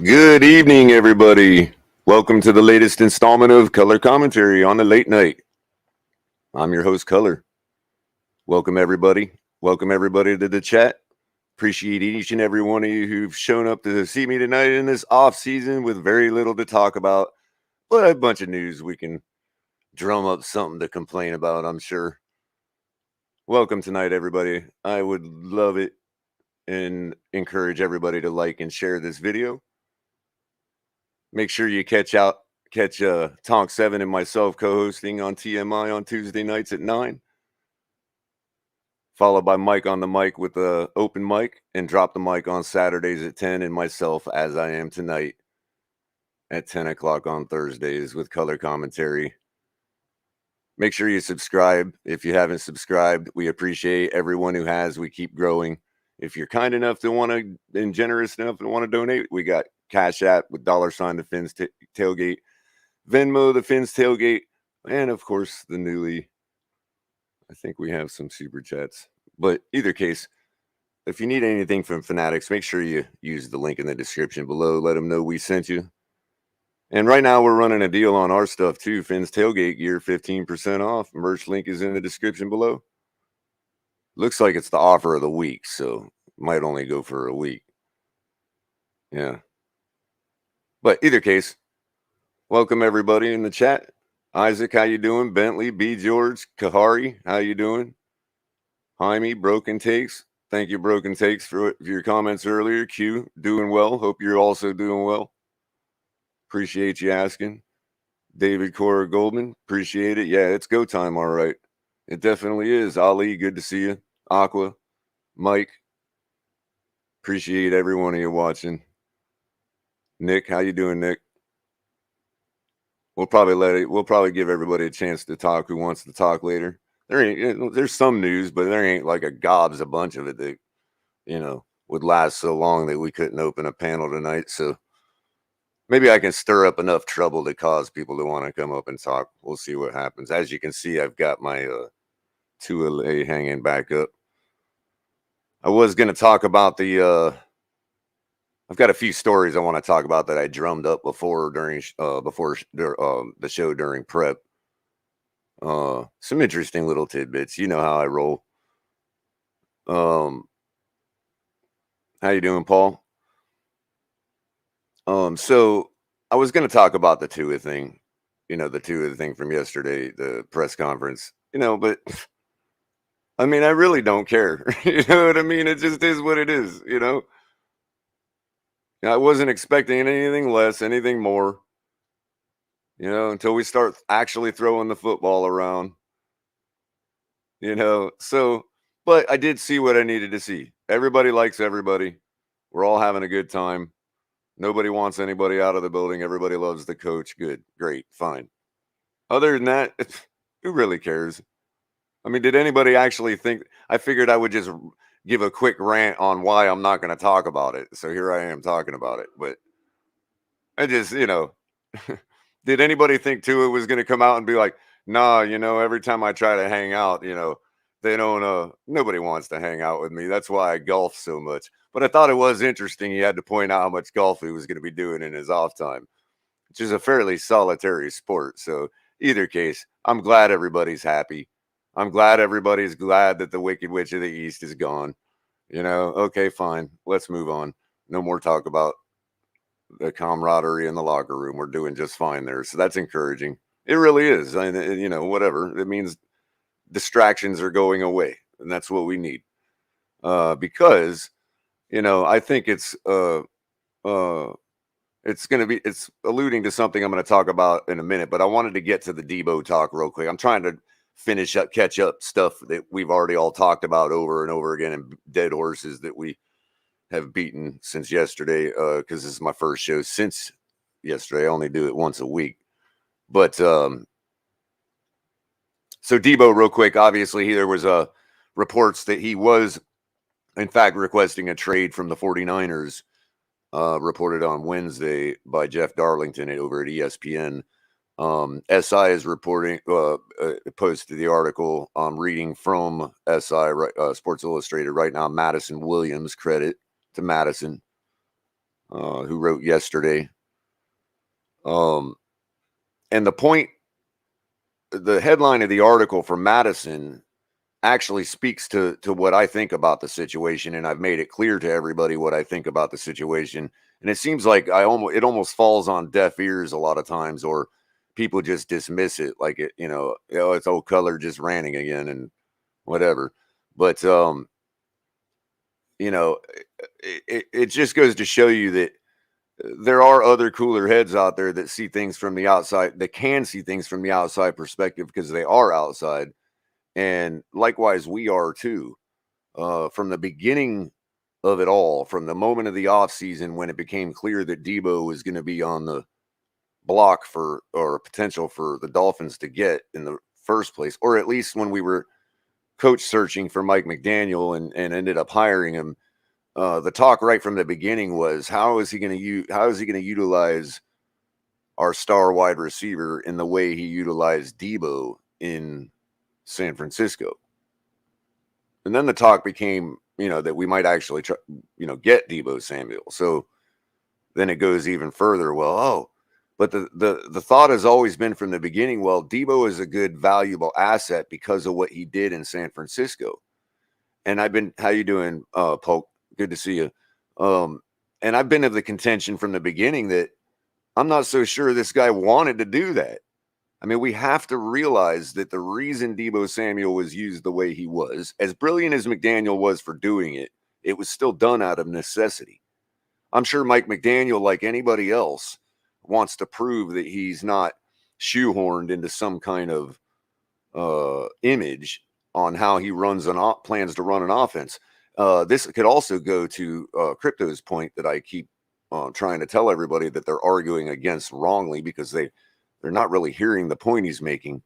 Good evening, everybody. Welcome to the latest installment of Color Commentary on the Late Night. I'm your host, Color. Welcome, everybody. Welcome, everybody, to the chat. Appreciate each and every one of you who've shown up to see me tonight in this off season with very little to talk about, but a bunch of news we can drum up something to complain about, I'm sure. Welcome tonight, everybody. I would love it and encourage everybody to like and share this video. Make sure you catch Tonk 7 and myself co-hosting on TMI on Tuesday nights at 9. Followed by Mike on the mic with the open mic, and Drop the Mic on Saturdays at 10, and myself as I am tonight at 10 o'clock on Thursdays with color commentary. Make sure you subscribe if you haven't subscribed. We appreciate everyone who has. We keep growing. If you're kind enough to want to and generous enough to want to donate, we got Cash App with $ the Fins Tailgate, Venmo the Fins Tailgate, and of course the newly, I think we have some super chats. But either case, if you need anything from Fanatics, make sure you use the link in the description below. Let them know we sent you. And right now we're running a deal on our stuff too. Fins Tailgate gear, 15% off. Merch link is in the description below. Looks like it's the offer of the week, so might only go for a week. Yeah. But either case, welcome everybody in the chat. Isaac, how you doing? Bentley, B. George, Kahari, how you doing? Jaime, Broken Takes. Thank you, Broken Takes, for your comments earlier. Q, doing well. Hope you're also doing well. Appreciate you asking. David Cora Goldman, appreciate it. Yeah, it's go time, all right. It definitely is. Ali, good to see you. Aqua, Mike, appreciate every one of you watching. Nick, how you doing, Nick? We'll probably give everybody a chance to talk who wants to talk later. There's some news, but there ain't like a bunch of it that, would last so long that we couldn't open a panel tonight. So maybe I can stir up enough trouble to cause people to want to come up and talk. We'll see what happens. As you can see, I've got my 2LA hanging back up. I was going to talk about I've got a few stories I want to talk about that I drummed up before during the show during prep. Some interesting little tidbits. You know how I roll. How you doing, Paul? So I was going to talk about the Tua thing, the Tua thing from yesterday, the press conference, but I mean, I really don't care. You know what I mean? It just is what it is, I wasn't expecting anything less, anything more, until we start actually throwing the football around, so, but I did see what I needed to see. Everybody likes everybody. We're all having a good time. Nobody wants anybody out of the building. Everybody loves the coach. Good, great, fine. Other than that, who really cares? I mean, did anybody actually think? I figured I would just give a quick rant on why I'm not going to talk about it. So here I am talking about it. But I just, did anybody think Tua was going to come out and be like, nah, every time I try to hang out, they don't, nobody wants to hang out with me. That's why I golf so much. But I thought it was interesting. He had to point out how much golf he was going to be doing in his off time, which is a fairly solitary sport. So either case, I'm glad everybody's happy. I'm glad everybody's glad that the Wicked Witch of the East is gone. Okay, fine. Let's move on. No more talk about the camaraderie in the locker room. We're doing just fine there. So that's encouraging. It really is. Whatever. It means distractions are going away. And that's what we need. Because, I think it's alluding to something I'm going to talk about in a minute, but I wanted to get to the Debo talk real quick. I'm trying to catch up stuff that we've already all talked about over and over again, and dead horses that we have beaten since yesterday, because this is my first show since yesterday. I only do it once a week. But so Debo, real quick, obviously there was reports that he was, in fact, requesting a trade from the 49ers, reported on Wednesday by Jeff Darlington over at ESPN. SI is reporting, posted the article. I'm reading from SI, Sports Illustrated right now. Madison Williams, credit to Madison. who wrote yesterday. Um, and the headline of the article from Madison actually speaks to what I think about the situation, and I've made it clear to everybody what I think about the situation. And it seems like it almost falls on deaf ears a lot of times, or people just dismiss it like it's old Culler just ranting again and whatever. But it just goes to show you that there are other cooler heads out there that see things from the outside, that can see things from the outside perspective because they are outside. And likewise, we are too. From the beginning of it all, from the moment of the offseason when it became clear that Debo was going to be on the block for, or potential for the Dolphins to get in the first place, or at least when we were coach searching for Mike McDaniel and ended up hiring him, the talk right from the beginning was how is he going to utilize our star wide receiver in the way he utilized Debo in San Francisco. And then the talk became, that we might actually try, get Debo Samuel. So then it goes even further. Well, but the thought has always been from the beginning, well, Debo is a good, valuable asset because of what he did in San Francisco. And how you doing, Polk? Good to see you. And I've been of the contention from the beginning that I'm not so sure this guy wanted to do that. I mean, we have to realize that the reason Debo Samuel was used the way he was, as brilliant as McDaniel was for doing it, it was still done out of necessity. I'm sure Mike McDaniel, like anybody else, wants to prove that he's not shoehorned into some kind of image on how he plans to run an offense. This could also go to Crypto's point that I keep trying to tell everybody that they're arguing against wrongly because they're not really hearing the point he's making.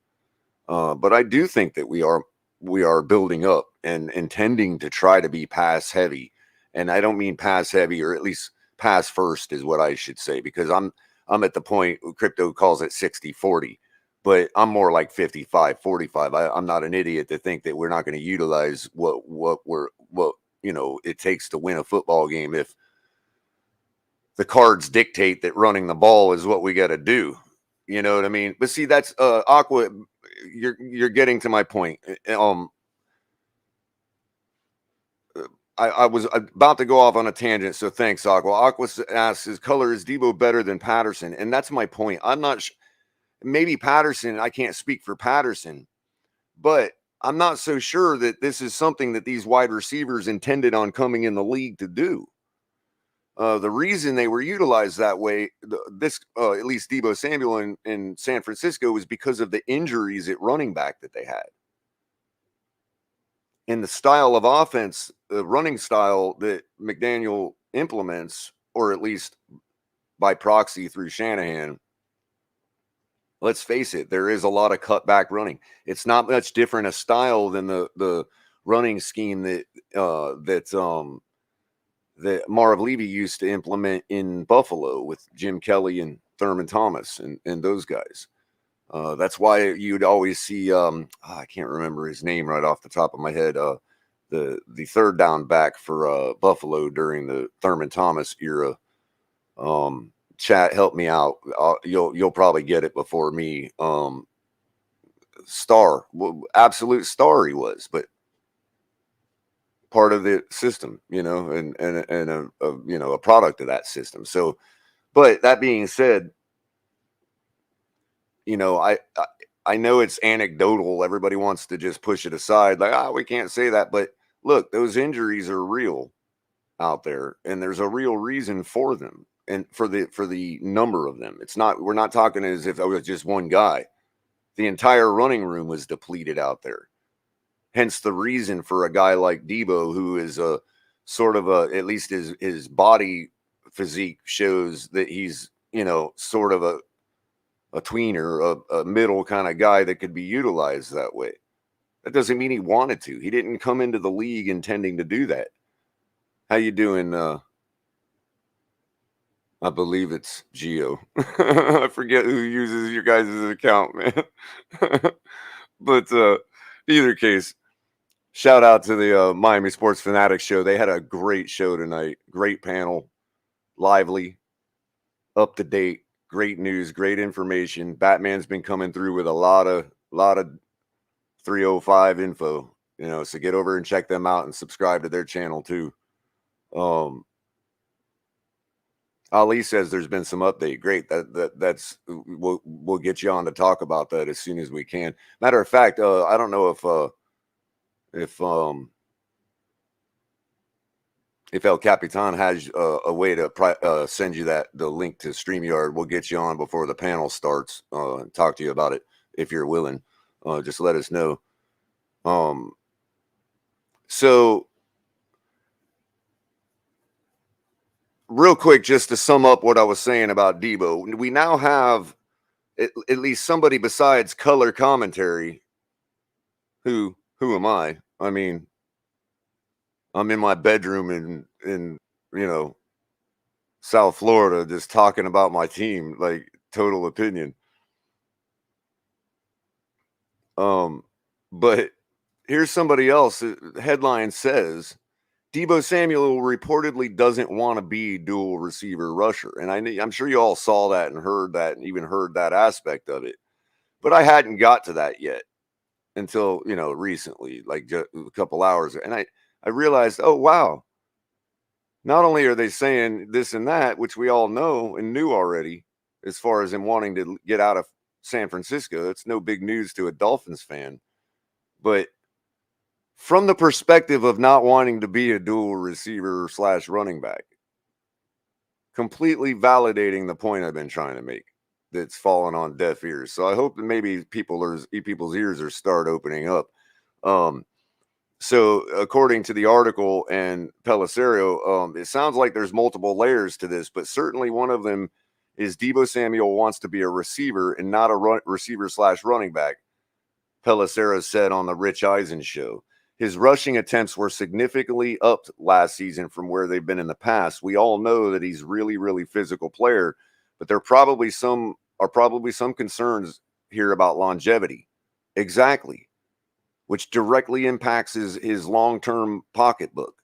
But I do think that we are building up and intending to try to be pass heavy. And I don't mean pass heavy, or at least pass first is what I should say, because I'm at the point, Crypto calls it 60-40, but I'm more like 55-45. I'm not an idiot to think that we're not going to utilize what it takes to win a football game if the cards dictate that running the ball is what we got to do. You know what I mean? But see, that's Aqua. You're getting to my point. I was about to go off on a tangent, so thanks, Aqua. Aqua asks, "Is Debo better than Patterson?" And that's my point. I'm not. Maybe Patterson. I can't speak for Patterson, but I'm not so sure that this is something that these wide receivers intended on coming in the league to do. The reason they were utilized that way, at least Debo Samuel in San Francisco, was because of the injuries at running back that they had. And the style of offense, the running style that McDaniel implements, or at least by proxy through Shanahan, let's face it, there is a lot of cutback running. It's not much different a style than the running scheme that Marv Levy used to implement in Buffalo with Jim Kelly and Thurman Thomas and those guys. That's why you'd always see, I can't remember his name right off the top of my head, the third down back for Buffalo during the Thurman Thomas era. Chat, help me out. You'll probably get it before me. Absolute star he was, but part of the system, and a product of that system. So, but that being said, I know it's anecdotal. Everybody wants to just push it aside, like, we can't say that. But look, those injuries are real out there, and there's a real reason for them, and for the number of them. We're not talking as if it was just one guy. The entire running room was depleted out there. Hence the reason for a guy like Debo, who is a sort of at least his body physique shows that he's, sort of a tweener, a middle kind of guy that could be utilized that way. That doesn't mean he wanted to. He didn't come into the league intending to do that. How you doing? I believe it's Geo. I forget who uses your guys' account, man. But either case, shout out to the Miami Sports Fanatics show. They had a great show tonight. Great panel. lively, up to date, great news, great information. Batman's been coming through with a lot of 305 info, so get over and check them out and subscribe to their channel too. Ali says there's been some update. Great. That's we'll get you on to talk about that as soon as we can. Matter of fact, I don't know if El Capitan has a way to send you the link to StreamYard. We'll get you on before the panel starts and talk to you about it if you're willing. Just let us know. So real quick, just to sum up what I was saying about Debo, we now have at least somebody besides color commentary. Who am I? I mean, I'm in my bedroom in South Florida just talking about my team, like total opinion. But here's somebody else. The headline says Debo Samuel reportedly doesn't want to be dual receiver rusher. And I'm sure you all saw that and heard that and even heard that aspect of it. But I hadn't got to that yet until, recently, like just a couple hours. And I realized, oh, wow. Not only are they saying this and that, which we all know and knew already, as far as him wanting to get out of San Francisco, it's no big news to a Dolphins fan. But from the perspective of not wanting to be a dual receiver / running back, completely validating the point I've been trying to make that's fallen on deaf ears. So I hope that maybe people's ears are start opening up. So according to the article and Pelissero, it sounds like there's multiple layers to this, but certainly one of them is Debo Samuel wants to be a receiver and not a receiver / running back. Pelissero said on the Rich Eisen show. His rushing attempts were significantly up last season from where they've been in the past. We all know that he's really, really physical player, but there are probably some concerns here about longevity. Exactly. Which directly impacts his long-term pocketbook.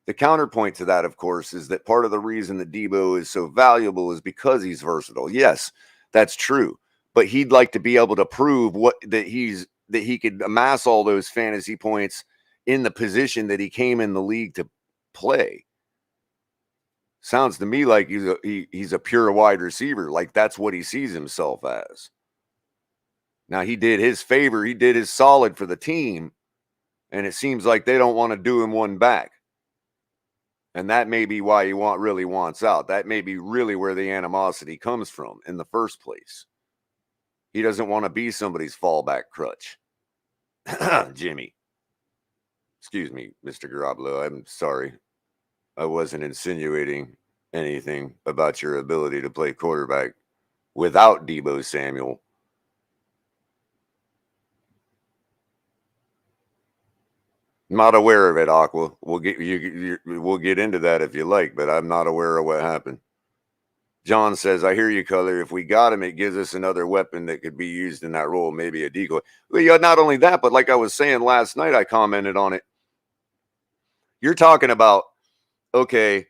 The counterpoint to that, of course, is that part of the reason that Debo is so valuable is because he's versatile. Yes, that's true. But he'd like to be able to prove that he could amass all those fantasy points in the position that he came in the league to play. Sounds to me like he's a pure wide receiver. Like that's what he sees himself as. Now, he did his favor. He did his solid for the team. And it seems like they don't want to do him one back. And that may be why he really wants out. That may be really where the animosity comes from in the first place. He doesn't want to be somebody's fallback crutch. Jimmy. Excuse me, Mr. Garoppolo. I'm sorry. I wasn't insinuating anything about your ability to play quarterback without Debo Samuel. Not aware of it, Aqua. We'll get into that if you like, but I'm not aware of what happened. John says, I hear you, Culler. If we got him, it gives us another weapon that could be used in that role, maybe a decoy. Well, yeah, not only that, but like I was saying last night, I commented on it. You're talking about, okay,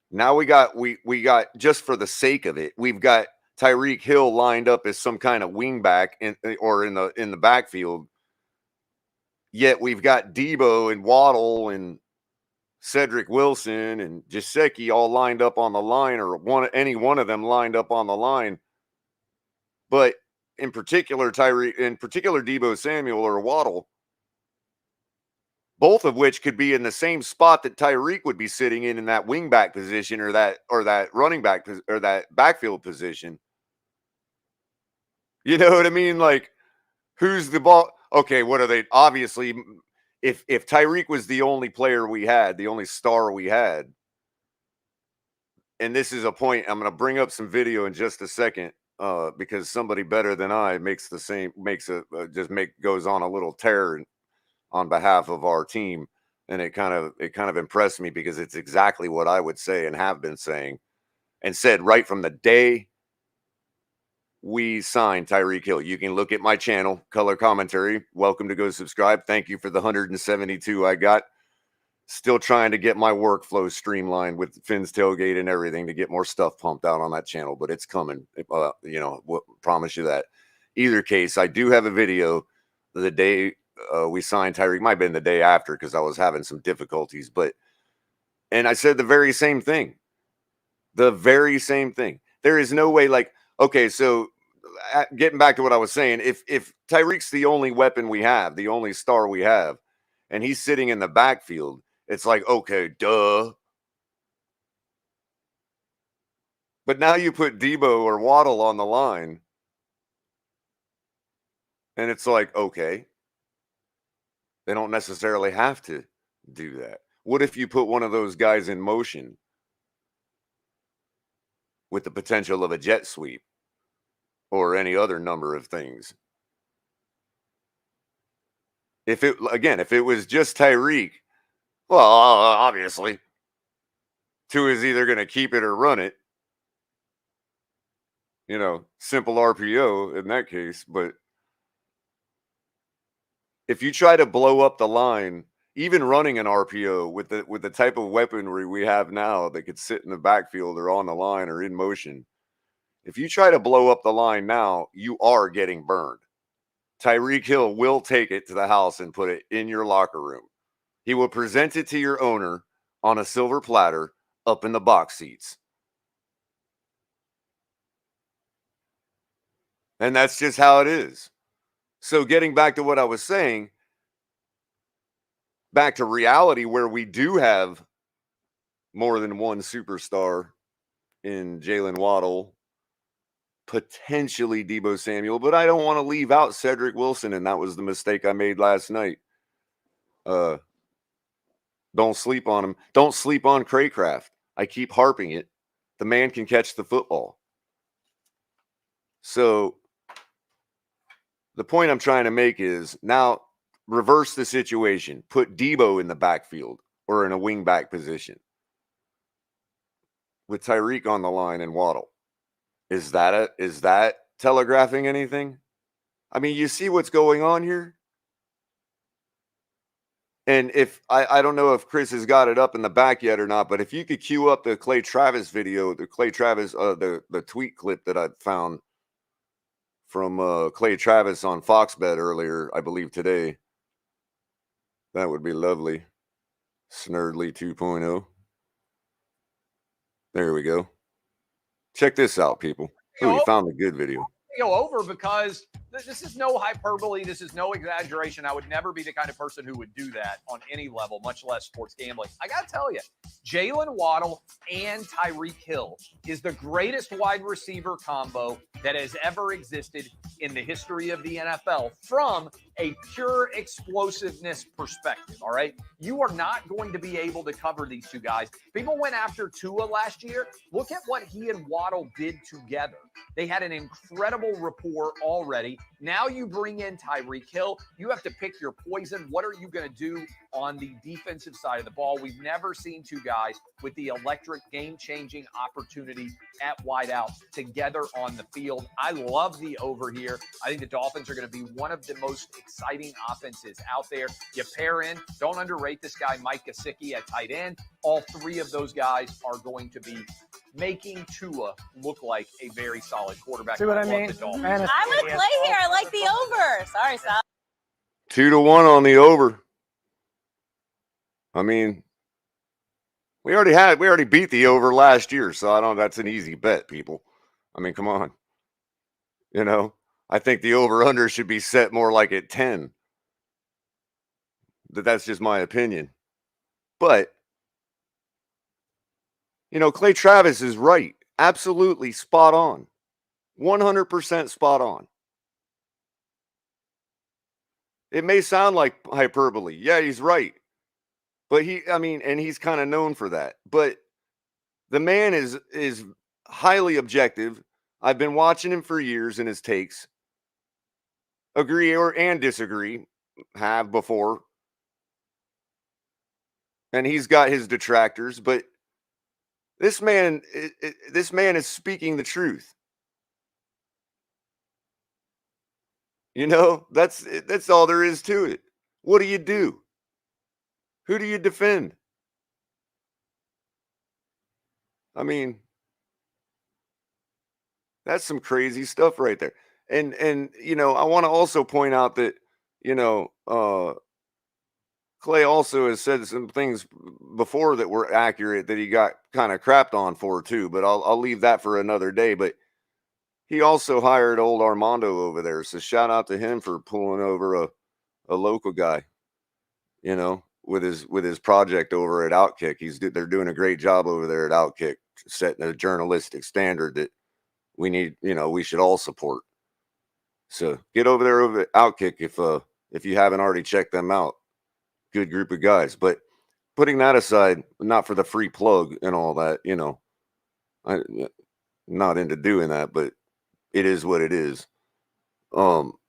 now we got just for the sake of it, we've got Tyreek Hill lined up as some kind of wingback in the backfield. Yet we've got Debo and Waddle and Cedric Wilson and Gesicki all lined up on the line, or any one of them lined up on the line. But in particular, Debo Samuel or Waddle, both of which could be in the same spot that Tyreek would be sitting in that wingback position or that running back or that backfield position. You know what I mean? Like, who's the ball? Okay, what are they? Obviously, if Tyreek was the only player we had, the only star we had, and this is a point, I'm going to bring up some video in just a second, because somebody better than I goes on a little tear on behalf of our team, and it kind of impressed me because it's exactly what I would say and have been saying and said right from the day we signed Tyreek Hill. You can look at my channel, Color Commentary. Welcome to go subscribe. Thank you for the 172 I got. Still trying to get my workflow streamlined with Finn's Tailgate and everything to get more stuff pumped out on that channel, but it's coming. Promise you that. Either case, I do have a video the day we signed Tyreek. Might have been the day after because I was having some difficulties, and I said the very same thing. The very same thing. There is no way, okay, so getting back to what I was saying, if Tyreek's the only weapon we have, the only star we have, and he's sitting in the backfield, it's like, okay, duh. But now you put Debo or Waddle on the line, and it's like, okay, they don't necessarily have to do that. What if you put one of those guys in motion with the potential of a jet sweep or any other number of things? If it was just Tyreek, well, obviously, Tua is either going to keep it or run it. Simple RPO in that case. But if you try to blow up the line, even running an RPO with the type of weaponry we have now that could sit in the backfield or on the line or in motion, if you try to blow up the line now, you are getting burned. Tyreek Hill will take it to the house and put it in your locker room. He will present it to your owner on a silver platter up in the box seats. And that's just how it is. So getting back to what I was saying, back to reality where we do have more than one superstar in Jalen Waddle, potentially Debo Samuel, but I don't want to leave out Cedric Wilson, and that was the mistake I made last night. Don't sleep on him. Don't sleep on Craycraft. I keep harping it. The man can catch the football. So the point I'm trying to make is now reverse the situation. Put Debo in the backfield or in a wing back position with Tyreek on the line and Waddle. Is that telegraphing anything? I mean, you see what's going on here? And if I don't know if Chris has got it up in the back yet or not, but if you could cue up the Clay Travis video, the tweet clip that I found from Clay Travis on Foxbet earlier, I believe today, that would be lovely. Snurdly 2.0. There we go. Check this out, people. Oh, we found a good video. Go over because this is no hyperbole. This is no exaggeration. I would never be the kind of person who would do that on any level, much less sports gambling. I got to tell you, Jalen Waddle and Tyreek Hill is the greatest wide receiver combo that has ever existed in the history of the NFL from a pure explosiveness perspective, all right? You are not going to be able to cover these two guys. People went after Tua last year. Look at what he and Waddle did together. They had an incredible rapport already. Now you bring in Tyreek Hill. You have to pick your poison. What are you going to do on the defensive side of the ball? We've never seen two guys with the electric, game-changing opportunity at wideout together on the field. I love the over here. I think the Dolphins are going to be one of the most exciting offenses out there. You pair in, don't underrate this guy, Mike Gesicki at tight end. All three of those guys are going to be making Tua look like a very solid quarterback. See what I mean? I would play here. I like the over. Sorry, Sal. 2-1 on the over. I mean, we already beat the over last year, so that's an easy bet, people. I mean, come on. I think the over-under should be set more like at 10. That's just my opinion. But, Clay Travis is right. Absolutely spot on. 100% spot on. It may sound like hyperbole. Yeah, he's right. But he's kind of known for that. But the man is highly objective. I've been watching him for years in his takes. Agree and disagree. Have before. And he's got his detractors, but this man is speaking the truth. That's all there is to it. What do you do? Who do you defend? I mean, that's some crazy stuff right there. And I want to also point out that, Clay also has said some things before that were accurate that he got kind of crapped on for too, but I'll leave that for another day. But he also hired old Armando over there. So shout out to him for pulling over a local guy, with his project over at Outkick. They're doing a great job over there at Outkick, setting a journalistic standard that we need, we should all support. So get over there over at Outkick if you haven't already checked them out. Good group of guys. But putting that aside, not for the free plug and all that, I'm not into doing that, but it is what it is. So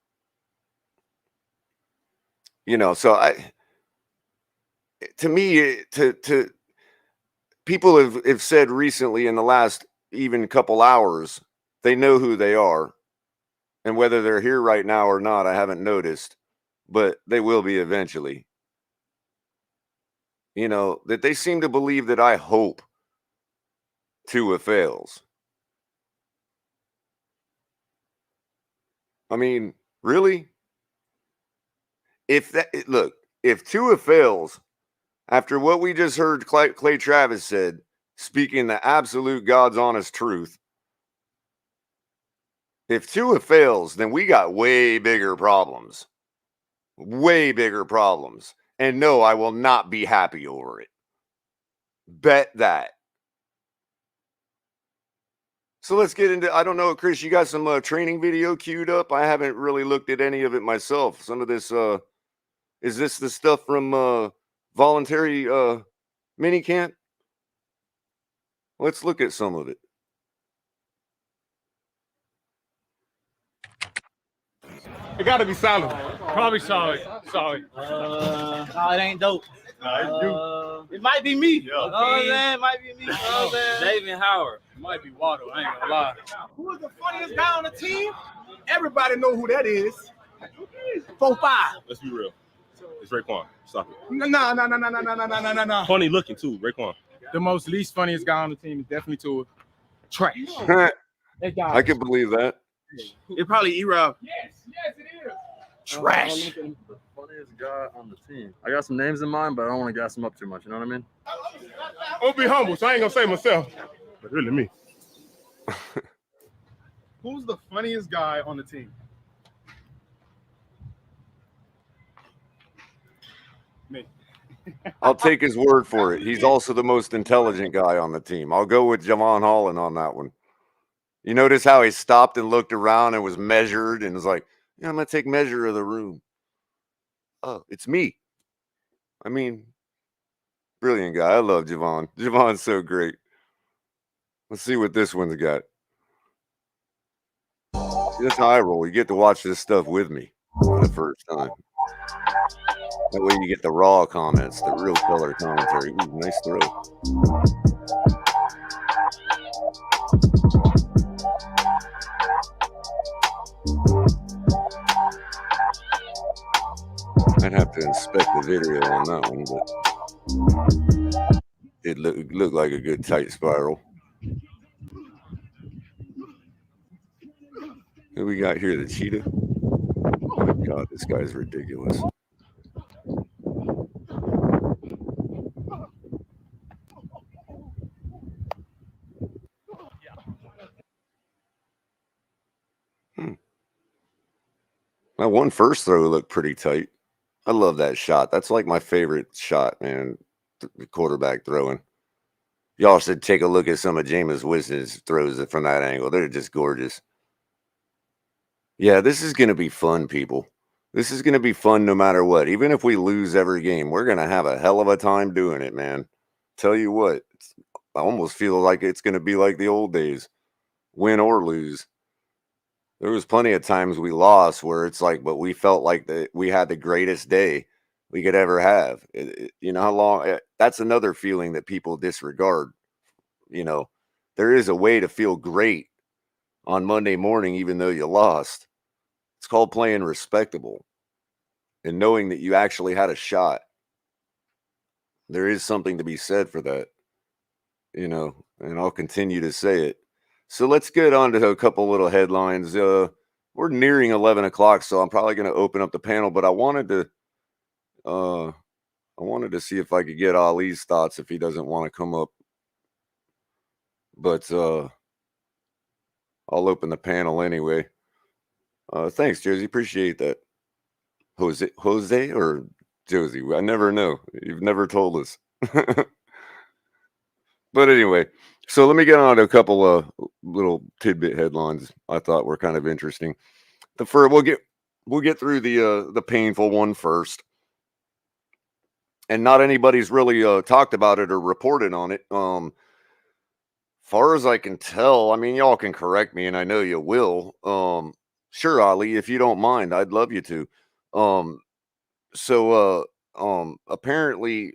to me, to people have said recently in the last even couple hours, they know who they are. And whether they're here right now or not, I haven't noticed, but they will be eventually. That they seem to believe that I hope Tua fails. I mean, really? If Tua fails, after what we just heard Clay Travis said, speaking the absolute God's honest truth, if Tua fails, then we got way bigger problems. Way bigger problems. And no, I will not be happy over it. Bet that. So let's get into, I don't know, Chris, you got some training video queued up? I haven't really looked at any of it myself. Some of this, is this the stuff from voluntary mini camp? Let's look at some of it. It got to be solid. Probably solid. Solid. No, it ain't dope. It might be me. You know what I'm saying? It might be me. You know what I'm saying? David Howard. It might be Waddle. I ain't gonna lie. Who is the funniest guy on the team? Everybody know who that is. 4-5. Let's be real. It's Raekwon. Stop it. No. Funny looking too, Raekwon. The most least funniest guy on the team is definitely Tua. Trash. That guy. I can believe that. It probably E-Rob. Yes, it is. Trash. The funniest guy on the team. I got some names in mind, but I don't want to gas him up too much. You know what I mean? I'm gonna be humble, so I ain't gonna say myself. But really me. Who's the funniest guy on the team? Me. I'll take his word for it. He's also the most intelligent guy on the team. I'll go with Javon Holland on that one. You notice how he stopped and looked around and was measured and was like, yeah, I'm going to take measure of the room. Oh, it's me. I mean, brilliant guy. I love Javon. Javon's so great. Let's see what this one's got. That's how I roll. You get to watch this stuff with me for the first time. That way you get the raw comments, the real color commentary. Ooh, nice throw. I'd have to inspect the video on that one, but it looked like a good tight spiral. Who we got here? The cheetah? Oh my God, this guy's ridiculous. That one first throw looked pretty tight. I love that shot. That's like my favorite shot, man. The quarterback throwing. Y'all should take a look at some of Jameis Winston's throws from that angle. They're just gorgeous. Yeah, this is going to be fun, people. This is going to be fun no matter what. Even if we lose every game, we're going to have a hell of a time doing it, man. Tell you what, I almost feel like it's going to be like the old days, win or lose. There was plenty of times we lost where it's like, but we felt like we had the greatest day we could ever have. You know how long? That's another feeling that people disregard. There is a way to feel great on Monday morning, even though you lost. It's called playing respectable and knowing that you actually had a shot. There is something to be said for that. and I'll continue to say it. So let's get on to a couple little headlines. We're nearing 11 o'clock, so I'm probably going to open up the panel, but I wanted to see if I could get Ali's thoughts if he doesn't want to come up. But I'll open the panel anyway. Thanks, Josie. Appreciate that. Jose or Josie? I never know. You've never told us. But anyway, so let me get on to a couple of little tidbit headlines I thought were kind of interesting. The first, we'll get through the painful one first, and not anybody's really talked about it or reported on it. Far as I can tell, I mean, y'all can correct me, and I know you will. Sure, Ali, if you don't mind, I'd love you to. Apparently,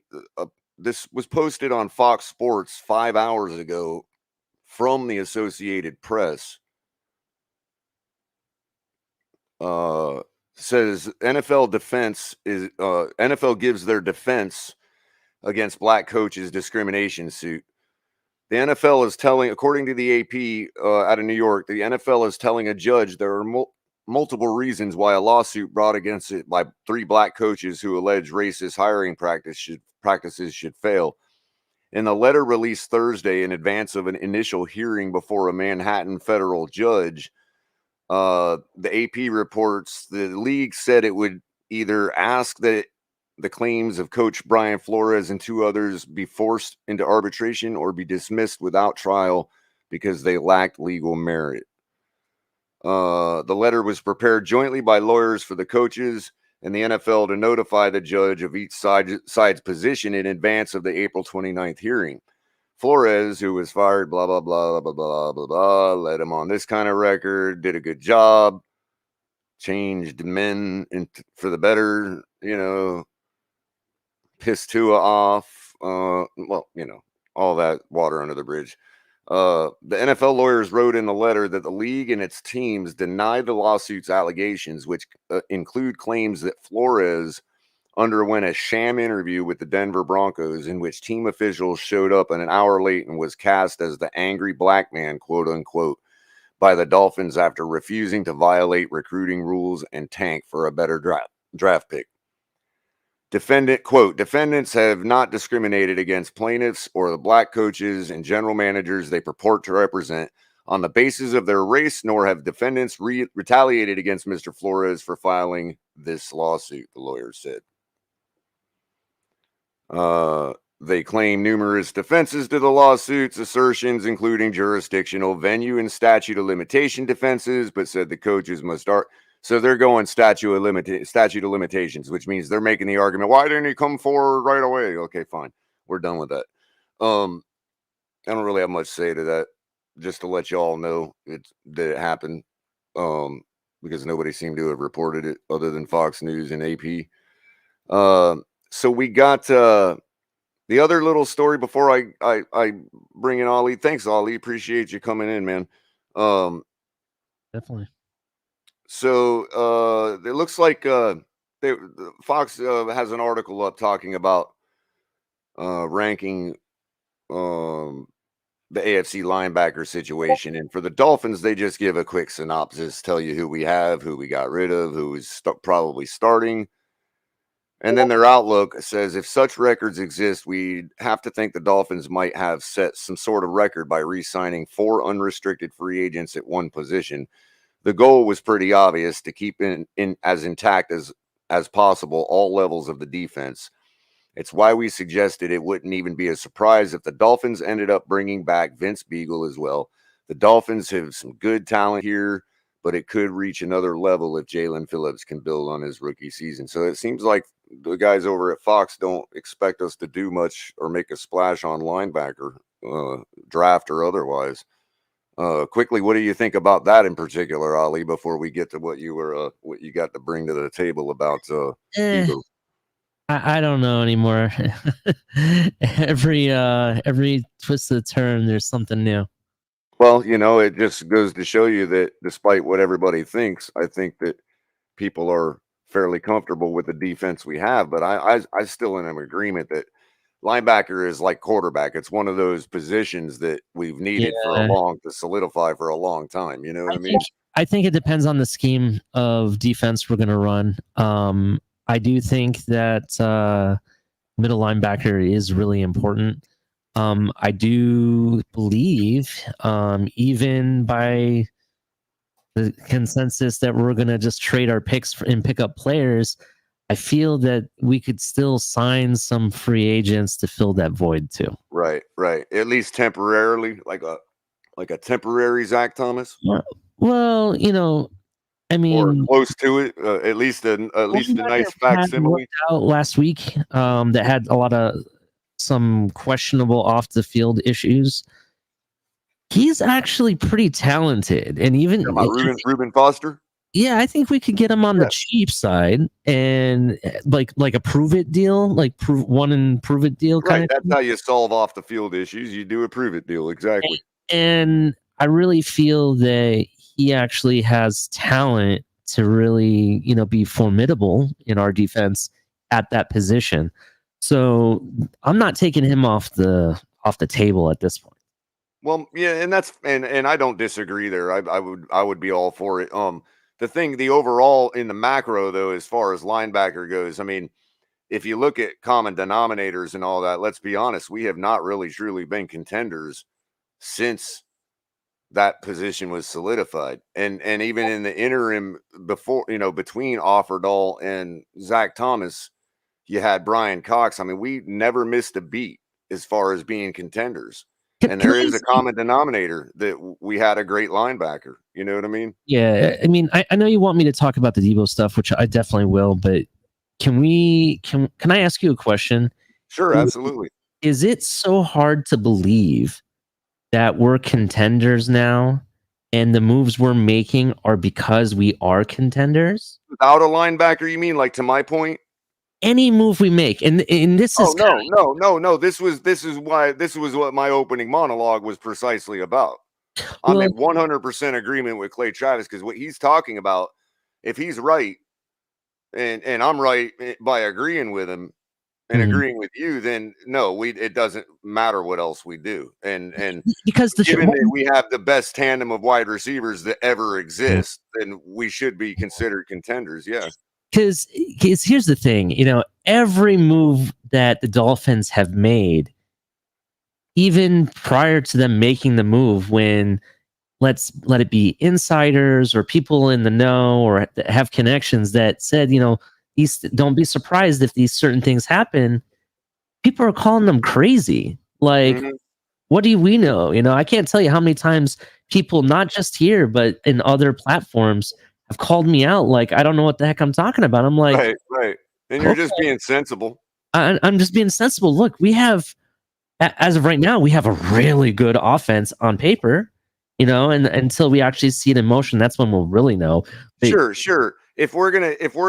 this was posted on Fox Sports 5 hours ago from the Associated Press. Says NFL gives their defense against black coaches discrimination suit. The NFL is telling, according to the AP out of New York, the NFL is telling a judge there are multiple reasons why a lawsuit brought against it by 3 black coaches who allege racist hiring practices should fail. In a letter released Thursday in advance of an initial hearing before a Manhattan federal judge, the AP reports the league said it would either ask that the claims of Coach Brian Flores and 2 others be forced into arbitration or be dismissed without trial because they lacked legal merit. The letter was prepared jointly by lawyers for the coaches and the NFL to notify the judge of each side's position in advance of the April 29th hearing. Flores, who was fired, blah, blah, blah, blah, blah, blah, blah, led him on this kind of record, did a good job, changed men for the better, pissed Tua off, all that water under the bridge. The NFL lawyers wrote in the letter that the league and its teams denied the lawsuit's allegations, which include claims that Flores underwent a sham interview with the Denver Broncos in which team officials showed up an hour late and was cast as the angry black man, quote unquote, by the Dolphins after refusing to violate recruiting rules and tank for a better draft pick. Defendants have not discriminated against plaintiffs or the black coaches and general managers they purport to represent on the basis of their race, nor have defendants retaliated against Mr. Flores for filing this lawsuit, the lawyers said. They claim numerous defenses to the lawsuit's assertions, including jurisdictional, venue, and statute of limitation defenses, but said the coaches must start. So they're going statute of limitations, which means they're making the argument, why didn't he come forward right away? Okay, fine. We're done with that. I don't really have much to say to that, just to let you all know that it happened, because nobody seemed to have reported it other than Fox News and AP. So we got the other little story before I bring in Ali. Thanks, Ali. Appreciate you coming in, man. Definitely. So it looks like Fox has an article up talking about ranking the AFC linebacker situation. And for the Dolphins, they just give a quick synopsis, tell you who we have, who we got rid of, who is probably starting. And then their outlook says if such records exist, we'd have to think the Dolphins might have set some sort of record by re-signing 4 unrestricted free agents at one position. The goal was pretty obvious, to keep in as intact as possible all levels of the defense. It's why we suggested it wouldn't even be a surprise if the Dolphins ended up bringing back Vince Beagle as well. The Dolphins have some good talent here, but it could reach another level if Jalen Phillips can build on his rookie season. So it seems like the guys over at Fox don't expect us to do much or make a splash on linebacker, draft or otherwise. Quickly, what do you think about that in particular, Ali, before we get to what you got to bring to the table about Beagle? I don't know anymore. Every twist of the turn, there's something new. Well, it just goes to show you that despite what everybody thinks, I think that people are fairly comfortable with the defense we have. But I still am in agreement that linebacker is like quarterback. It's one of those positions that we've needed to solidify for a long time. You know what I mean? I think it depends on the scheme of defense we're going to run. I do think that middle linebacker is really important. I do believe, even by the consensus that we're going to just trade our picks and pick up players, I feel that we could still sign some free agents to fill that void too. Right. At least temporarily, like a temporary Zach Thomas. Well, I mean, or close to it. At least a nice facsimile. Out last week, that had a lot of some questionable off the field issues. He's actually pretty talented, and even Reuben Foster. Yeah, I think we could get him on the cheap side and like a prove it deal, like prove it deal. Right, that's how you solve off the field issues. You do a prove it deal, exactly. And I really feel that he actually has talent to really, be formidable in our defense at that position. So I'm not taking him off the table at this point. Well, yeah, and that's and I don't disagree there. I would be all for it. The overall in the macro though, as far as linebacker goes, I mean, if you look at common denominators and all that, let's be honest, we have not really truly been contenders since that position was solidified. And even in the interim before, between Offerdahl and Zach Thomas, you had Brian Cox. I mean, we never missed a beat as far as being contenders. And there is a common denominator that we had a great linebacker. You know what I mean? Yeah. I mean, I know you want me to talk about the Debo stuff, which I definitely will, but can I ask you a question? Sure, absolutely. Is it so hard to believe that we're contenders now and the moves we're making are because we are contenders? Without a linebacker, you mean, like, to my point? Any move we make, and this is no. This is what my opening monologue was precisely about. I'm in 100% agreement with Clay Travis, because what he's talking about, if he's right, and I'm right by agreeing with him and agreeing with you, then no, it doesn't matter what else we do. And because given that we have the best tandem of wide receivers that ever exist, then we should be considered contenders. Yeah. Because here's the thing, every move that the Dolphins have made, even prior to them making the move, when let it be insiders or people in the know or have connections that said, don't be surprised if these certain things happen, people are calling them crazy. Like, what do we know? I can't tell you how many times people, not just here, but in other platforms, have called me out. Like, I don't know what the heck I'm talking about. I'm like, right. And you're just being sensible. I'm just being sensible. Look, we have, as of right now, we have a really good offense on paper, and until we actually see it in motion, that's when we'll really know. But, sure. If we're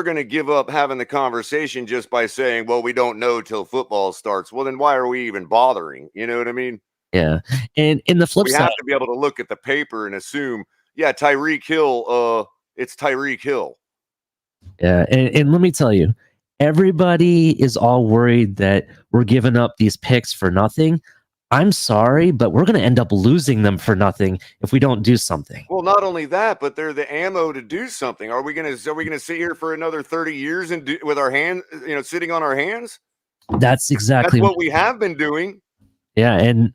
gonna give up having the conversation just by saying, well, we don't know till football starts, well, then why are we even bothering? You know what I mean? Yeah. And in the flip side, we have to be able to look at the paper and assume, yeah, Tyreek Hill, it's Tyreek Hill. Yeah, and let me tell you, everybody is all worried that we're giving up these picks for nothing. I'm sorry, but we're going to end up losing them for nothing if we don't do something. Well, not only that, but they're the ammo to do something. Are we going to sit here for another 30 years and with our hands, sitting on our hands? That's exactly what we have been doing. Yeah, and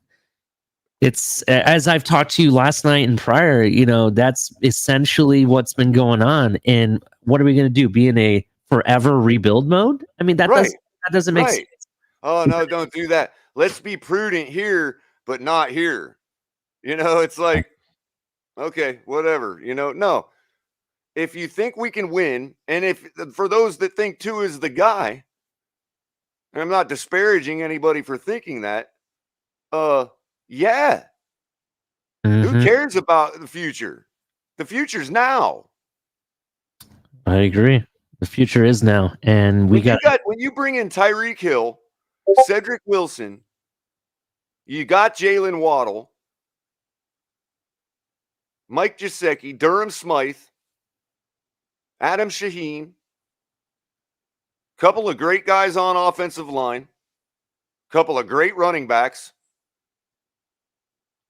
it's, as I've talked to you last night and prior, that's essentially what's been going on. And what are we going to do? Be in a forever rebuild mode? I mean, that doesn't make sense. Oh, no, don't do that. Let's be prudent here, but not here. It's like, okay, whatever, no. If you think we can win, and if for those that think Tua is the guy, and I'm not disparaging anybody for thinking that, yeah. Who cares about the future? The future's now. I agree. The future is now. And when you bring in Tyreek Hill, Cedric Wilson, you got Jalen Waddle, Mike Gesicki, Durham Smythe, Adam Shaheen, couple of great guys on offensive line, couple of great running backs,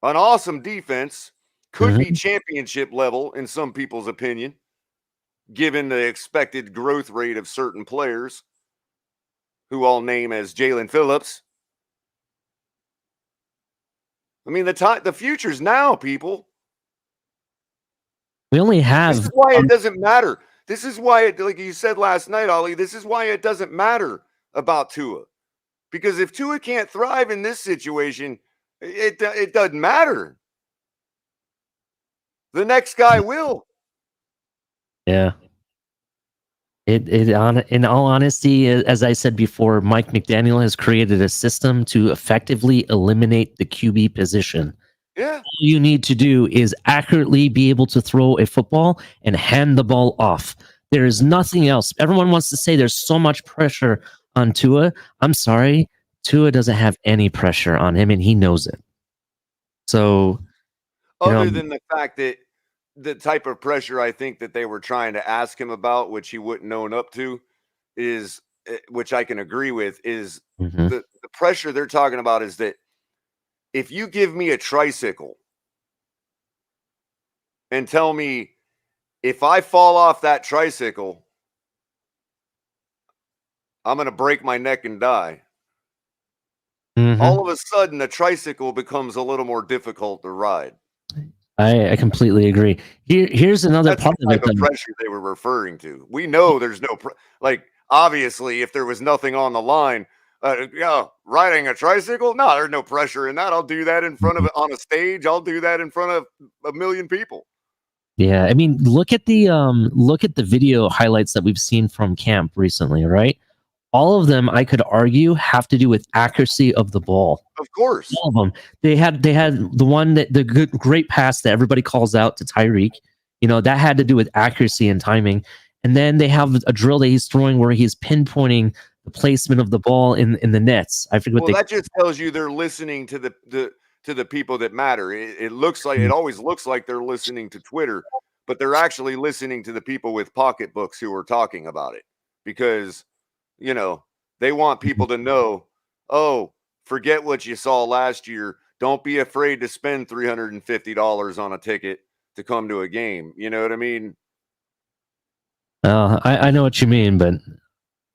an awesome defense, could be championship level in some people's opinion, given the expected growth rate of certain players who I'll name as Jalen Phillips. I mean, the future's now, people. We only This have is why it doesn't matter. This is why it, like you said last night, Ollie, this is why it doesn't matter about Tua. Because if Tua can't thrive in this situation, it doesn't matter. The next guy will. Yeah. In all honesty, as I said before, Mike McDaniel has created a system to effectively eliminate the QB position. Yeah. All you need to do is accurately be able to throw a football and hand the ball off. There is nothing else. Everyone wants to say there's so much pressure on Tua. I'm sorry. Tua doesn't have any pressure on him, and he knows it. So, other than the fact that the type of pressure I think that they were trying to ask him about, which he wouldn't own up to, is, which I can agree with, is the pressure they're talking about is that if you give me a tricycle and tell me if I fall off that tricycle, I'm going to break my neck and die. All of a sudden, the tricycle becomes a little more difficult to ride. I completely agree. Here's another part of the pressure they were referring to. We know there's no like, obviously, if there was nothing on the line, riding a tricycle, no, there's no pressure in that. I'll do that in front of on a stage. I'll do that in front of 1 million people. Yeah, I mean, look at the video highlights that we've seen from camp recently, right? All of them, I could argue, have to do with accuracy of the ball. Of course, all of them. They had the one that the great pass that everybody calls out to Tyreek. You know, that had to do with accuracy and timing. And then they have a drill that he's throwing where he's pinpointing the placement of the ball in the nets. I forget what that just tells you they're listening to the people that matter. It looks like it always looks like they're listening to Twitter, but they're actually listening to the people with pocketbooks who are talking about it, because you know, they want people to know, oh, forget what you saw last year. Don't be afraid to spend $350 on a ticket to come to a game. You know what I mean? I know what you mean, but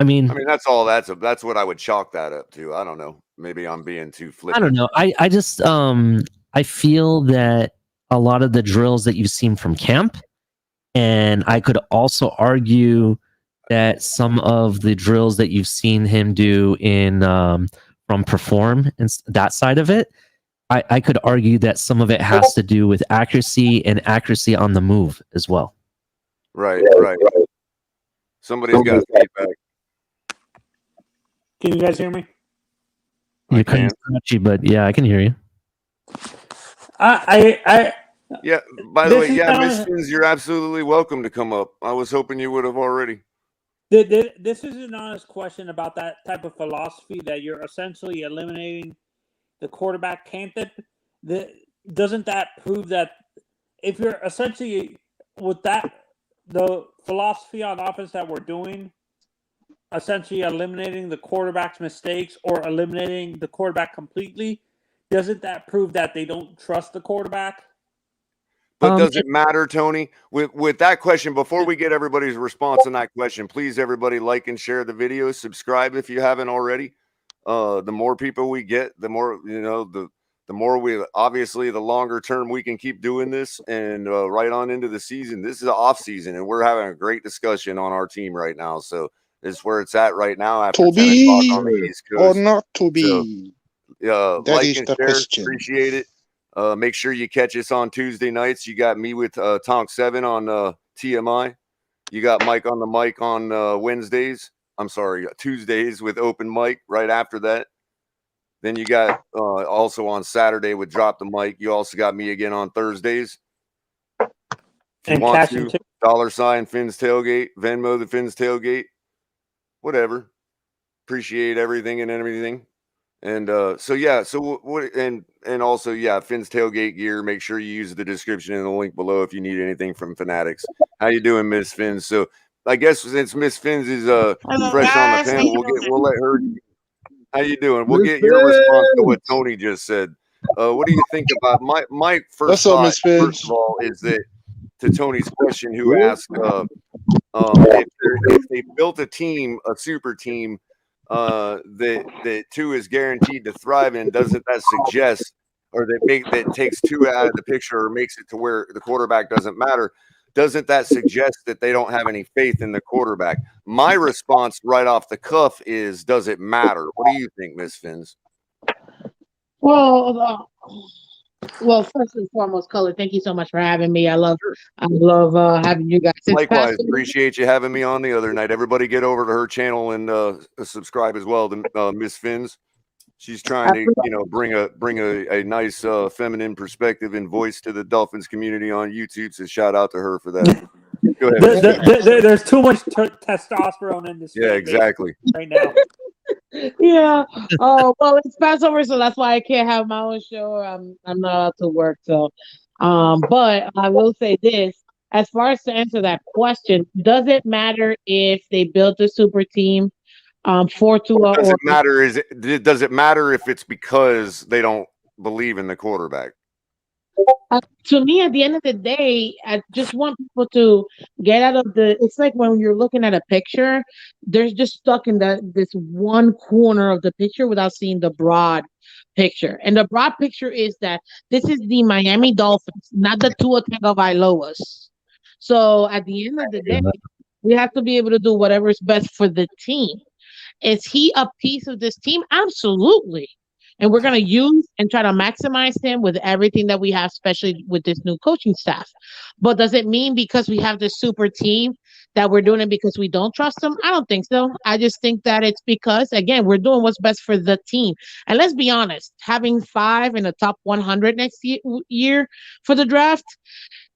I mean that's all. That's what I would chalk that up to. I don't know. Maybe I'm being too flippant. I don't know. I just I feel that a lot of the drills that you've seen from camp, and I could also argue that some of the drills that you've seen him do in from Perform and that side of it, I could argue that some of it has to do with accuracy and accuracy on the move as well. Right. Somebody's got feedback. Can you guys hear me? You're kind of scratchy, but yeah, I can hear you. Yeah. By the way, yeah, Miss Fins, you're absolutely welcome to come up. I was hoping you would have already. This is an honest question about that type of philosophy that you're essentially eliminating the quarterback. Can't doesn't that prove that if you're essentially with that the philosophy on offense that we're doing, essentially eliminating the quarterback's mistakes or eliminating the quarterback completely, doesn't that prove that they don't trust the quarterback? But does it matter, Tony? With that question, before we get everybody's response on that question, please, everybody, like and share the video. Subscribe if you haven't already. The more people we get, the more, the more we, obviously, the longer term we can keep doing this, and right on into the season. This is an off season, and we're having a great discussion on our team right now. So this is where it's at right now after 10 o'clock on the East Coast. Or not to be. So, that like is and the share, question. appreciate it. Make sure you catch us on Tuesday nights. You got me with Tonk 7 on TMI. You got Mike on the mic on Wednesdays. I'm sorry, Tuesdays with open mic right after that. Then you got also on Saturday with Drop the Mic. You also got me again on Thursdays. If you and want to, $ Fins Tailgate, Venmo the Fins Tailgate, whatever. Appreciate everything and everything. And so yeah, so what and also yeah, Fins Tailgate gear. Make sure you use the description and the link below if you need anything from Fanatics. How you doing, Miss Fins? So I guess since Miss Fins is fresh on the panel, we'll let her How you doing? We'll get your response to what Tony just said. What do you think about my first What's up, thought? Miss Finch? First of all, is that to Tony's question, who asked if they built a super team that Tua is guaranteed to thrive in, doesn't that suggest, or that takes Tua out of the picture or makes it to where the quarterback doesn't matter? Doesn't that suggest that they don't have any faith in the quarterback? My response right off the cuff is, does it matter? What do you think, Miss Finns? Well, first and foremost, Culler, thank you so much for having me. I love having you guys. Likewise, appreciate you having me on the other night. Everybody get over to her channel and subscribe as well to Miss Finns. She's trying to, bring a nice feminine perspective and voice to the Dolphins community on YouTube. So shout out to her for that. Go ahead. There's too much testosterone in this. Yeah, exactly. Right now. Yeah. Oh, well, it's Passover, so that's why I can't have my own show. I'm not allowed to work, so. But I will say this: as far as to answer that question, does it matter if they built a super team? For Tua, does it matter if it's because they don't believe in the quarterback? To me, at the end of the day, I just want people to get out of it's like when you're looking at a picture, they're just stuck in this one corner of the picture without seeing the broad picture. And the broad picture is that this is the Miami Dolphins, not the Tua Tagovailoas. So at the end of the day, we have to be able to do whatever is best for the team. Is he a piece of this team? Absolutely. And we're going to use and try to maximize him with everything that we have, especially with this new coaching staff. But does it mean because we have this super team that we're doing it because we don't trust him? I don't think so. I just think that it's because, again, we're doing what's best for the team. And let's be honest, having 5 in the top 100 next year for the draft,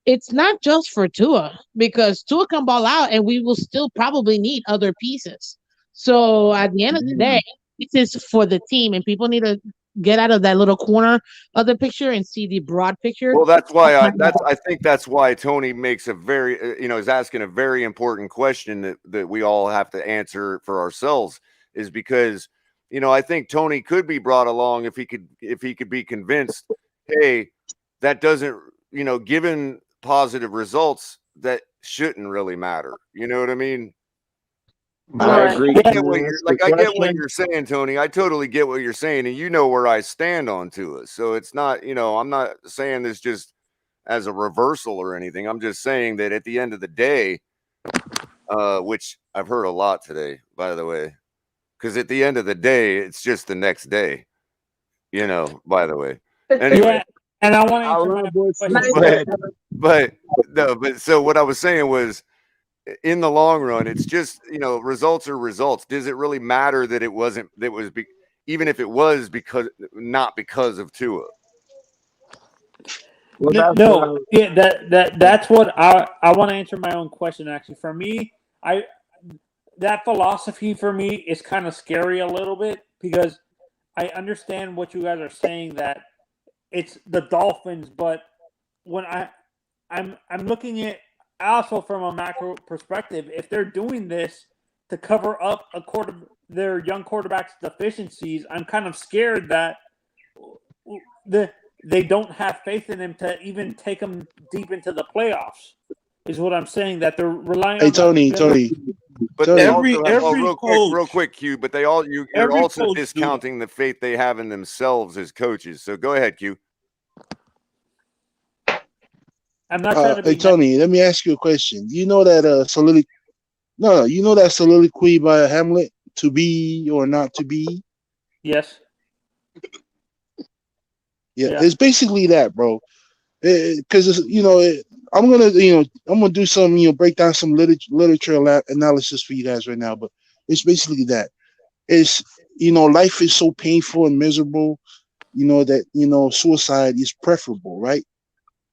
it's not just for Tua, because Tua can ball out and we will still probably need other pieces. So at the end of the day, this is for the team, and people need to get out of that little corner of the picture and see the broad picture. Well, that's why I think that's why Tony makes a very is asking a very important question that we all have to answer for ourselves, is because I think Tony could be brought along if he could be convinced, hey, that doesn't given positive results, that shouldn't really matter. You know what I mean? I agree. I get what you're saying, Tony. I totally get what you're saying, and you know where I stand on Tua. So it's not, I'm not saying this just as a reversal or anything. I'm just saying that at the end of the day, which I've heard a lot today, by the way, because at the end of the day, it's just the next day, by the way. Anyway. Yeah, and I want to answer but so what I was saying was, in the long run, it's just, results are results. Does it really matter that it wasn't, even if it was not because of Tua? That's what I want to answer my own question. Actually, for me, that philosophy for me is kind of scary a little bit, because I understand what you guys are saying, that it's the Dolphins, but when I'm looking at also from a macro perspective, if they're doing this to cover up their young quarterback's deficiencies, I'm kind of scared that they don't have faith in him to even take them deep into the playoffs. Is what I'm saying, that they're relying. Hey, Tony. But Tony. real quick, Q. But you're also discounting the faith they have in themselves as coaches. So go ahead, Q. I'm not trying to be. Hey, Tony, let me ask you a question. You know that soliloquy? No, you know that soliloquy by Hamlet, to be or not to be? Yes. Yeah, it's basically that, bro. Because I'm gonna do some break down some literature analysis for you guys right now, but it's basically that. It's life is so painful and miserable, that suicide is preferable, right?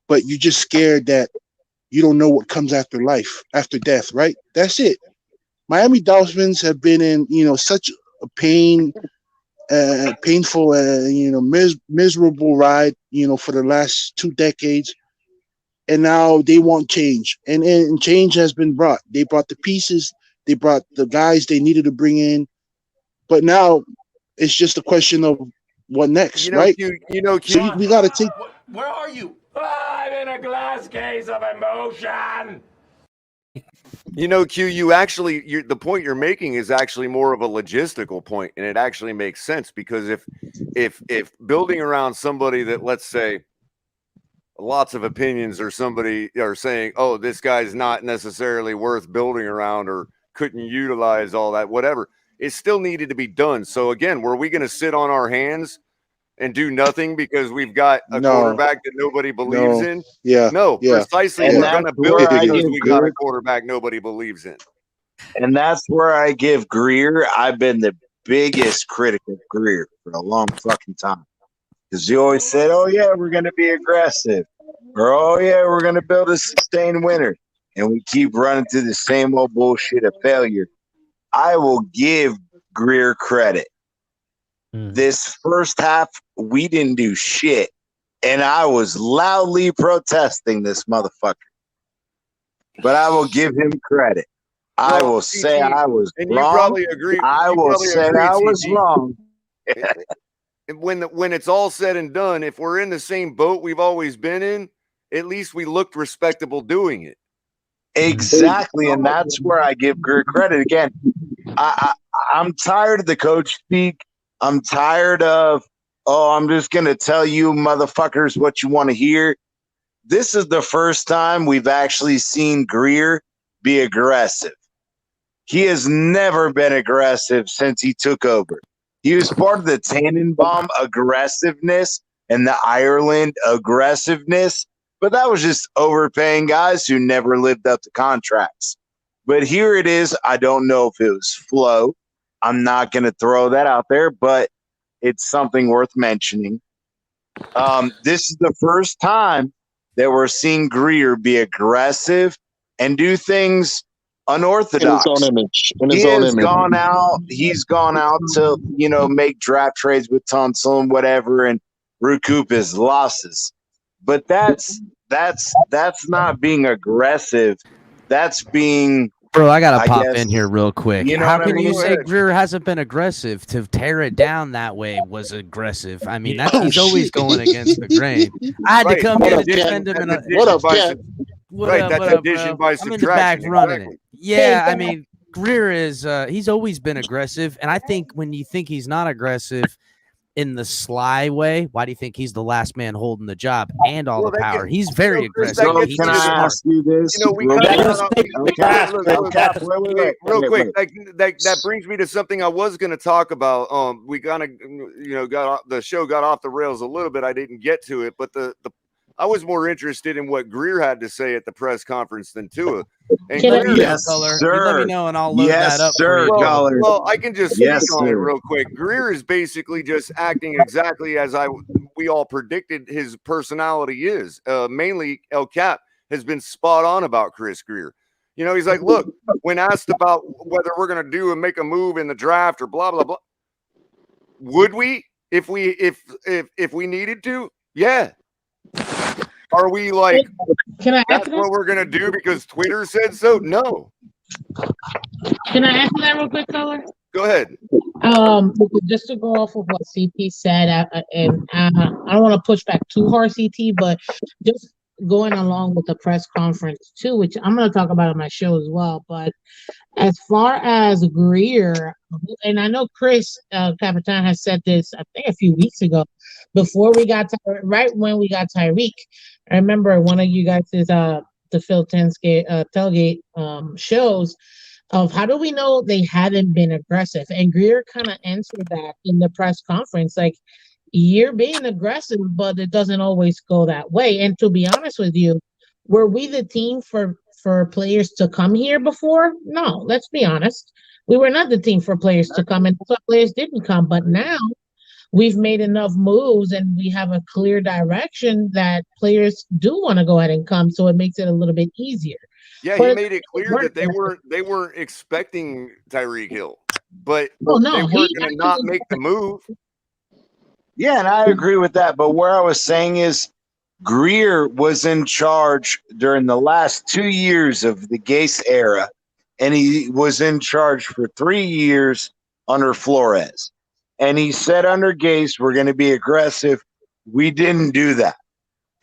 But you're just scared that you don't know what comes after life, after death, right? That's it. Miami Dolphins have been in such a painful miserable ride for the last 2 decades, and now they want change, and change has been brought. They brought the pieces, they brought the guys they needed to bring in, but now It's just a question of what next, You know, right? Q. So we got to take. Where are you? I'm in a glass case of emotion. You know, Q. The point you're making is actually more of a logistical point, and it actually makes sense because if building around somebody that, let's say, lots of opinions or somebody are saying, oh, this guy's not necessarily worth building around or couldn't utilize all that, whatever, it still needed to be done. So again, were we going to sit on our hands and do nothing because we've got a quarterback that nobody believes in? Yeah. No, precisely. And We're going that's to build where I because give we got a Greer, quarterback nobody believes in. and that's where I give Greer. I've been the biggest critic of Greer for a long fucking time because he always said, "Oh yeah, we're going to be aggressive," or "Oh yeah, we're going to build a sustained winner," and we keep running through the same old bullshit of failure. I will give Greer credit. This first half, we didn't do shit, and I was loudly protesting this motherfucker. But I will give him credit. I will say I was and wrong. you probably agree. I will say I was wrong. And when it's all said and done, if we're in the same boat we've always been in, at least we looked respectable doing it. Exactly, and that's where I give Greer credit. Again, I'm tired of the coach speak. I'm tired of, oh, I'm just going to tell you motherfuckers what you want to hear. This is the first time we've actually seen Greer be aggressive. He has never been aggressive since he took over. He was part of the Tannenbaum aggressiveness and the Ireland aggressiveness, but that was just overpaying guys who never lived up to contracts. But here it is. I don't know if it was flow. I'm not going to throw that out there, but it's something worth mentioning. This is the first time that we're seeing Greer be aggressive and do things unorthodox. In his own image. He's gone out to, make draft trades with Tunsil and whatever and recoup his losses. But that's not being aggressive. That's being, bro, I gotta I pop guess, in here real quick. you know How what I can you mean? say Greer hasn't been aggressive? To tear it down that way was aggressive. I mean, he's always going against the grain. I had to come here to defend him. That's addition by I'm in the back subtraction. running Exactly. it. Yeah, I mean, Greer is he's always been aggressive, and I think when you think he's not aggressive in the sly way, why do you think he's the last man holding the job and all the power? He's very aggressive. He's Can I ask you this? We real kind quick? real quick. That brings me to something I was going to talk about. We kind of, the show got off the rails a little bit. I didn't get to it, but I was more interested in what Greer had to say at the press conference than Tua. And Greer, Yes, Culler. sir. You let me know and I'll load that up sir, for you. Culler. Well, I can just speak Yes, on it sir. real quick. Greer is basically just acting exactly as we all predicted his personality is. Mainly, El Cap has been spot on about Chris Greer. He's like, look, when asked about whether we're going to do and make a move in the draft or blah blah blah, would we if we needed to? Yeah. Are we like, Can I that's answer what that? we're going to do because Twitter said so? No. Can I answer that real quick, Color? Go ahead. Just to go off of what CP said, and I don't want to push back too hard, CT, but just going along with the press conference too, which I'm going to talk about on my show as well. But as far as Greer, and I know Chris Capitan has said this, I think a few weeks ago, before we got right when we got Tyreek. I remember one of you guys' the Phil tailgate shows of how do we know they haven't been aggressive? And Greer kind of answered that in the press conference, like, you're being aggressive, but it doesn't always go that way. And to be honest with you, were we the team for players to come here before? No, let's be honest. We were not the team for players to come, and that's why players didn't come. But now we've made enough moves and we have a clear direction that players do want to go ahead and come. So it makes it a little bit easier. Yeah, But he made it clear that they weren't expecting Tyreek Hill, but Oh, no, they he weren't going to not actually- make the move. Yeah, and I agree with that. But where I was saying is Greer was in charge during the last 2 years of the Gase era, and he was in charge for 3 years under Flores. and he said under Gase, we're going to be aggressive. We didn't do that.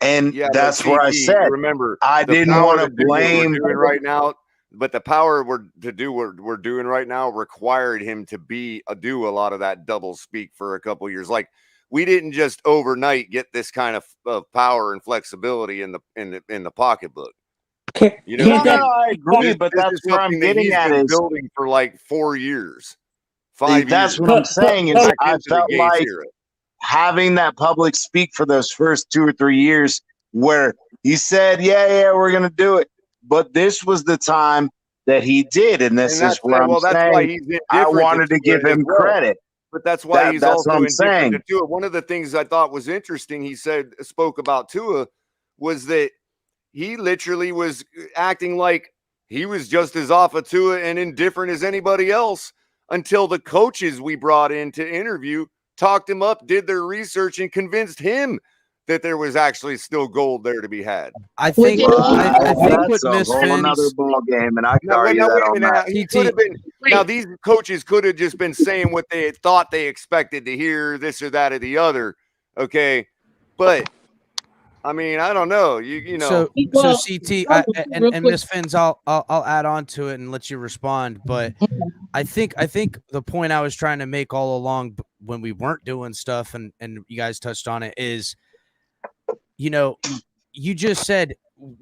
And Yeah, that's but where I CT, said remember, I the didn't power want to to do what we're blame. doing right now, but the power to do what we're doing right now required him to do a lot of that double speak for a couple years. Like, we didn't just overnight get this kind of power and flexibility in the pocketbook. You know what I mean? I agree, but This that's is where I'm something that getting he's at been is building for like 4 years, 5 that's years. what I'm saying is Back I into the felt Gase like era. having that public speak for those first 2 or 3 years where he said, yeah, we're going to do it. But this was the time that he did. And this is where I'm that's why saying he's I indifferent wanted to give Tua as him well. credit. But that's why he's That's what also I'm indifferent saying. to Tua. One of the things I thought was interesting, he spoke about Tua, was that he literally was acting like he was just as off of Tua and indifferent as anybody else until the coaches we brought in to interview talked him up, did their research, and convinced him that there was actually still gold there to be had. I think I think what that's a whole nother Miss ball game, and I can Now, argue wait that a all minute. night. He could have been. Now, these coaches could have just been saying what they thought they expected to hear, this or that or the other. Okay, but I mean, I don't know. You know. So CT and Miss Fins, I'll add on to it and let you respond. But I think the point I was trying to make all along when we weren't doing stuff and you guys touched on it is, you know, you just said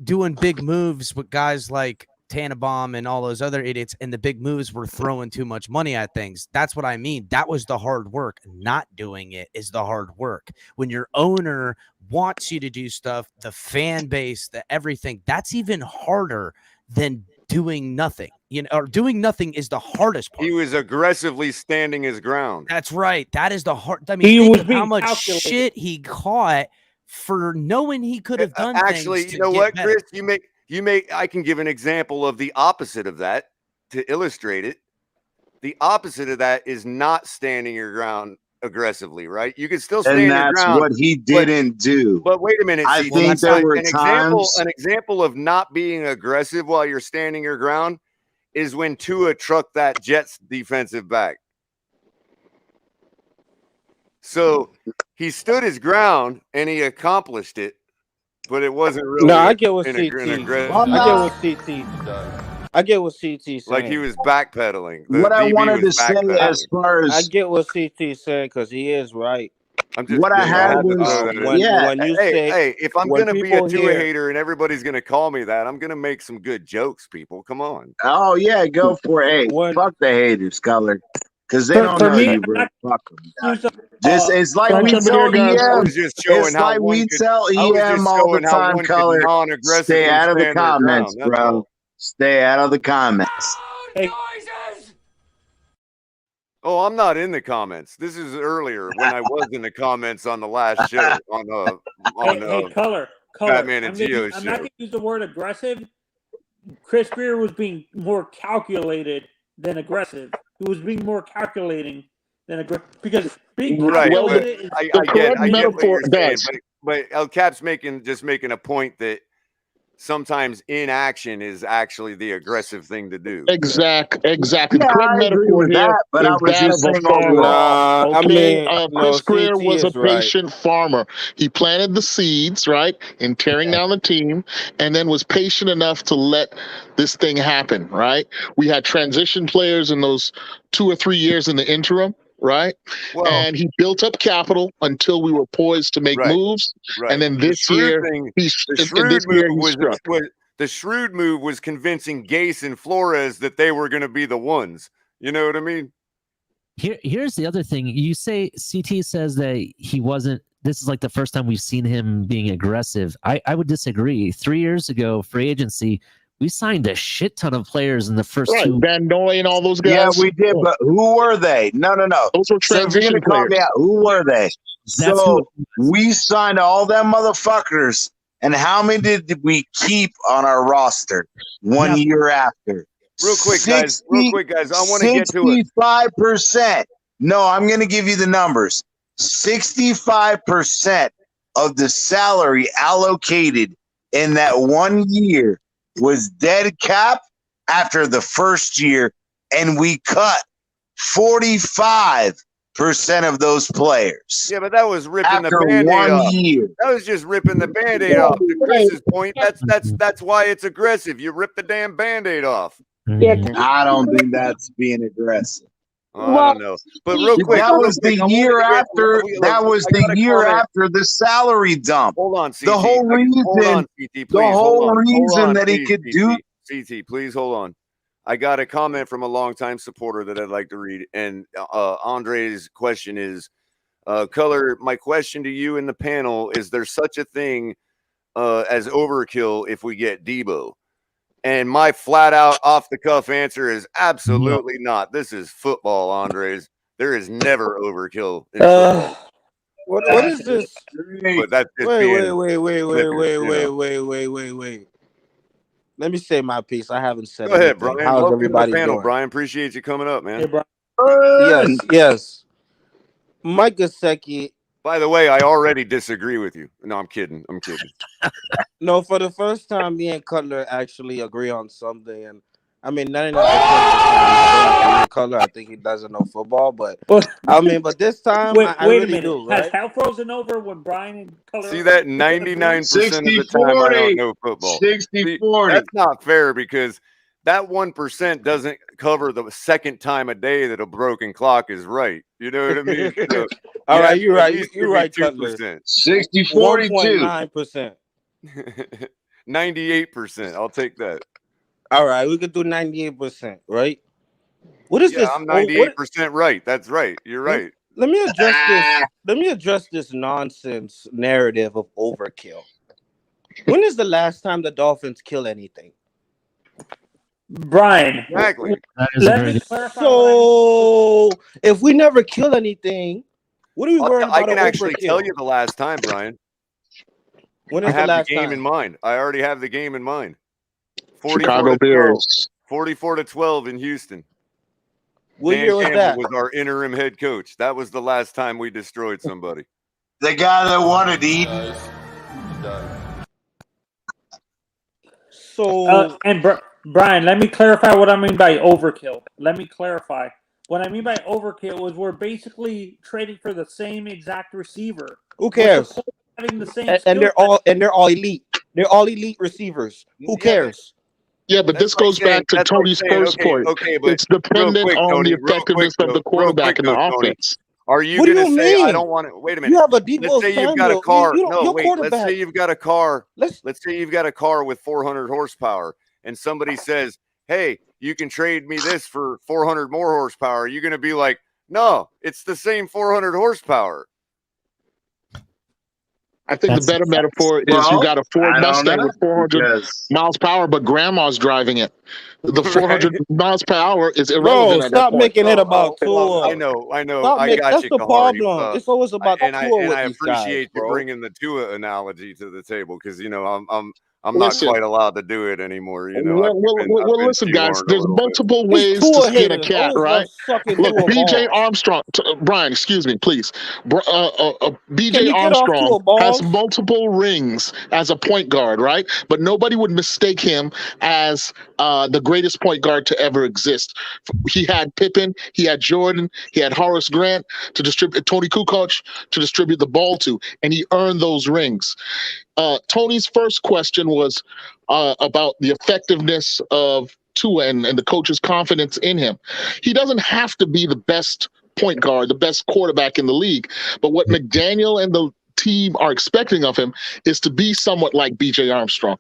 doing big moves with guys like Tannenbaum and all those other idiots, and the big moves were throwing too much money at things. That's what I mean. That was the hard work. Not doing it is the hard work. When your owner wants you to do stuff, the fan base, the everything, that's even harder than doing nothing. You know, or doing nothing is the hardest part. He was aggressively standing his ground. That's right. That is the hard. I mean, think of how much shit he caught for knowing he could have done Actually, things you to know get what, better. Chris? You make. I can give an example of the opposite of that to illustrate it. The opposite of that is not standing your ground aggressively, right? You can still stand And your that's ground. what he didn't do. But wait a minute, I CT, think there were an times. example of not being aggressive while you're standing your ground is when Tua trucked that Jets defensive back. So he stood his ground and he accomplished it, but it wasn't really. No, I get what an CT. aggressive. I get what CT saying. Like he was backpedaling. What I wanted to say as far as I get what CT said because he is right. I'm just, what I had had to was throw that in. when you say, hey, if I'm when gonna be a people Tua hear- hater and everybody's gonna call me that, I'm gonna make some good jokes. People, come on. Oh yeah, go for it. Hey, fuck the haters, Culler, because they don't know you, bro. Fuck them. Just it's like we tell EM. I was just showing It's how like one we could- tell I was EM just all the showing how time, one could Culler. non-aggressively Stay out of the stand their comments, ground, that's bro. all. Stay out of the comments. Oh, I'm not in the comments. This is earlier when I was in the comments on the last show on Hey, Culler, Batman and I'm Geo not show. going to use the word aggressive. Chris Greer was being more calculated than aggressive. He was being more calculating than aggressive because being Right. calculated is I get what you're saying, but El Cap's making a point that sometimes inaction is actually the aggressive thing to do. Exactly. Yeah, The correct I agree metaphor with here that, but is I was that just of a saying farmer. Nah, I mean, Chris Greer CT was a is right. patient farmer. He planted the seeds, right, in tearing down the team, and then was patient enough to let this thing happen, right? We had transition players in those 2 or 3 years in the interim, right? Well, and he built up capital until we were poised to make moves. Right. And then The this shrewd year, thing- he's the and shrewd this year move he struck. the shrewd move was convincing Gase and Flores that they were going to be the ones. You know what I mean? Here's the other thing. You say CT says that he wasn't. This is like the first time we've seen him being aggressive. I would disagree. 3 years ago, free agency, we signed a shit ton of players in the first Right, two. Van Noy and all those guys. Yeah, we did, but who were they? No. Those were So if you're transition gonna call me players. out, who were they? That's So we signed all them motherfuckers, and how many did we keep on our roster 1 year after? Real quick, guys. I want to get to it. 65%. No, I'm going to give you the numbers. 65% of the salary allocated in that 1 year was dead cap after the first year, and we cut 45 of those players. Yeah, but that was ripping after the Band-Aid 1 off. year. That was just ripping the Band-Aid off. To Chris's point, that's why it's aggressive. You rip the damn Band-Aid off. I don't think that's being aggressive. I don't know. But real quick, that was the year after. That was the year comment. after the salary dump. Hold on, CT. The whole reason. Hold on, CT, please. The whole hold reason on, that please, he could CT. do. CT, please hold on. I got a comment from a longtime supporter that I'd like to read, and Andre's question is, Culler, my question to you in the panel is: there such a thing as overkill if we get Debo? And my flat out off the cuff answer is absolutely not. This is football, Andres. There is never overkill in football. What is this? But that's just Wait. Let me say my piece. I haven't said. Go ahead, anything. Brian. How's Welcome to the everybody panel, doing? Brian. Appreciate you coming up, man. Hey, Brian. Yes. Mike Gesicki. By the way, I already disagree with you. No, I'm kidding. No, for the first time, me and Cutler actually agree on something, and I mean, 99% of the time, I agree with Cutler. I think he doesn't know football, but I mean, but this time, Wait I a really minute. do. Has Right? hell frozen over when Brian and Culler? See that 99% of the time I don't know football. 60-40. That's not fair because that 1% doesn't cover the second time a day that a broken clock is right. You know what I mean? So, All right, you're right. You're right, Cutler. 60-42. 1.9%. 98%. I'll take that. All right, we could do 98%, right? What is this? I'm 98% right. That's right. You're right. Let me address this. Let me address this nonsense narrative of overkill. When is the last time the Dolphins kill anything? Brian. Exactly. Let me clarify. So if we never kill anything, what are we worrying about? I can actually tell you the last time, Brian. When I is the have last the game time? in mind. I already have the game in mind. Chicago Bears. 44-12 in Houston. What Dan year was Campbell that? was our interim head coach. That was the last time we destroyed somebody. The guy that wanted to eat. So Brian, let me clarify what I mean by overkill. Let me clarify. What I mean by overkill is we're basically trading for the same exact receiver. Who cares? Having the same And they're all elite. They're all elite receivers. Who cares? Yeah, but this goes back to Tony's first point. Okay, but It's dependent on the effectiveness of the quarterback and the offense. Are you What do going to you say, I mean? don't want to, wait a minute. You have a Debo Let's say you've got a Samuel. car. You don't- No, your wait, let's quarterback. say you've got a car. Let's say you've got a car with 400 horsepower and somebody says, hey, you can trade me this for 400 more horsepower. You're going to be like, no, it's the same 400 horsepower. I think the better metaphor is you got a Ford Mustang with 400 miles per hour, but grandma's driving it. The 400 miles per hour is irrelevant. Bro, at that stop point. making it about Tua. I know. Stop I got that's you, the Kahari. problem. It's always about and Tua with I these guys, appreciate you bro. bringing the Tua analogy to the table because I'm not Listen. quite allowed to do it anymore. I've Well, been listen, guys. shoehorned a There's little bit. multiple ways to skin a cat, right? Look, Tua BJ balls. Armstrong, Brian, excuse me, please. Can BJ you get off Armstrong Tua balls? has multiple rings as a point guard, right? But nobody would mistake him as the greatest point guard to ever exist. He had Pippen, he had Jordan, he had Horace Grant to distribute, Tony Kukoc to distribute the ball to, and he earned those rings. Tony's first question was about the effectiveness of Tua and the coach's confidence in him. He doesn't have to be the best point guard, the best quarterback in the league, but what McDaniel and the team are expecting of him is to be somewhat like BJ Armstrong.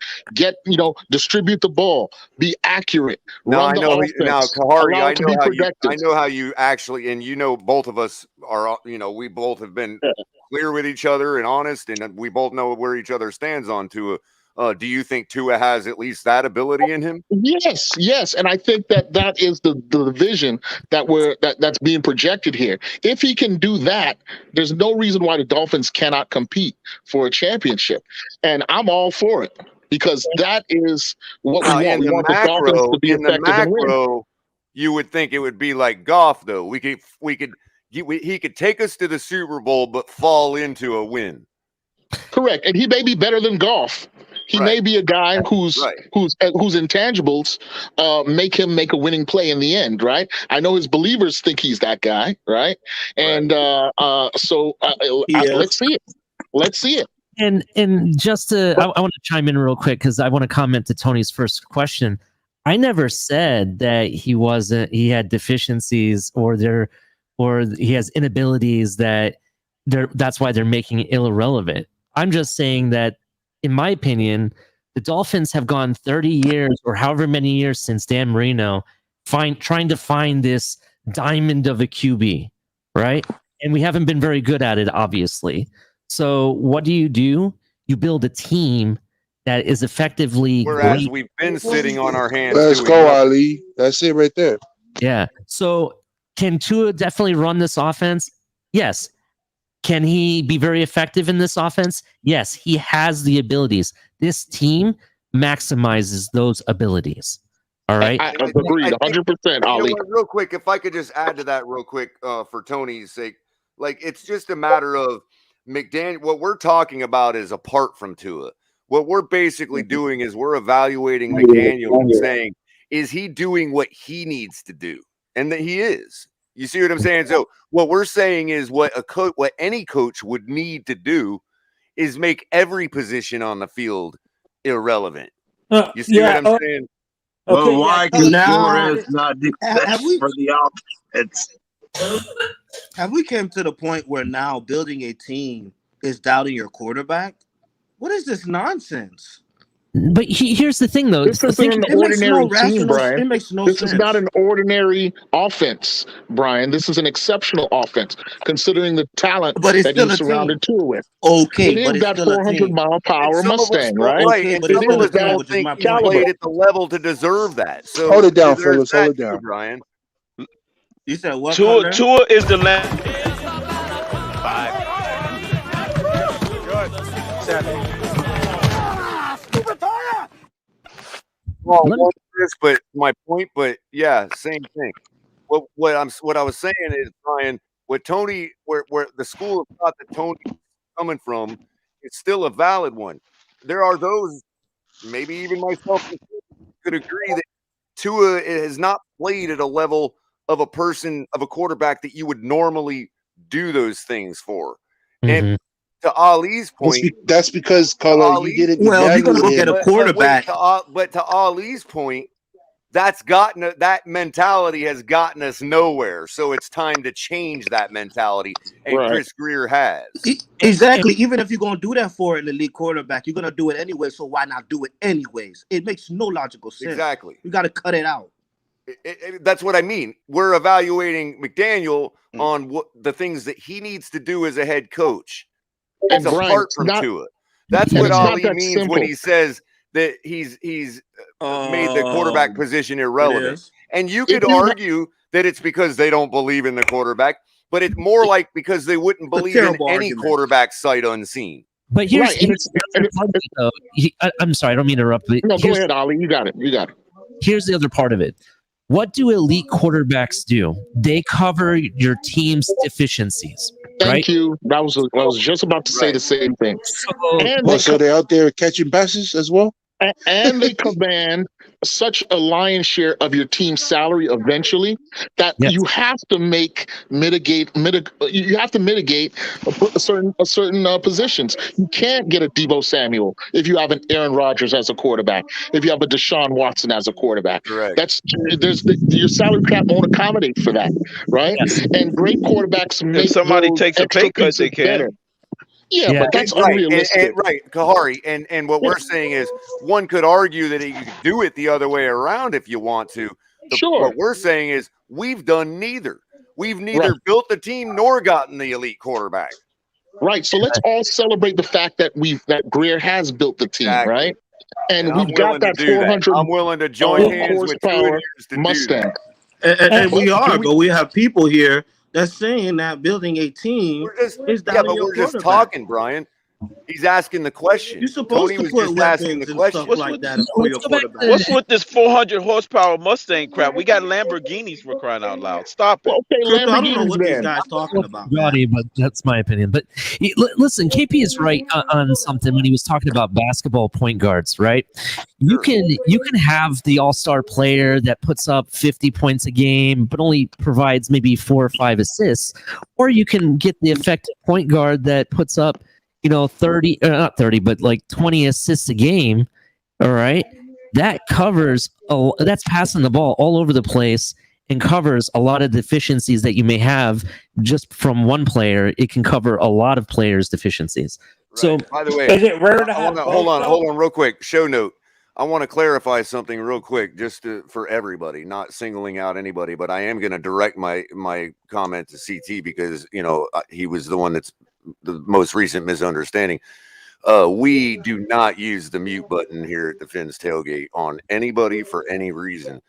Distribute the ball, be accurate, run the offense, Kahari, allow it to be productive. I know how you actually, and both of us are, we both have been clear with each other and honest, and we both know where each other stands on Tua. Do you think Tua has at least that ability in him? Yes, and I think that is the vision that's being projected here. If he can do that, there's no reason why the Dolphins cannot compete for a championship, and I'm all for it because that is what we want. In We the want the Dolphins to be effective and win. You would think it would be like Goff, though. He could take us to the Super Bowl, but fall into a win. Correct, and he may be better than Goff. He may be a guy whose Right. whose intangibles make him make a winning play in the end, right? I know his believers think he's that guy, right? And let's see it. Let's see it. And just to, I want to chime in real quick because I want to comment to Tony's first question. I never said that he had deficiencies or he has inabilities that's why they're making it irrelevant. I'm just saying that, in my opinion, the Dolphins have gone 30 years or however many years since Dan Marino trying to find this diamond of a QB, right? And we haven't been very good at it, obviously. So what do? You build a team that is effectively Whereas great. we've been sitting on our hands. Let's doing go, nothing. Ali. That's it right there. Yeah. So can Tua definitely run this offense? Yes. Can he be very effective in this offense? Yes. He has the abilities. This team maximizes those abilities. All right. I agreed 100%, Ali. You know what, real quick, if I could just add to that real quick for Tony's sake, like it's just a matter of McDaniel. What we're talking about is apart from Tua. What we're basically doing is we're evaluating McDaniel and saying, is he doing what he needs to do? And that he is. You see what I'm saying? So what we're saying is what any coach would need to do is make every position on the field irrelevant. You see what I'm saying? Well, why can now Flores not do that for the offense? Have we came to the point where now building a team is doubting your quarterback? What is this nonsense? But here's the thing, though. This isn't an ordinary team, Brian. It makes no This sense. is not an ordinary offense, Brian. This is an exceptional offense, considering the talent But it's that still you a surrounded Tua with. Okay, it but is it's that still a 400 team. mile power Some of us Mustang, don't- right? Right, Okay, and but it's some still of a us team, don't which is think my he point. played at the level to deserve that. So Hold it down, there's fellas. Hold that it down. too, Brian. You said what? Tua is the last. 5. Good. 7. Well, but my point, but yeah, same thing. What I was saying is, Brian, what Tony, where the school of thought that Tony is coming from, is still a valid one. There are those, maybe even myself, could agree that Tua has not played at a level of a quarterback that you would normally do those things for. And to Ali's point, That's because Culler, you didn't Well, if you're gonna go evaluate get him. a quarterback, but to Ali's point, that mentality has gotten us nowhere. So it's time to change that mentality, and Right. Chris Greer has. exactly. Even if you're gonna do that for an elite quarterback, you're gonna do it anyway. So why not do it anyways? It makes no logical sense. Exactly. You got to cut it out. That's what I mean. We're evaluating McDaniel on what the things that he needs to do as a head coach. And It's Brian, apart it's from not- Tua. That's and what it's not Ali that means when simple. he says that he's made the quarterback position irrelevant. is. And you If could you ha- argue that it's because they don't believe in the quarterback, but it's more like because they wouldn't a believe in terrible any argument. quarterback sight unseen. But here's, Right, and here's the other part of it, though. I'm sorry, I don't mean to interrupt. But No, go here's, ahead, Ali. You got it. here's the other part of it. What do elite quarterbacks do? They cover your team's deficiencies, Thank right? you. I was just about to say the same thing. So, And Well, they so they're out there catching passes as well? and they command such a lion's share of your team's salary eventually that Yes. you have to mitigate certain positions. You can't get a Deebo Samuel if you have an Aaron Rodgers as a quarterback, if you have a Deshaun Watson as a quarterback. Correct. Your salary cap won't accommodate for that, right? Yes. And great quarterbacks make If somebody those takes a extra pay cut, pieces they can. better. Yeah, Yeah. but that's Right, unrealistic. right, Kahari, and what we're saying is one could argue that you could do it the other way around if you want to. Sure. What we're saying is we've done neither. We've neither built the team nor gotten the elite quarterback. Right. So let's all celebrate the fact that Greer has built the team, Exactly. right? And I'm we've got willing to that do that. 400 I'm willing to join hands with two horsepower years to Mustang. do that. And we are, but we have people here that's saying that building a team We're just, is yeah, doubting but your we're just quarterback. talking, Brian. He's asking the question. You're supposed Tony to was put just asking the weapons and question. stuff like that for your quarterback. What's with this 400 horsepower Mustang crap? We got Lamborghinis for crying out loud. Stop it. Okay, Crypto, I don't know Lamborghinis what these then. guys talking about, man. Gaudy, but that's my opinion. But listen, KP is right on something when he was talking about basketball point guards, right? You can have the all-star player that puts up 50 points a game, but only provides maybe 4 or 5 assists, or you can get the effective point guard that puts up 30, or not 30, but like 20 assists a game. All right. That covers, that's passing the ball all over the place and covers a lot of deficiencies that you may have just from one player. It can cover a lot of players' deficiencies. Right. So, by the way, is it rare to have hold on real quick. Show note. I want to clarify something real quick, just for everybody, not singling out anybody, but I am going to direct my comment to CT because, he was the one that's the most recent misunderstanding. We do not use the mute button here at the Fins Tailgate on anybody for any reason.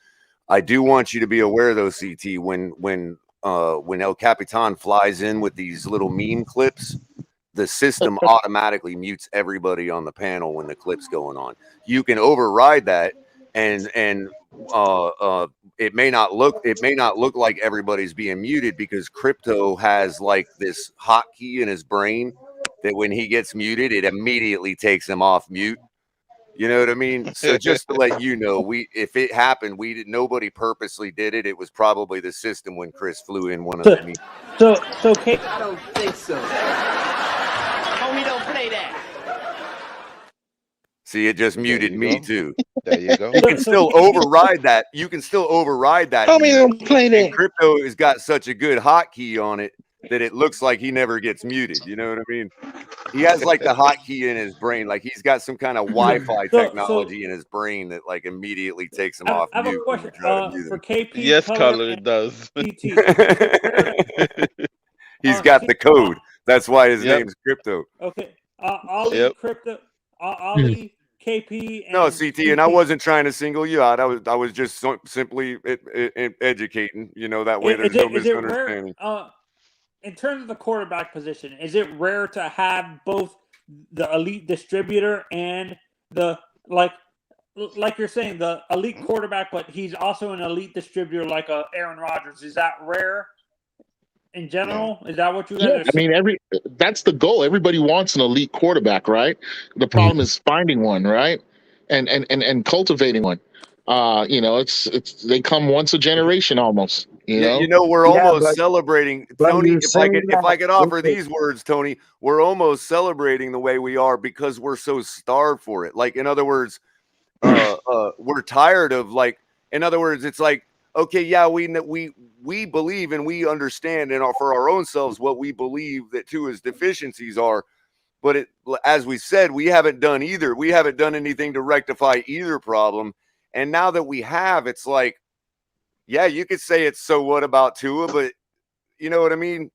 I do want you to be aware, though, CT, when El Capitan flies in with these little meme clips, the system automatically mutes everybody on the panel when the clip's going on. You can override that, and it may not look like everybody's being muted because Crypto has like this hotkey in his brain that when he gets muted, it immediately takes him off mute. You know what I mean? So just to let you know, if it happened, nobody purposely did it. It was probably the system when Chris flew in one of the meetings. So Kate, I don't think so. Homie, don't play that. See, it just muted me too. There you go. You can still override that. You can still override that. Homie, don't play that. And Crypto has got such a good hotkey on it that it looks like he never gets muted. You know what I mean? He has like the hotkey in his brain, like he's got some kind of Wi-Fi technology in his brain that like immediately takes him off I have mute. a question for KP. Yes, Culler, and it does. He's got the code. That's why his name's Crypto. Okay, Ali, Crypto, Ali, KP. And No, CT, and I wasn't trying to single you out. I was just simply educating. That way there's no misunderstanding. In terms of the quarterback position, is it rare to have both the elite distributor and the like you're saying, the elite quarterback, but he's also an elite distributor like Aaron Rodgers? Is that rare in general? Is that what you guys are saying? I mean, that's the goal. Everybody wants an elite quarterback, right? The problem is finding one, right? And cultivating one. It's they come once a generation almost. We're almost celebrating, Tony. If I could offer these words, Tony, we're almost celebrating the way we are because we're so starved for it. Like, in other words, we're tired of in other words, it's like, okay, yeah, we believe and we understand for our own selves what we believe that Tua's deficiencies are, but as we said, we haven't done either. We haven't done anything to rectify either problem, and now that we have, it's like, yeah, you could say it's so what about Tua, but you know what I mean?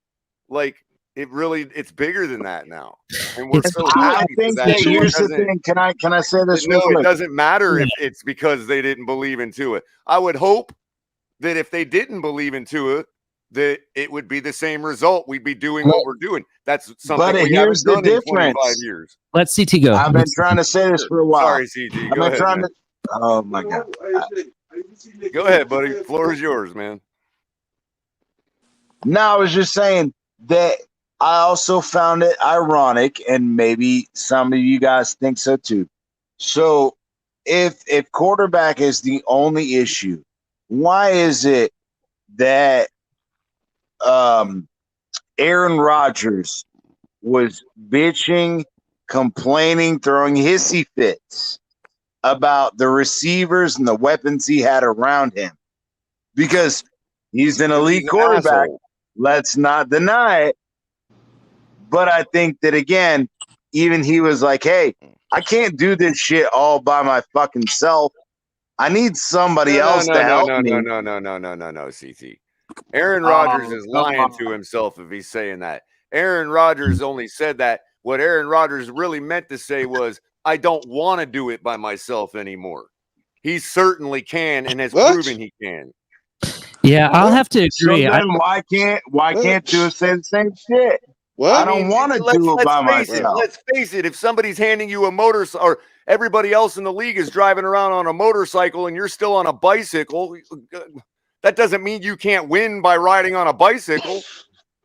Like, it's bigger than that now. And we're so happy. I think that here's the thing. Can I say this? No, it doesn't matter if it's because they didn't believe in Tua. I would hope that if they didn't believe in Tua, that it would be the same result. We'd be doing what we're doing. That's something we haven't done in 25 years. Let CT go. I've been trying to say this for a while. Sorry, CT. Go ahead. Oh my God. Go ahead, buddy. Floor is yours, man. No, I was just saying that I also found it ironic, and maybe some of you guys think so too. So if quarterback is the only issue, why is it that Aaron Rodgers was bitching, complaining, throwing hissy fits about the receivers and the weapons he had around him? Because he's an elite quarterback. Let's not deny it. But I think that, again, even he was like, hey, I can't do this shit all by my fucking self. I need somebody else to help me. No, CT. Aaron Rodgers is lying to himself if he's saying that. Aaron Rodgers only said that. What Aaron Rodgers really meant to say was, I don't want to do it by myself anymore. He certainly can and has proven he can. Yeah, I'll have to agree. So then why can't Tua say the same shit? What? I don't want to do it by myself. Let's face it. If somebody's handing you a motorcycle, or everybody else in the league is driving around on a motorcycle, and you're still on a bicycle, that doesn't mean you can't win by riding on a bicycle.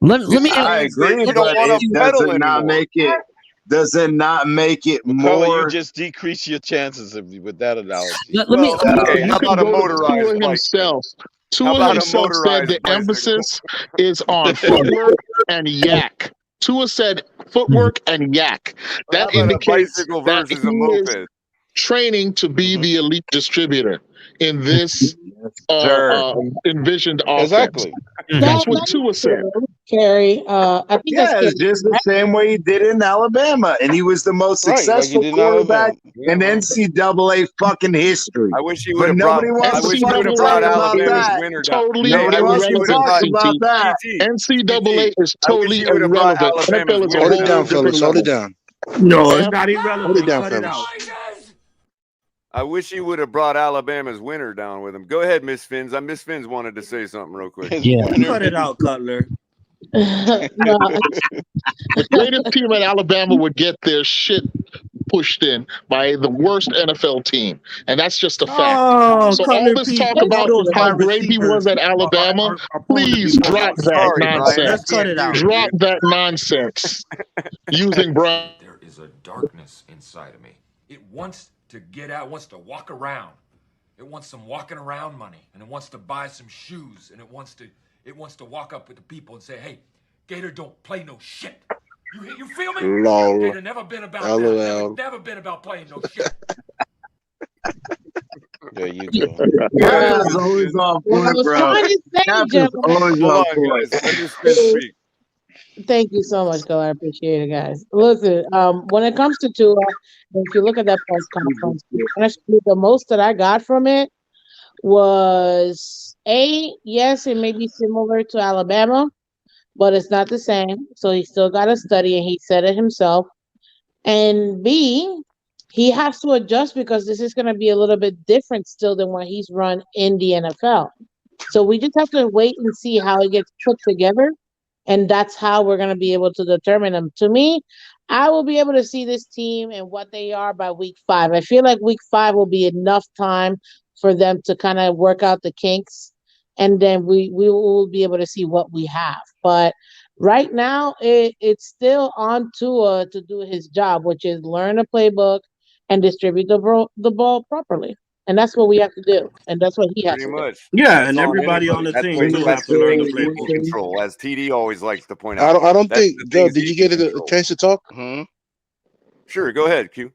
Let me. I agree, you but don't want it to pedal does not anymore. make it. Does it not make it McCullough, more? you just decrease your chances with that analogy. Let me. Okay, You how can about a go to motorized Tua bike? himself. How Tua about a himself said the motorized bicycle? emphasis is on footwork and yak. Tua said footwork and yak. How That about a indicates bicycle that versus he a is moped? training to be the elite distributor in this Sir. envisioned offense. Exactly. That's what Tua said. Carrie, I think Yeah, that's it's just the same way he did in Alabama, and he was the most Right, like he successful did in quarterback in Alabama. NCAA fucking history. I wish he But would have brought. nobody I wants to wish he would fucking have talk brought about Alabama's that. winner down. Totally Nobody I wish wants he to would have talk brought about that. NCAA is I wish totally he would have brought irrelevant. Alabama's NFL is a Hold winner it whole down, different fellas. Hold it level. down. No, it's F- not Hold it irrelevant. down, Cut it fellas. out. I wish he would have brought Alabama's winner down with him. Go ahead, Miss Finns. Miss Finns wanted to say something real quick. Cut it out, Cutler. no. The greatest team in Alabama would get their shit pushed in by the worst NFL team, and that's just a fact. Oh, So all Cutler this P. talk All about those how wide great he was receivers at Alabama, are prone to please be drop lost. that Sorry, Brian. nonsense. Let's cut it out. Drop that nonsense. Using Brian. There is a darkness inside of me. It wants to get out, wants to walk around. It wants some walking around money, and it wants to buy some shoes, and it wants to walk up with the people and say, "Hey, Gator don't play no shit." You feel me? Lol. Gator never been about LOL. that. Never been about playing no shit. There you go. Cap is always on Well, I point, was bro. trying to say, Cap is gentlemen. always Hold on on, point. guys. Let Miss Finns speak. Thank you so much, Cole. I appreciate it, guys. Listen, when it comes to Tua, if you look at that press conference, honestly, the most that I got from it was yes, it may be similar to Alabama, but it's not the same. So he still got to study, and he said it himself. And B, he has to adjust because this is going to be a little bit different still than what he's run in the NFL. So we just have to wait and see how it gets put together. And that's how we're going to be able to determine them. To me, I will be able to see this team and what they are by week 5. I feel like week 5 will be enough time for them to kind of work out the kinks. And then we will be able to see what we have. But right now, it's still on Tua to do his job, which is learn a playbook and distribute the ball properly. And that's what we have to do. And that's what he has Pretty to do. much. Yeah, That's and on everybody on anybody. the That's team what too that's have to learn the the things he can playbook. control, as TD always likes to point out. I don't That's think, the Joe, things did he you get can a control. chance to talk? Hmm? Sure, go ahead, Q.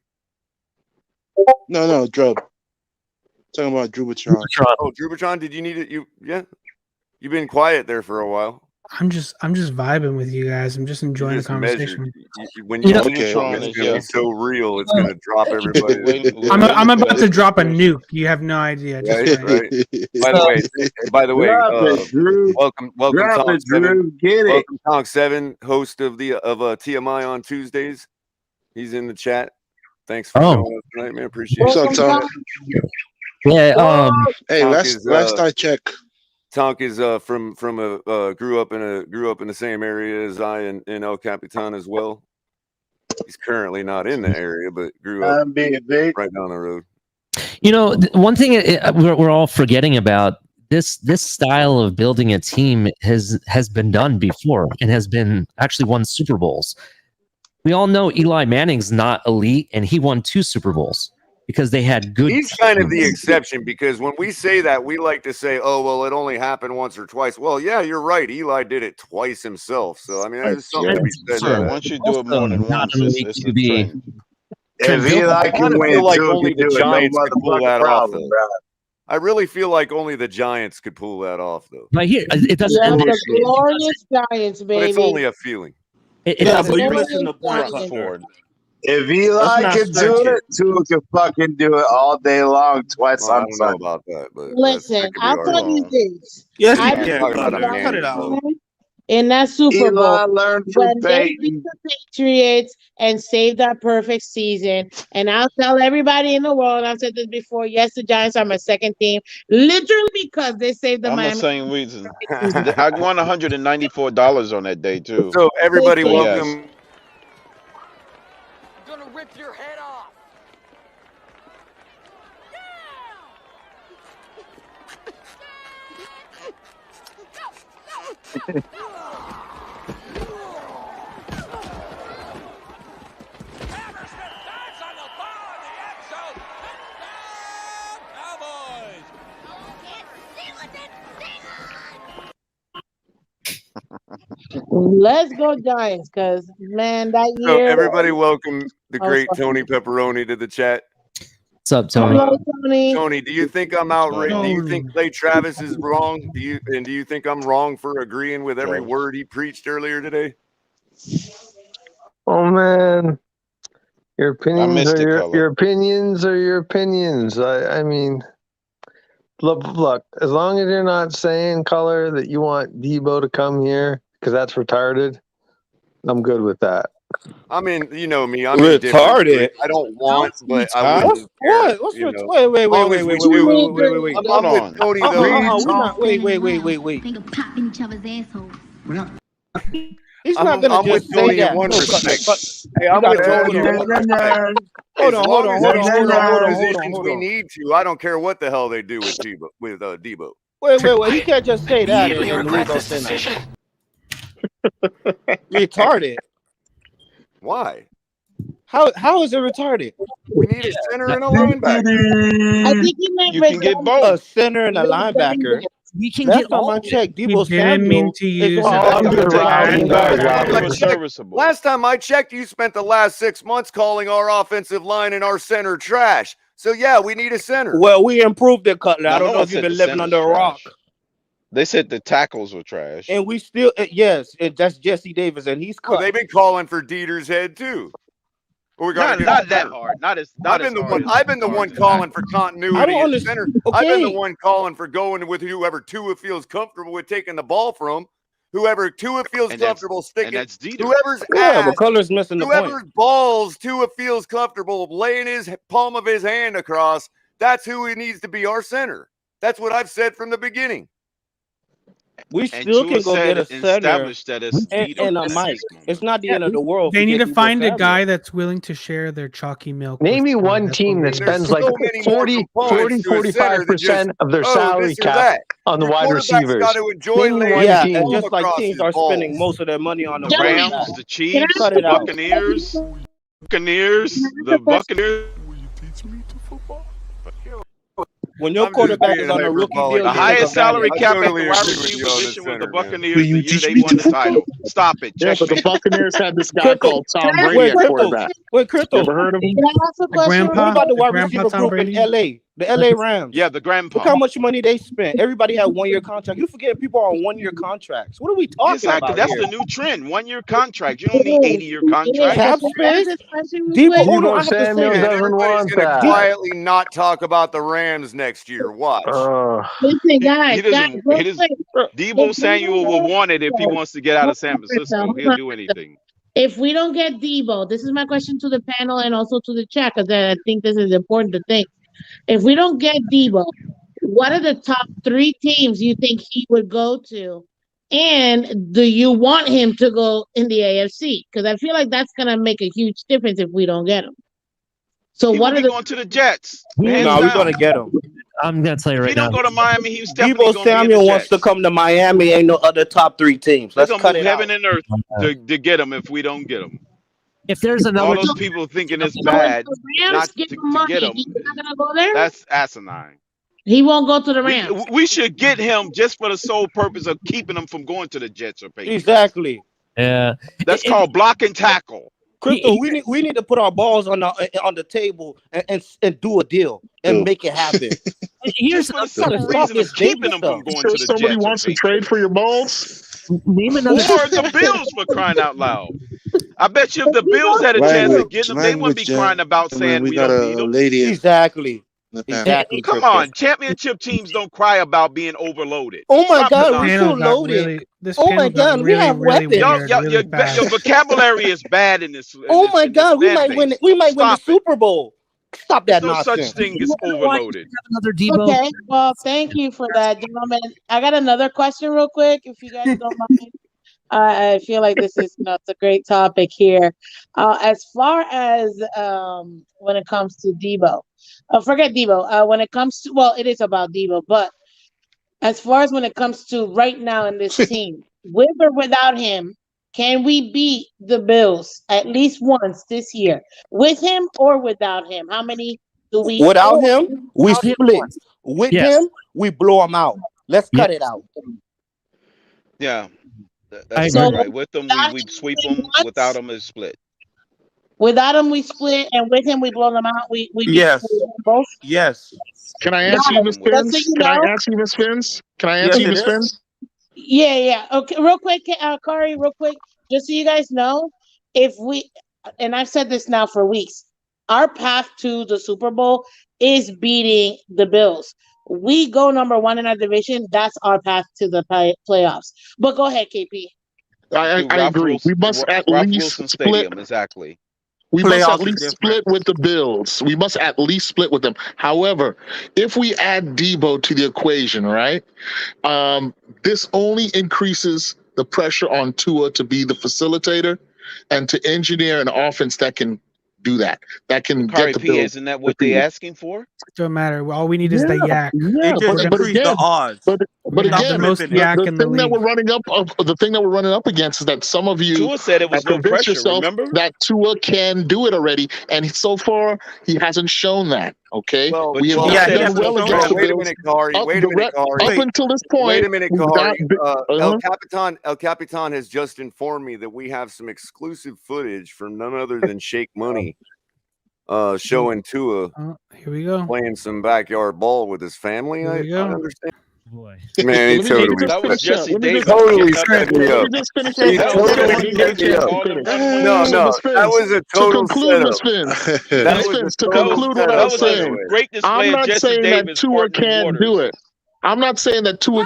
No, Drew. Talking about Drew Batron. Oh, Drew Batron, did you need it? You've been quiet there for a while. I'm just vibing with you guys. I'm just enjoying Just the conversation. When you Okay. it's gonna be so real, it's gonna drop everybody. I'm about to drop a nuke. You have no idea. Just Right, wait. right. By the way, Drop it, Drew. welcome, Drop Tonk it, Drew. 7. Get it. Welcome, Tonk 7, host of TMI on Tuesdays. He's in the chat. Thanks for showing up tonight, man. Appreciate What's it. up, Tom? Yeah. Hey, Tonk last I checked. Tonk is from grew up in the same area as I in El Capitan as well. He's currently not in the area, but grew up right down the road. You know, one thing we're all forgetting about this style of building a team has been done before and has been actually won Super Bowls. We all know Eli Manning's not elite, and he won 2 Super Bowls because they had good. He's kind of the exception, because when we say that, we like to say, "Oh, well, it only happened once or twice." Well, yeah, you're right. Eli did it twice himself. So I mean, there's something to be said. Yeah, there. once you do it more than once, it's a trend. If Eli I can kind of win, feel like Drew only can the do it. No Giants could pull motherfucking that off, problem, though. bro. I really feel like only the Giants could pull that off, though. But here, it doesn't. Yeah, the glorious Giants, baby. But it's only a feeling. Yeah, but you're missing the point, Giants. Cutler. If Let's Eli not can stretch do it. it, Tua can fucking do it all day long, twice Well, I on don't know Sunday. about that, but Listen, that could be I'll tell you argued. this. Yes, I you You're can, talking about a Cutler. Manning, Cut it out. though. in that Super Bowl Eli learned from when they beat Peyton. the Patriots and saved that perfect season. And I'll tell everybody in the world, I've said this before, yes, the Giants are my second team, literally because they saved the I'm the Miami same reason. season. I won $194 on that day too. So everybody, They So saved yes. welcome. I'm gonna rip your head off. Let's go Giants, because man, that So year. everybody, welcome the I was great Tony Pepperoni to the chat. What's up, Tony? Hello, Tony. Tony, do you think I'm outraged? Do you think Tony. Clay Travis is wrong? Do you think I'm wrong for agreeing with every word he preached earlier today? Oh man, your opinions missed are it, your Culler. opinions are your opinions. I mean, look. As long as you're not saying, Color, that you want Debo to come here because that's retarded, I'm good with that. I mean, you know me. I'm indifferent to Retarded. it. I don't want, but I Huh? wouldn't care. What's You wait, know, wait, wait, as wait, long wait, as wait, we wait, do. wait, wait, wait, wait. I'm with Tony though. We're not. Wait. Think of popping each other's assholes. He's not gonna I'm with just say Tony in that. one No, respect. Hey, you I'm gotta with Tony in hold one respect. Hold As on, long hold on, as hold we on, stand hold in on, our hold on, positions, hold we on. need to. I don't care what the hell they do with Debo. Wait. He can't just say that and leave us in it. Retarded. Why? How is it retarded? We need a center and a linebacker. I think he meant You can get A both. center and a linebacker. We can Last get time all I of it. checked, He Debo didn't mean Samuel to is use on it. the I'm gonna take offensive any line. guy who is serviceable. Last time I checked, you spent the last 6 months calling our offensive line and our center trash. So yeah, we need a center. Well, we improved it, Cutler. I No, don't no know one if you've said been the living center's under a rock. trash. They said the tackles were trash. And we still, yes, that's Jesse Davis, and he's Well, cut. they've been calling for Dieter's head too. Or we gotta Not get that hard. Not as I've been the one calling for I continuity don't at center. understand. I've been the Okay. one calling for going with whoever Tua feels comfortable with taking the ball from. Whoever Tua feels comfortable sticking. that's Dieter. Whoever's Yeah, but ass, Cutler's missing the point. whoever's balls Tua feels comfortable laying his palm of his hand across. That's who he needs to be our center. That's what I've said from the beginning. We And still Tua can go said get a and center established that it's Dieter and a at mic. this moment. It's not the end of the world. They if we need get to Debo find a Samuel. guy that's willing to share their chalky milk. Name with me Tua. one That's team what that we There's spends so like many more 40, components to a center than just 45% of their salary this or cap that. on the Your wide quarterback's receivers. got to enjoy Name me laying one Yeah, team. and palm just like across teams his are spending balls. most of their money on the The running Rams, back. the Chiefs, Cut the it out. Buccaneers, the Buccaneers. When your I'm just quarterback being is on a rookie hyperbolic. deal, The you take highest salary advantage. I cap at totally the wide agree with receiver you on the position was the center, man. Buccaneers the year they won the title. Stop it. Yeah, but the Checkmate. Buccaneers had this guy Crystal, called Tom Brady wait, at Crystal, quarterback. wait, You Crystal. ever heard of him? Can I ask a The question? What grandpa, about the the wide grandpa receiver Tom group in Brady. LA? The LA Rams. Yeah, the Look grandpa. how much money they spent. Everybody had 1-year contract. You forget people are on 1-year contracts. What are we talking Exactly. about That's here? the new trend. 1-year contract. You don't need 80-year contracts. Cap Can I space? ask this question real Debo, quick? hold on. I Debo have to say Samuel this. And doesn't everybody's want going to that. quietly not talk about the Rams next year. Watch. Listen, He guys, doesn't. real He doesn't. quick. Debo If we Samuel will don't want it if he get wants to get out Debo, of San hold on, Krista, Francisco. hold He'll on, do Krista. anything. If we don't get Debo, this is my question to the panel and also to the chat because I think this is important to think. If we don't get Debo, what are the top 3 teams you think he would go to? And do you want him to go in the AFC? Because I feel like that's going to make a huge difference if we don't get him. So He what will are be the going to the Jets. Hands No, we're down. gonna get him. I'm gonna tell you If right he don't now. go to Miami, he's definitely Debo going to be in the Samuel wants to Jets. come to Miami. Ain't no other top 3 teams. They're Let's going to cut move it out. heaven and earth to get him if we don't get him. If there's All another, those people thinking it's so if bad the Rams not give to him money, get him, he's not going to go there? that's asinine. He won't go to the Rams. We should get him just for the sole purpose of keeping him from going to the Jets or Patriots. Exactly. yeah, That's called block and tackle. Crystal, we need to put our balls on the table and do a deal and make it happen. here's Just for the simple reason of keeping them from going Sure to the somebody Jets or wants to Patriots. trade for your balls? name Or another. the Bills, for crying out loud. I bet you if the Bills had a chance to get them, they wouldn't be crying about saying we we got don't a need them. lady. Exactly. Exactly. Come on, championship teams don't cry about being overloaded. Oh my Stop the God, we're so nonsense. loaded. Oh my God, we have weapons. Your vocabulary is bad in this. Oh my God, we fan might base. win. We might win the Stop it. Super Bowl. Stop There's that no such nonsense. thing as overloaded. Another Debo. Okay, well, thank you for that, gentlemen. I got another question real quick, if you guys don't mind. I feel like this is, it's a great topic here. As far as when it comes to Debo, forget Debo. When it comes to, well, it is about Debo, but as far as when it comes to right now in this team, with or without him, can we beat the Bills at least once this year? With him or without him? How many do we? Without him, we Without him split. once. With Yes. him, we blow him out. Let's cut it out. Yeah, I that's agree. about right. With them, we sweep them. Without them, it's split. Without him, we split, and with him, we blow them out. We beat Yes. them both. Yes. Can I answer you, Miss Just so Spins? you Can I know. answer you, Miss Spins? Can I Yes, answer you, it Miss is. Spins? Yeah. Okay, real quick, Kari, real quick, just so you guys know, if we, and I've said this now for weeks, our path to the Super Bowl is beating the Bills. We go number one in our division. That's our path to the playoffs. But go ahead, KP. I agree. We must at Ralph least Wilson split. Stadium, exactly. We must Playoffs at is least different. split with the Bills. We must at least split with them. However, if we add Debo to the equation, right, this only increases the pressure on Tua to be the facilitator and to engineer an offense that can do that. That can Kari get the P, Bills isn't that what they defeated. asking for? Don't matter. All we need is the yak. Yeah, It just We're gonna- increased the odds. but We're gonna have again, the most flipping it. yak the in the thing that league. we're running up against is that some of you Tua said it was have no convinced pressure. yourself Remember? that Tua can do it already, and so far he hasn't shown that. Okay, Well, we have Tua not Yeah, said he done it's hasn't no well shown against that. the wait a Bills. minute, Kari. Wait a minute, Kari. Up until this point, Wait a minute, we've Kari. got- El Capitan has just informed me that we have some exclusive footage from none other than Shake Money showing Tua Here we go. playing some backyard ball with his family. Here I we go. understand. Boy. Man, he Let me totally, That was Jesse Davis totally getting up set that me Let up. me morning. just finish He this. totally set me up. No, So, Miss that Spence, was a to total conclude, Miss setup. Spence, That Miss was a Spence, to total conclude what I That was was saying, a great display I'm of not Jesse saying that Davis Tua parting the can't waters. do it. I'm not saying that Tua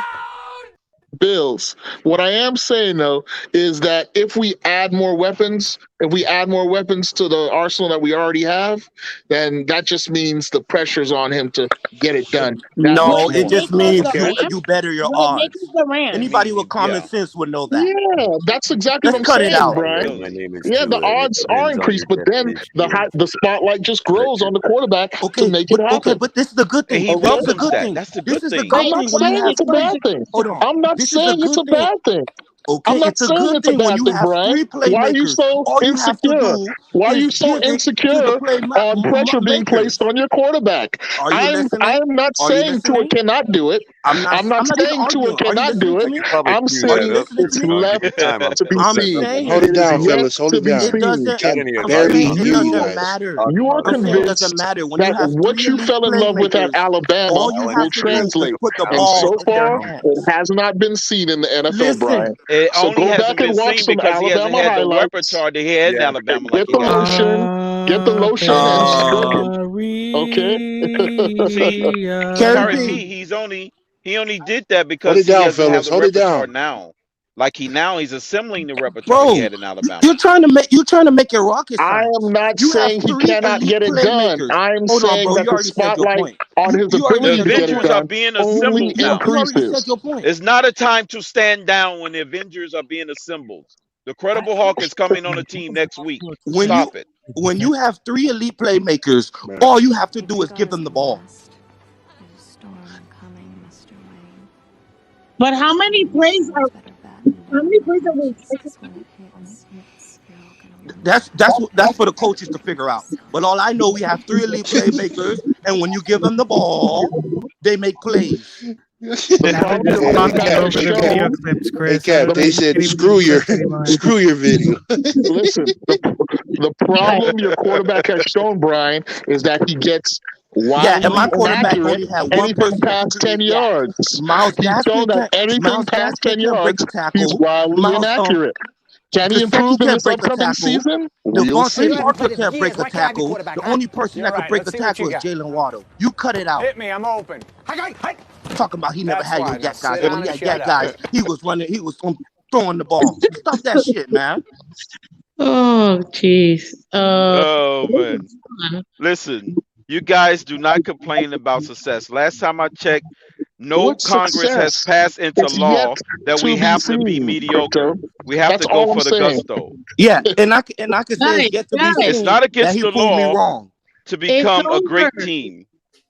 Bills. What I am saying though is that if we add more weapons, to the arsenal that we already have, then that just means the pressure's on him to get it done that No, much Would it more. it just make us means the Okay. Rams? you better your Would it make odds. us the Rams? Anybody with common Yeah. sense would know that. Yeah, that's exactly Let's what cut I'm it saying, out. Brian. My name is Yeah, the Tua. It odds are depends on increased, your but then definition the spotlight just grows on the quarterback to Okay, make it happen. but this is the good And thing. he This is the welcomes good that. thing. That's the This good is the thing. good I'm not thing when you saying have it's a bad thing. hold on. I'm not This is a saying it's good a thing. bad thing. Okay, I'm not it's a saying good it's a thing when bad you thing, have Brian. three Why are you playmakers. so All you have to insecure? do Why are you is so give it to the insecure on pressure being placed on your quarterback? Are you listening? I'm not Are you saying Tua listening? cannot do it. I'm not even saying Tua arguing. Are you cannot listening do to it. me? Probably I'm cue Are you that saying up. listening to it's me? I'll left give you time. I'll to be I'm seen. saying Hold it down, Yet fellas. Hold to it be down. it seen. doesn't. Can't I'm barely saying it hear you doesn't guys. matter. You are I'm saying it doesn't convinced matter when you that have what three you elite fell in love with at playmakers. Alabama All you will have to do is translate. put the And ball so in their far, hands. it has not been seen in the NFL, Listen, Brian. It So only go hasn't back and been watch seen some because he hasn't Alabama had the highlights. repertoire that he had in Yeah. Alabama like Get he the got here. lotion, get the lotion, and stroke it. Okay. See, Carrie Kari P. P, he only did that Hold because it he down, doesn't have fellas. the Hold it repertoire down. now. Like he's assembling the repertoire he Bro, had in Alabama. you're trying to make it rocket I am science. not You have saying he three cannot elite get it done. playmakers. I'm Hold on, saying bro. that You the already said your spotlight point. on his You already The ability said to your get it Avengers point. are done being only assembled now. You already said increases. your point. It's not a time to stand down when the Avengers are being assembled. The Credible Hulk is coming on the team next week. Stop it. When you have three elite playmakers, all you have to do is give them the ball. But how many plays are we expecting? That's for the coaches to figure out. But all I know, we have three elite playmakers, and when you give them the ball, they make plays. The problem your quarterback has shown. Chris. Cap, they said screw your video. Listen, the problem your quarterback has shown, Brian, is that he gets Yeah, and wildly my quarterback inaccurate only had one anything person that can past 10 create gas. yards. Miles He's Gaskin shown that anything Miles past Gaskin 10 can break yards, a he's tackle. wildly Miles inaccurate. Can he Gesicki improve in can't this break a upcoming tackle. season? We'll Devontae see. Parker can't break a tackle. The only person that could break a tackle is Jalen Waddle. You cut it out. Hit me, I'm open. Talking about he never That's had why. your Now yak guys. sit When down he and had yak shut up. guys, he was running, he was throwing the ball. Stop that shit, man. Oh, jeez. Oh man. Listen, you guys do not complain about success. Last time I checked, no What Congress has success? passed into It's yet law that to we be have to be seen, mediocre. Crypto. We have That's to go all I'm for the saying. gusto. Yeah, and I can say it's yet to be It's seen not that against he the proved me law wrong. to It's become a over. great team.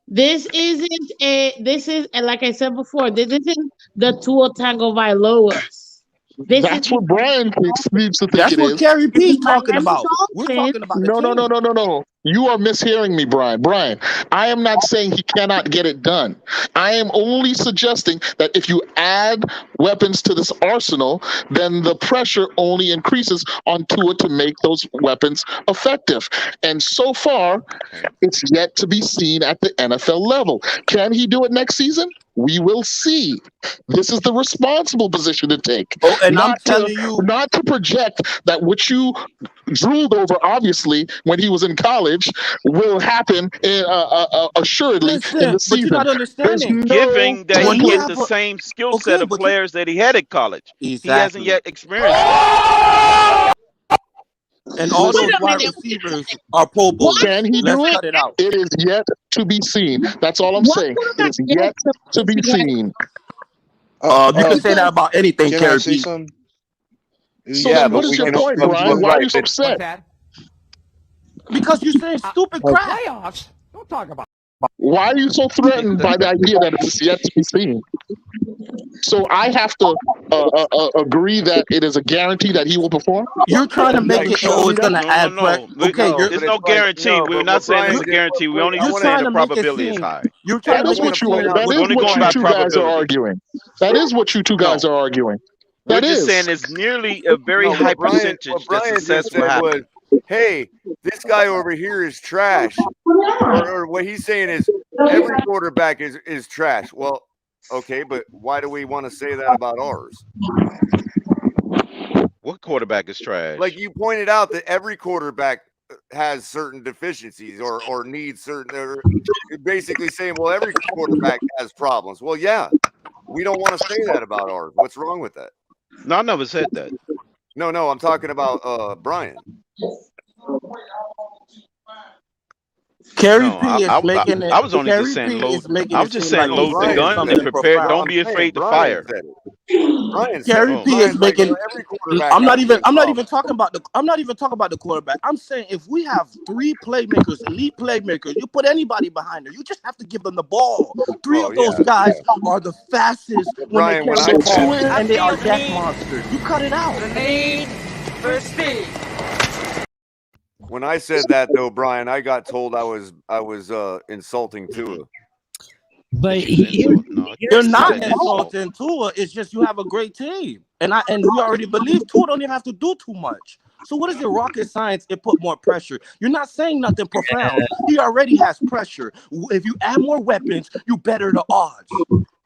This isn't and like I said before, this isn't the Tua Tagovailoas. This That's is what Brian seems to think That's it what is. Carrie P's the talking Miami about. We're Dolphins. talking about the No, no, team. no, no, no, no. You are mishearing me, Brian. Brian, I am not saying he cannot get it done. I am only suggesting that if you add weapons to this arsenal, then the pressure only increases on Tua to make those weapons effective. And so far, it's yet to be seen at the NFL level. Can he do it next season? We will see. This is the responsible position to take. Oh, and I'm not telling to you, not to project that what you drooled over, obviously, when he was in college, will happen assuredly in listen, the but you're season. not There's understanding. no Given that When he you get have the a same skill okay, set of but players that he had at college. He hasn't exactly, yet experienced that. and all Wait those a wide minute. receivers are Pro Bowlers. Can he Let's do it? cut it out. It is yet to be seen. That's all I'm What saying. It quarterback is yet to be did he have? seen. You can say that about anything, Can I Carrie say P. something? So Yeah, then but what is we your can point, but Brian? Why are you right. so upset? Because you're saying stupid crap. Playoffs? Don't talk about. Why are you so threatened by the idea that it's yet to be seen? So I have to agree that it is a guarantee that he will perform? You're trying to make Like, it. show Oh, me it's that? gonna No, add pressure. Okay, No, you're There's but no it's like guarantee. We're but not what saying Brian it's a did. guarantee. We're only I you're want saying trying the to make it probability is seem. high. You're That trying to is make what it you seem. that We're is only what going you by two guys are probability. arguing. That is what you two guys No, are arguing. we're That just is. saying it's nearly a very no, high what Brian percentage that just success will said was, happen. hey, this guy over here is trash. Or what he's saying is every quarterback is trash. Well, okay, but why do we want to say that about ours? What quarterback is trash? Like you pointed out that every quarterback has certain deficiencies or needs certain. You're basically saying, well, every quarterback has problems. Well, yeah, we don't want to say that about ours. What's wrong with that? No, I never said that. No, I'm talking about Brian. Carrie No, P is making it. I was only just Carrie saying P load. is making I it was just seem saying like he's load the saying Brian gun said and something it. prepare. No, Don't profound. be I'm saying afraid to Brian fire. said it. Brian said Carrie it. P is Brian's like, making. every quarterback I'm has not the even. same I'm not problem. even talking about the. I'm not even talking about the quarterback. I'm saying if we have three playmakers, elite playmakers, you put anybody behind there. You just have to give them the ball. Three Oh of those yeah, guys are the fastest when they Brian. When carry I the said ball, So and they are I feel the yak need. monsters. You cut it out. The need for speed. when I said that though, Brian, I got told I was insulting Tua. But That you was insult. No, I You're can't see not that insult. insulting Tua. It's just you have a great team, and we already believe Tua don't even have to do too much. So what is it? Rocket science? It put more pressure. You're not saying nothing profound. He already has pressure. If you add more weapons, you better the odds.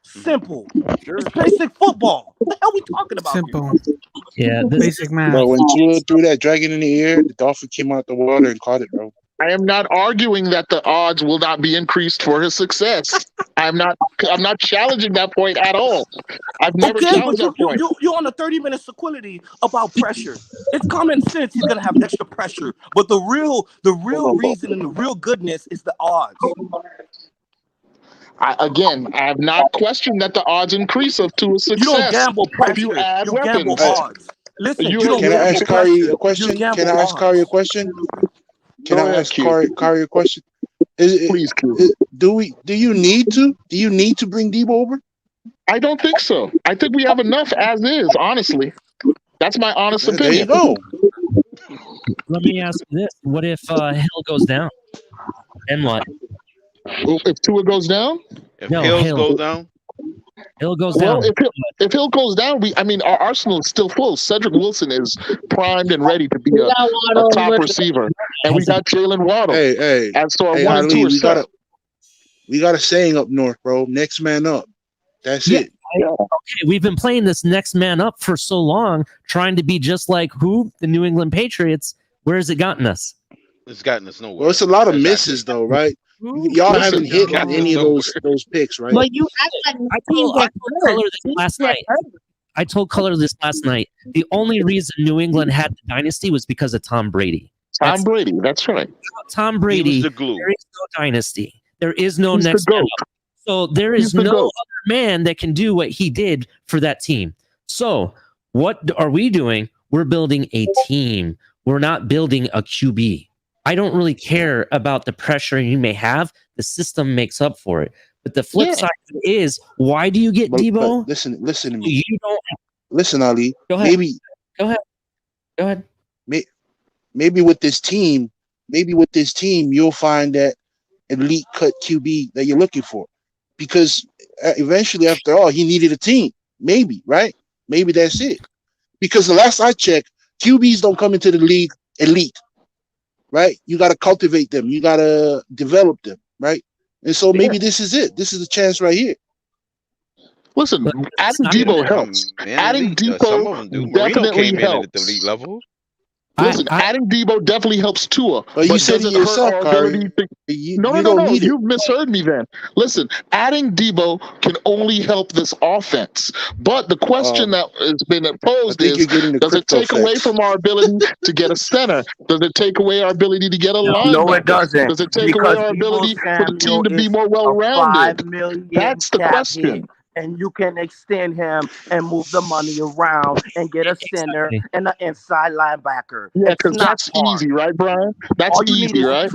Simple. Sure. It's basic football. What the hell are we talking about Simple. yeah, Basic math. Bro, when Tua threw that dragon in the air, the dolphin came out the water and caught it, bro. I am not arguing that the odds will not be increased for his success. I'm not challenging that point at all. I've never Okay, but challenged that point. you're on a 30-minute sequility about pressure. It's common sense he's gonna have extra pressure, but the real reason and the real goodness is the odds. I have not questioned that the odds increase of to a You don't success gamble if pressure. you add You gamble weapons. odds. Listen, You you don't Can I gamble ask Kari pressure. a question? You gamble Can I ask odds. Kari a question? Can Go I ahead, ask Q. Kari a question? Please, Q. Do you need to bring Debo over? I don't think so. I think we have enough as is, honestly. That's my honest There you opinion. go. let me ask you this: what if Hill goes down? Then what? If Tua goes down? If No, Hills Hill. goes down, Hill goes Well, down. if Hill goes down, our arsenal is still full. Cedric Wilson is primed and ready to be We a got Waddle. top receiver. And we got Jalen Waddle. Hey, And so our hey, 1 and 2 Ali, are set. we got a saying up north, bro. Next man up. That's Yeah, it. Okay, we've been playing this next man up for so long, trying to be just like who? The New England Patriots. Where has it gotten us? It's gotten us nowhere. Well, it's a lot of Exactly. misses though, right? Y'all haven't hit on any of those picks, right? But you act like team I get told hurt. Culler this Teams last get night. hurt. I told Culler this last night. The only reason New England had the dynasty was because of Tom Brady. Tom Brady, that's right. Tom Brady, He was the glue. there is no dynasty. There is no He's the next man GOAT. up. So there He's is the no GOAT. other man that can do what he did for that team. So what are we doing? We're building a team. We're not building a QB. I don't really care about the pressure you may have. The system makes up for it. But the flip side is, why do you get Debo? Listen to me. You don't. Listen, Ali. Go ahead. Maybe Go ahead. maybe with this team, you'll find that elite cut QB that you're looking for, because eventually, after all, he needed a team. Maybe, right? Maybe that's it. Because the last I checked, QBs don't come into the league elite, right? You got to cultivate them. You got to develop them, right? And so maybe this is it. This is the chance right here. Listen, adding Debo helps. Adding Some of them do. Debo Marino definitely came in at helps. the elite level. Listen, adding Debo definitely helps Tua, But you said doesn't it yourself, hurt our ability to. No. You misheard me then. Listen, adding Debo can only help this offense. But the question that has been posed is, does it take away from our ability to get a center? Does it take away our ability to get a linebacker? No, it doesn't. Does it take away Because our Deebo ability for the team Samuel to be is more a well-rounded? $5 million That's the cap question. hit, and you can extend him and move the money around and get a center and an inside linebacker. Yeah, It's because not that's hard. easy, right, Brian? That's All you need easy, is right?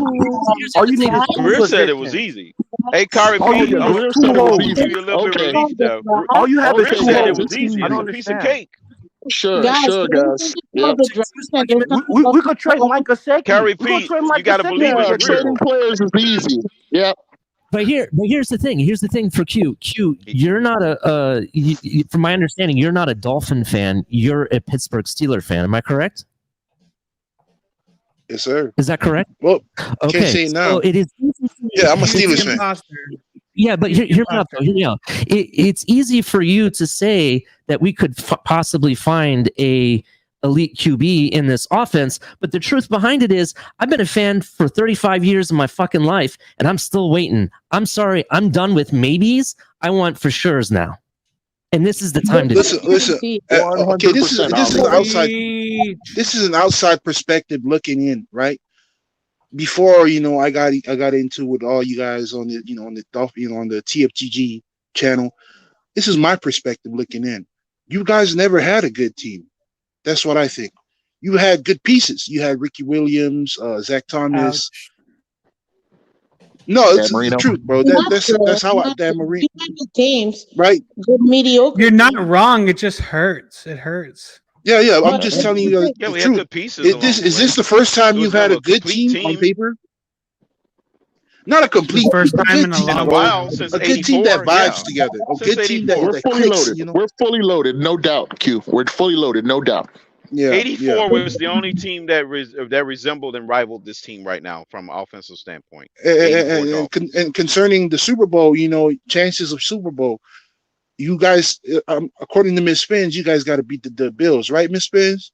all you need is two Greer said it was positions. easy. Hey, Kyrie All you Pete, need I'm is gonna two holes. give you a little bit of relief though. All you have is Greer two said it holes. was easy. I It's don't a piece of understand. cake. Sure, Guys, guys. Yep. We could trade Mike Gesicki. Kyrie We could Pete, trade you Mike gotta Gesicki believe and it's get Greer. Trading players is easy. Yeah. But here's the thing. Here's the thing for Q. You're not from my understanding, you're not a Dolphin fan. You're a Pittsburgh Steeler fan. Am I correct? Yes, sir. Is that correct? Well, Okay. can't say it now. So it is. Yeah, I'm a Steelers fan. Yeah, but hear me out, though. Hear me out. It's easy for you to say that we could possibly find a elite QB in this offense, but the truth behind it is I've been a fan for 35 years of my fucking life, and I'm still waiting. I'm sorry. I'm done with maybes. I want for sures now. And this is the time to listen. Okay, this is an outside perspective looking in, right? Before I got into with all you guys on the on the TFTG channel. This is my perspective looking in. You guys never had a good team. That's what I think. You had good pieces. You had Ricky Williams, Zach Thomas. Ouch. No, it's the truth, bro. That's how Dan Marino teams, right? Good mediocre. You're not wrong. It just hurts. It hurts. Yeah. I'm just telling you the we had truth. good pieces. Is this the first time you've had a good team on paper? Not a complete first time in a while since a good team that 84, vibes yeah. together. A Since good team that We're fully clicks. loaded. We're fully loaded, no doubt. Q. We're fully loaded, no doubt. Yeah. 84 was the only team that resembled and rivaled this team right now from an offensive standpoint. And concerning the Super Bowl, chances of Super Bowl, you guys, according to Miss Spins, you guys got to beat the Bills, right, Miss Spins?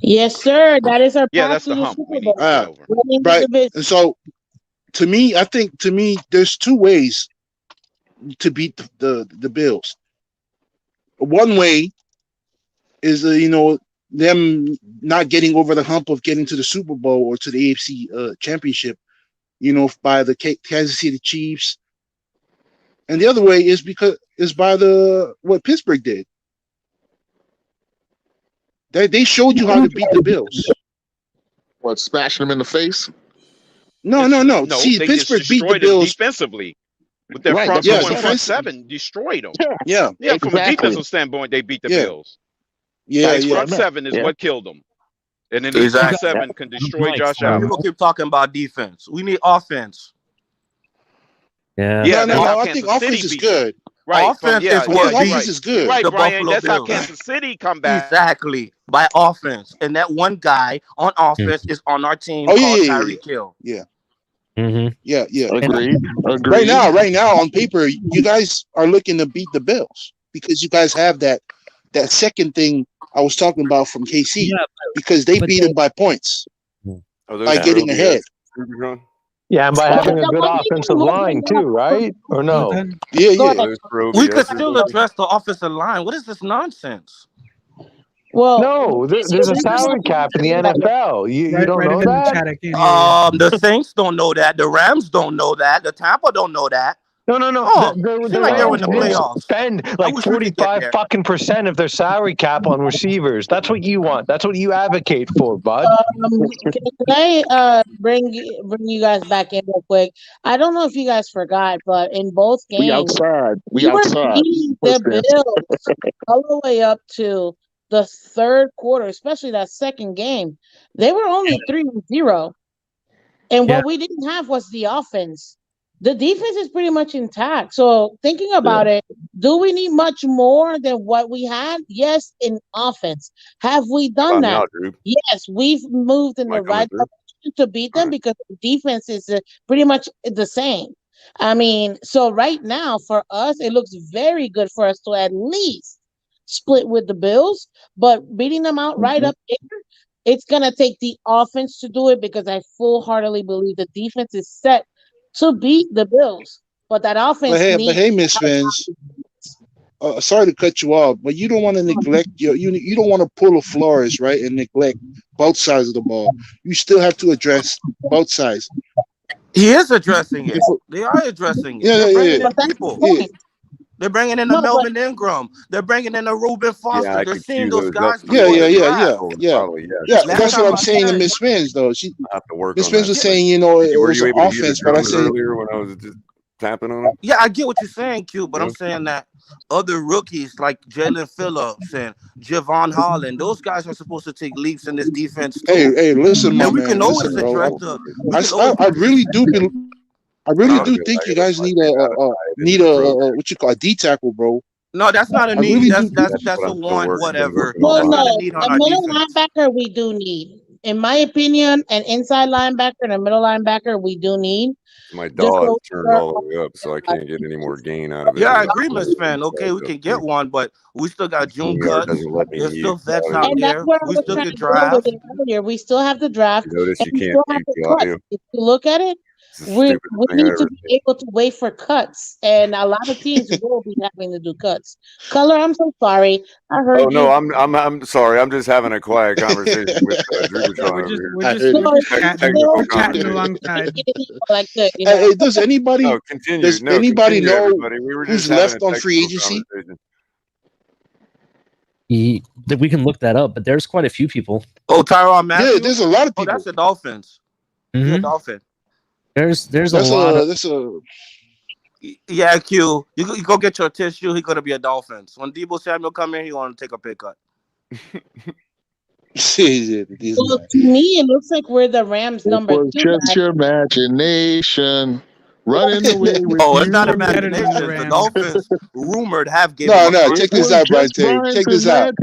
Yes, sir. That is our Yeah, path that's to the the hump Super we need Bowl. to get over. Right. And so, to me, there's two ways to beat the Bills. One way is them not getting over the hump of getting to the Super Bowl or to the AFC championship, by the Kansas City Chiefs. And the other way is by what Pittsburgh did. They showed you how to beat the Bills. What, smashing them in the face? No. See, they Pittsburgh just beat the destroyed them Bills defensively with their Right, front that's four what and I'm front saying. seven. Destroyed them. Yeah. Yeah, from a Exactly. defensive standpoint, they beat the Yeah. Bills. Yeah. His front seven is Yeah. what killed them. And then these front seven can destroy Josh Allen. People keep talking about defense. We need offense. Yeah. Yeah, No, that's how I Kansas think offense City is beat good. Right. Offense is I think what offense beat is good. Right, the Brian. Buffalo That's how Bills. Kansas City come back. Exactly. By offense. And that one guy on offense is on our team Oh, called yeah. Tyreek Hill. Yeah. Mm-hmm. Yeah. Agreed. Right now, on paper, you guys are looking to beat the Bills. because you guys have that second thing I was talking about from KC, Yeah, because they but beat him by points Are by those getting really ahead. Rubicon? Yeah, and by But having a the good one thing I offensive will line bring too, up, right? Or no? Yeah, go yeah. ahead. Are those for We could OBS or still something? address the offensive line. What is this nonsense? Well, No, there's a salary cap in the NFL. You don't Write know it in the that? chat. I can't hear you. The Saints don't know that. The Rams don't know that. The Tampa don't know that. No. Oh, The seem like they're in Rams the did playoffs. spend I like wish we could get 45 there. fucking % of their salary cap on receivers. That's what you want. That's what you advocate for, bud. Can I bring you guys back in real quick? I don't know if you guys forgot, but in both We games, outside. We we were outside. beating What's the that? Bills all the way up to the third quarter, especially that second game. They were only 3-0. And Yeah. what we didn't have was the offense. The defense is pretty much intact. So thinking about it, do we need much more than what we had? Yes, in offense. Have we done About that? now, Drew. Yes, we've moved in Am I the coming right through? direction to beat them Alright. because the defense is pretty much the same. I mean, so right now for us, it looks very good for us to at least split with the Bills, but beating them out right up there, it's gonna take the offense to do it because I full-heartedly believe the defense is set to beat the Bills, but that But offense needs. hey, Miss Vince. Sorry to cut you off, but you don't want to neglect you don't want to pull a Flores, right, and neglect both sides of the ball. You still have to address both sides. He is addressing it. They are addressing it. Yeah, They're yeah, bringing yeah. in people. Yeah. They're bringing in a No, but Melvin Ingram. They're bringing in a Reuben Yeah, Foster. I They're could seeing cue those those up guys for Yeah, before yeah, the the yeah, draft. probably, yeah. Last That's time what I'm I saying to checked, Miss Vince, though. She I have to work Miss on Vince that. was saying, you know, it Were was you an able to hear the offense, but I drums said, earlier when I was just tapping on them? yeah, I get what you're saying, Q, but Yeah. I'm saying that other rookies like Jalen Phillips and Javon Holland, those guys are supposed to take leaps in this defense too. hey, listen, my And we man, can always listen, bro. address the. We can always I do this. really do I really I'm do good. think I you gotta guys need get out of sight in the program. what you call a D tackle, bro. No, that's not a I need. really do. That's That's what a I'm still want. working Whatever. on no, That's my not a no, need a on our middle defense. linebacker we do need. In my opinion, an inside linebacker and a middle linebacker we do need. my Just dog so turned we're all the way up, so I can't get any more gain out of it. Yeah, I Because agree, Miss Fan. Okay, we can get one, but we still got June StreamYard cuts. doesn't let me There's mute still vets the out audio. And that's there. where I We was still trying get to go with drafts. it earlier. We still have the draft, You notice and you we can't still have mute the the cuts. audio. If you look at it, It's the we stupidest thing I need to ever be able to wait for cuts, and a lot of teams will be having to do cuts. Color, I'm so sorry. I Oh heard no, you. I'm sorry. I'm just having a quiet conversation with Drubitron over here. I heard No, you. Technical chatting conversation. alongside. like that, you Hey, know. does anybody No, continue. does No, anybody continue, know everybody. We were who's just having a left on free technical agency? conversation. That we can look that up, but there's quite a few people. Oh, Tyron Yeah, Matthew. there's a lot of Oh, people. that's the Dolphins. He's a Mhm. Dolphin. There's a That's lot of that's a Yeah, Q. You go get your tissue. He's gonna be a Dolphins. When Debo Samuel come in, he want to take a pay cut. these Well, guys. to me, it looks like we're the Rams It number was 2, just guys. your imagination running away with Oh, it's you. not You're better than the imagination. The Rams. Dolphins rumored have gave him No, a no, It check this was out, Brian just Taylor. Brian's Check this out.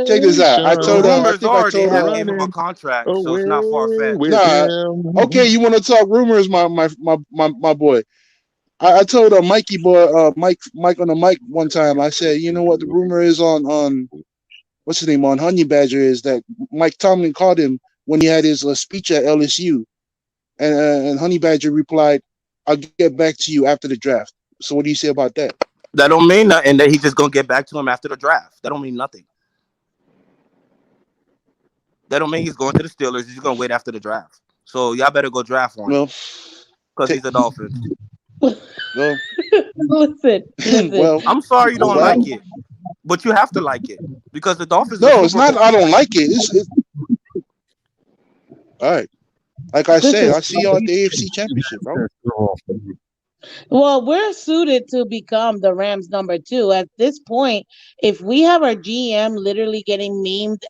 Check this out. I told imagination I rumors think I are they told have gave him a running contract, so it's away not far fetched. with nah. him. Okay, you want to talk rumors, my boy. I told Mikey boy, Mike on the mic one time. I said, you know what the rumor is on what's his name on Honey Badger is that Mike Tomlin called him when he had his speech at LSU, and Honey Badger replied, "I'll get back to you after the draft." So what do you say about that? That don't mean nothing. That he's just gonna get back to him after the draft. That don't mean nothing. That don't mean he's going to the Steelers. He's gonna wait after the draft. So y'all better go draft one Well, because he's a Dolphin. well, listen. well, I'm sorry you don't well, like it, but you have to like it because the Dolphins. no, are it's Super not. Bowl. I don't like it. It's all right. Like I said, I see y'all at the AFC Championship, bro. Well, we're suited to become the Rams number 2 at this point. If we have our GM literally getting memed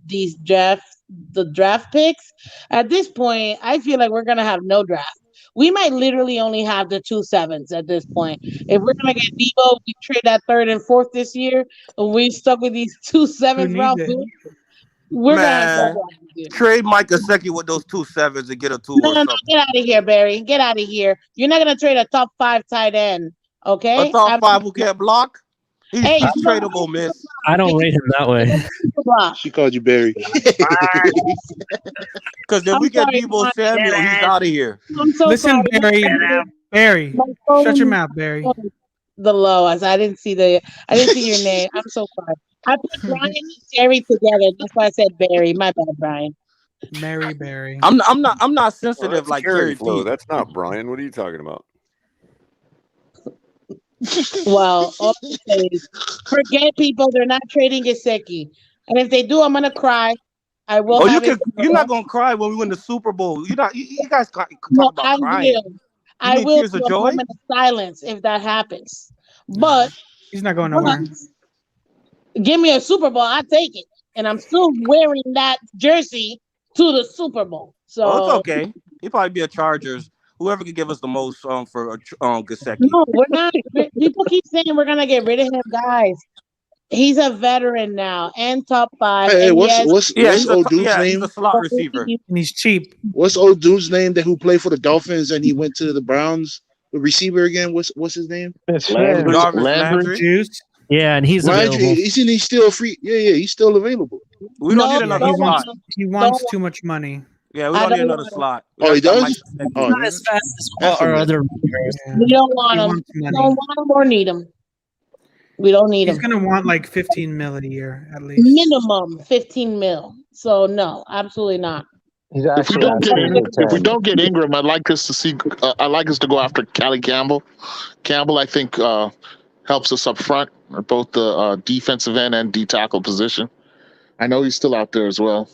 these the draft picks, at this point, I feel like we're gonna have no draft. We might literally only have the 2 sevens at this point. If we're gonna get Debo, we trade that 3rd and 4th this year, and we stuck with these 2 Who seventh needs round it? picks. We're gonna have no Man, draft this year. trade Mike Gesicki with those 2 sevens and get a 2 No, or no, no, something. get out of here, Barry. Get out of here. You're not gonna trade a top 5 tight end, A okay? top 5 who can't block. Hey, He's tradable, miss. I don't rate him that way. She called you Barry. Because if I'm we get sorry, Debo Brian. Samuel, he's out of here. I'm so Listen, sorry. Barry, My shut your phone- mouth, Barry. The lowest. I didn't see your name. I'm so sorry. I put Brian and Terry together. That's why I said Barry. My bad, Brian. Mary Barry. I'm not Oh, sensitive that's like Carrie Carrie Flo. T. That's not Brian. What are you talking about? Well, all I say is forget people. They're not trading Gesicki. And if they do, I'm gonna cry. I will Oh, have it. you're not gonna cry when we win the Super Bowl. You guys talk No, about I crying. will. You I mean will tears do of a joy? moment of silence if that happens. But He's not going nowhere. give me a Super Bowl, I take it. And I'm still wearing that jersey to the Super Bowl. So Oh, it's okay. He'll probably be a Chargers. Whoever could give us the most for Gesicki. no, we're not. People keep saying we're gonna get rid of him, guys. He's a veteran now and top 5. Hey, And what's yes, what's old dude's he's name? a slot receiver. And he's cheap. What's old dude's name that who played for the Dolphins and he went to the Browns? The receiver again. What's his name? It's Landry. Jarvis Landry. Juice. Yeah, and he's Landry. available. Isn't he still free? Yeah, he's still available. We don't no, need another He don't slot. want him. He wants too much money. Yeah, we I don't need don't another want him. slot. Oh, he got Mike does? Gesicki. Oh, Not as fast as Half our a other minute. players. Yeah. We don't want He him. wants We money. don't want him or need him. We don't need He's him. gonna want like 15 mil a year at least. Minimum 15 mil. So no, absolutely not. He's If we actually don't on get if we 10. don't get Ingram, I'd like us to see. I'd like us to go after Callie Campbell. Campbell, I think, helps us up front at both the defensive end and D tackle position. I know he's still out there as well.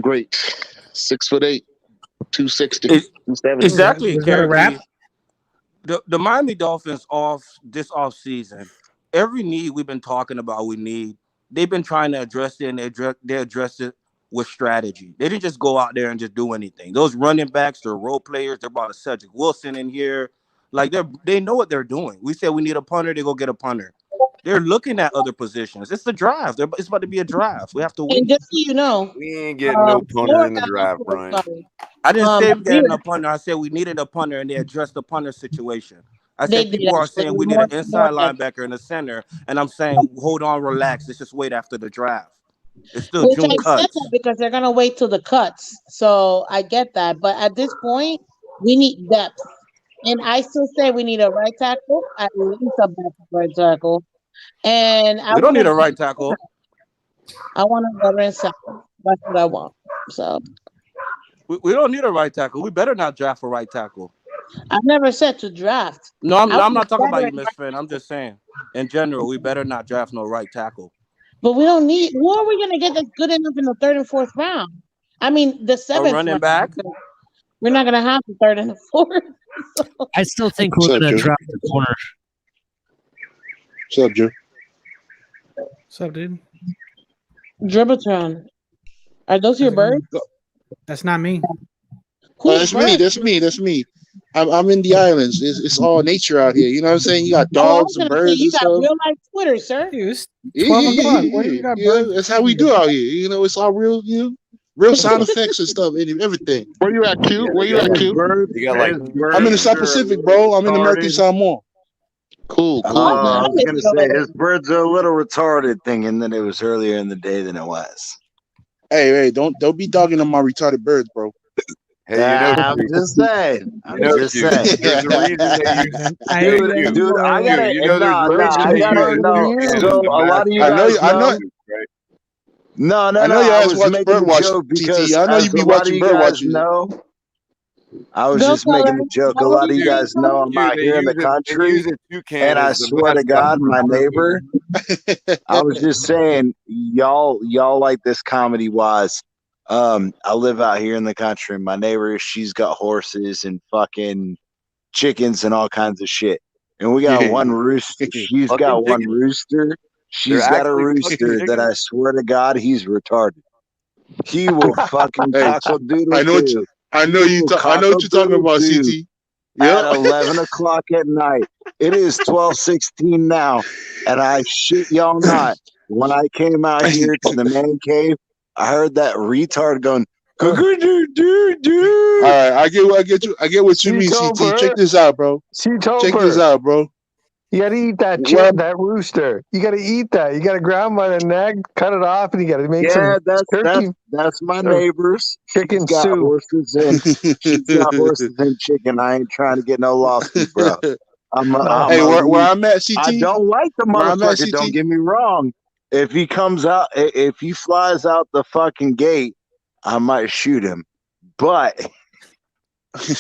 Great, 6'8", 260, 270. Exactly, Was that a wrap? The Miami Dolphins this off season, every need we've been talking about, they've been trying to address it, and they address it with strategy. They didn't just go out there and just do anything. Those running backs, they're role players. They brought a Cedric Wilson in here, like they know what they're doing. We said we need a punter, they go get a punter. They're looking at other positions. It's the draft. It's about to be a draft. We have to win. And just so you know, We ain't getting no punter in the draft, Brian. sorry. I didn't say we Beard, getting a punter. I said we needed a punter, and they addressed the punter situation. I they said did people are actually saying we need more an inside linebacker in the center, and I'm saying hold on, relax. Let's just wait after the draft. It's still which June I said cuts. that because they're gonna wait till the cuts. So I get that, but at this point, we need depth, and I still say we need a right tackle, at least a backup right tackle, and I We don't want need a right tackle. I want a veteran center. That's what I want. So We don't need a right tackle. We better not draft a right tackle. I never said to draft. No, I'm I want not a talking about you, veteran Miss Finn. I'm just saying, in general, we better not draft no right tackle. But we don't need. Who are we gonna get that's good enough in the 3rd and 4th round? I mean, the 7th running round. back? We're not gonna have the 3rd and the 4th. So. I still think What's we're up, going to Joe? draft the corner. What's up, Joe? What's up, dude? Dribbletron. Are those your birds? That's not me. Oh, that's me. That's me. I'm in the islands. It's all nature out here. You know what I'm saying? You got dogs and birds you and got stuff. real life Twitter, sir. It's Yeah, 12 yeah, o'clock. yeah, Where do yeah. you got Yeah, birds? that's how we do out here. You know, it's all real. Real sound effects and stuff and everything. Where you at, Q? Where you at, Q? You got like I'm in the South Pacific, bro. I'm in the American Samoa. Cool. I was gonna say his birds are a little retarded, thinking that it was earlier in the day than it was. Hey, don't be dogging on my retarded birds, bro. Hey, you know, I'm just saying. I'm you know, just Q, saying. there's a reason that Dude, I gotta. you know, Nah, there's a I reason gotta that know. you So a lot of you I know, guys I know. right? No, I know your I ass was watch making bird a watch, joke because TT. I know you as be a lot of watching you bird guys watching. know, I was Go just making Culler. a joke. A What were lot of you you guys saying, know Culler? I'm out They here in the use country, a toucan and I as the swear to mascot God, for my bird neighbor. I was just saying, y'all like this comedy wise. I live out here in the country. My neighbor, she's got horses and fucking chickens and all kinds of shit. And we got one rooster. She's Fucking got one chickens? rooster. They're She's got a actually fucking rooster that chickens? I swear to God, he's retarded. He will fucking Hey, cockle doodle I know doo. I know He you. will I know what cockle you're talking doodle about, doo CT. at Yep. 11 o'clock at night. It is 12:16 now, and I shit y'all not. When I came out here to the man cave, I heard that retard going, All right, I get what you mean, Cheeto CT. Check bird. this out, bro. Cheeto Check this bird. out, bro. You got to eat that that rooster. You got to eat that. You got to grab him by the neck, cut it off, and you got to make Yeah, some turkey. that's my or neighbor's. chicken She's got soup. horses and she's got horses and chicken. I ain't trying to get no lawsuit, bro. Hey, where I'm at, CT? I don't like the Where I'm at, motherfucker. Don't CT? get me wrong. If he comes out, if he flies out the fucking gate, I might shoot him. But that's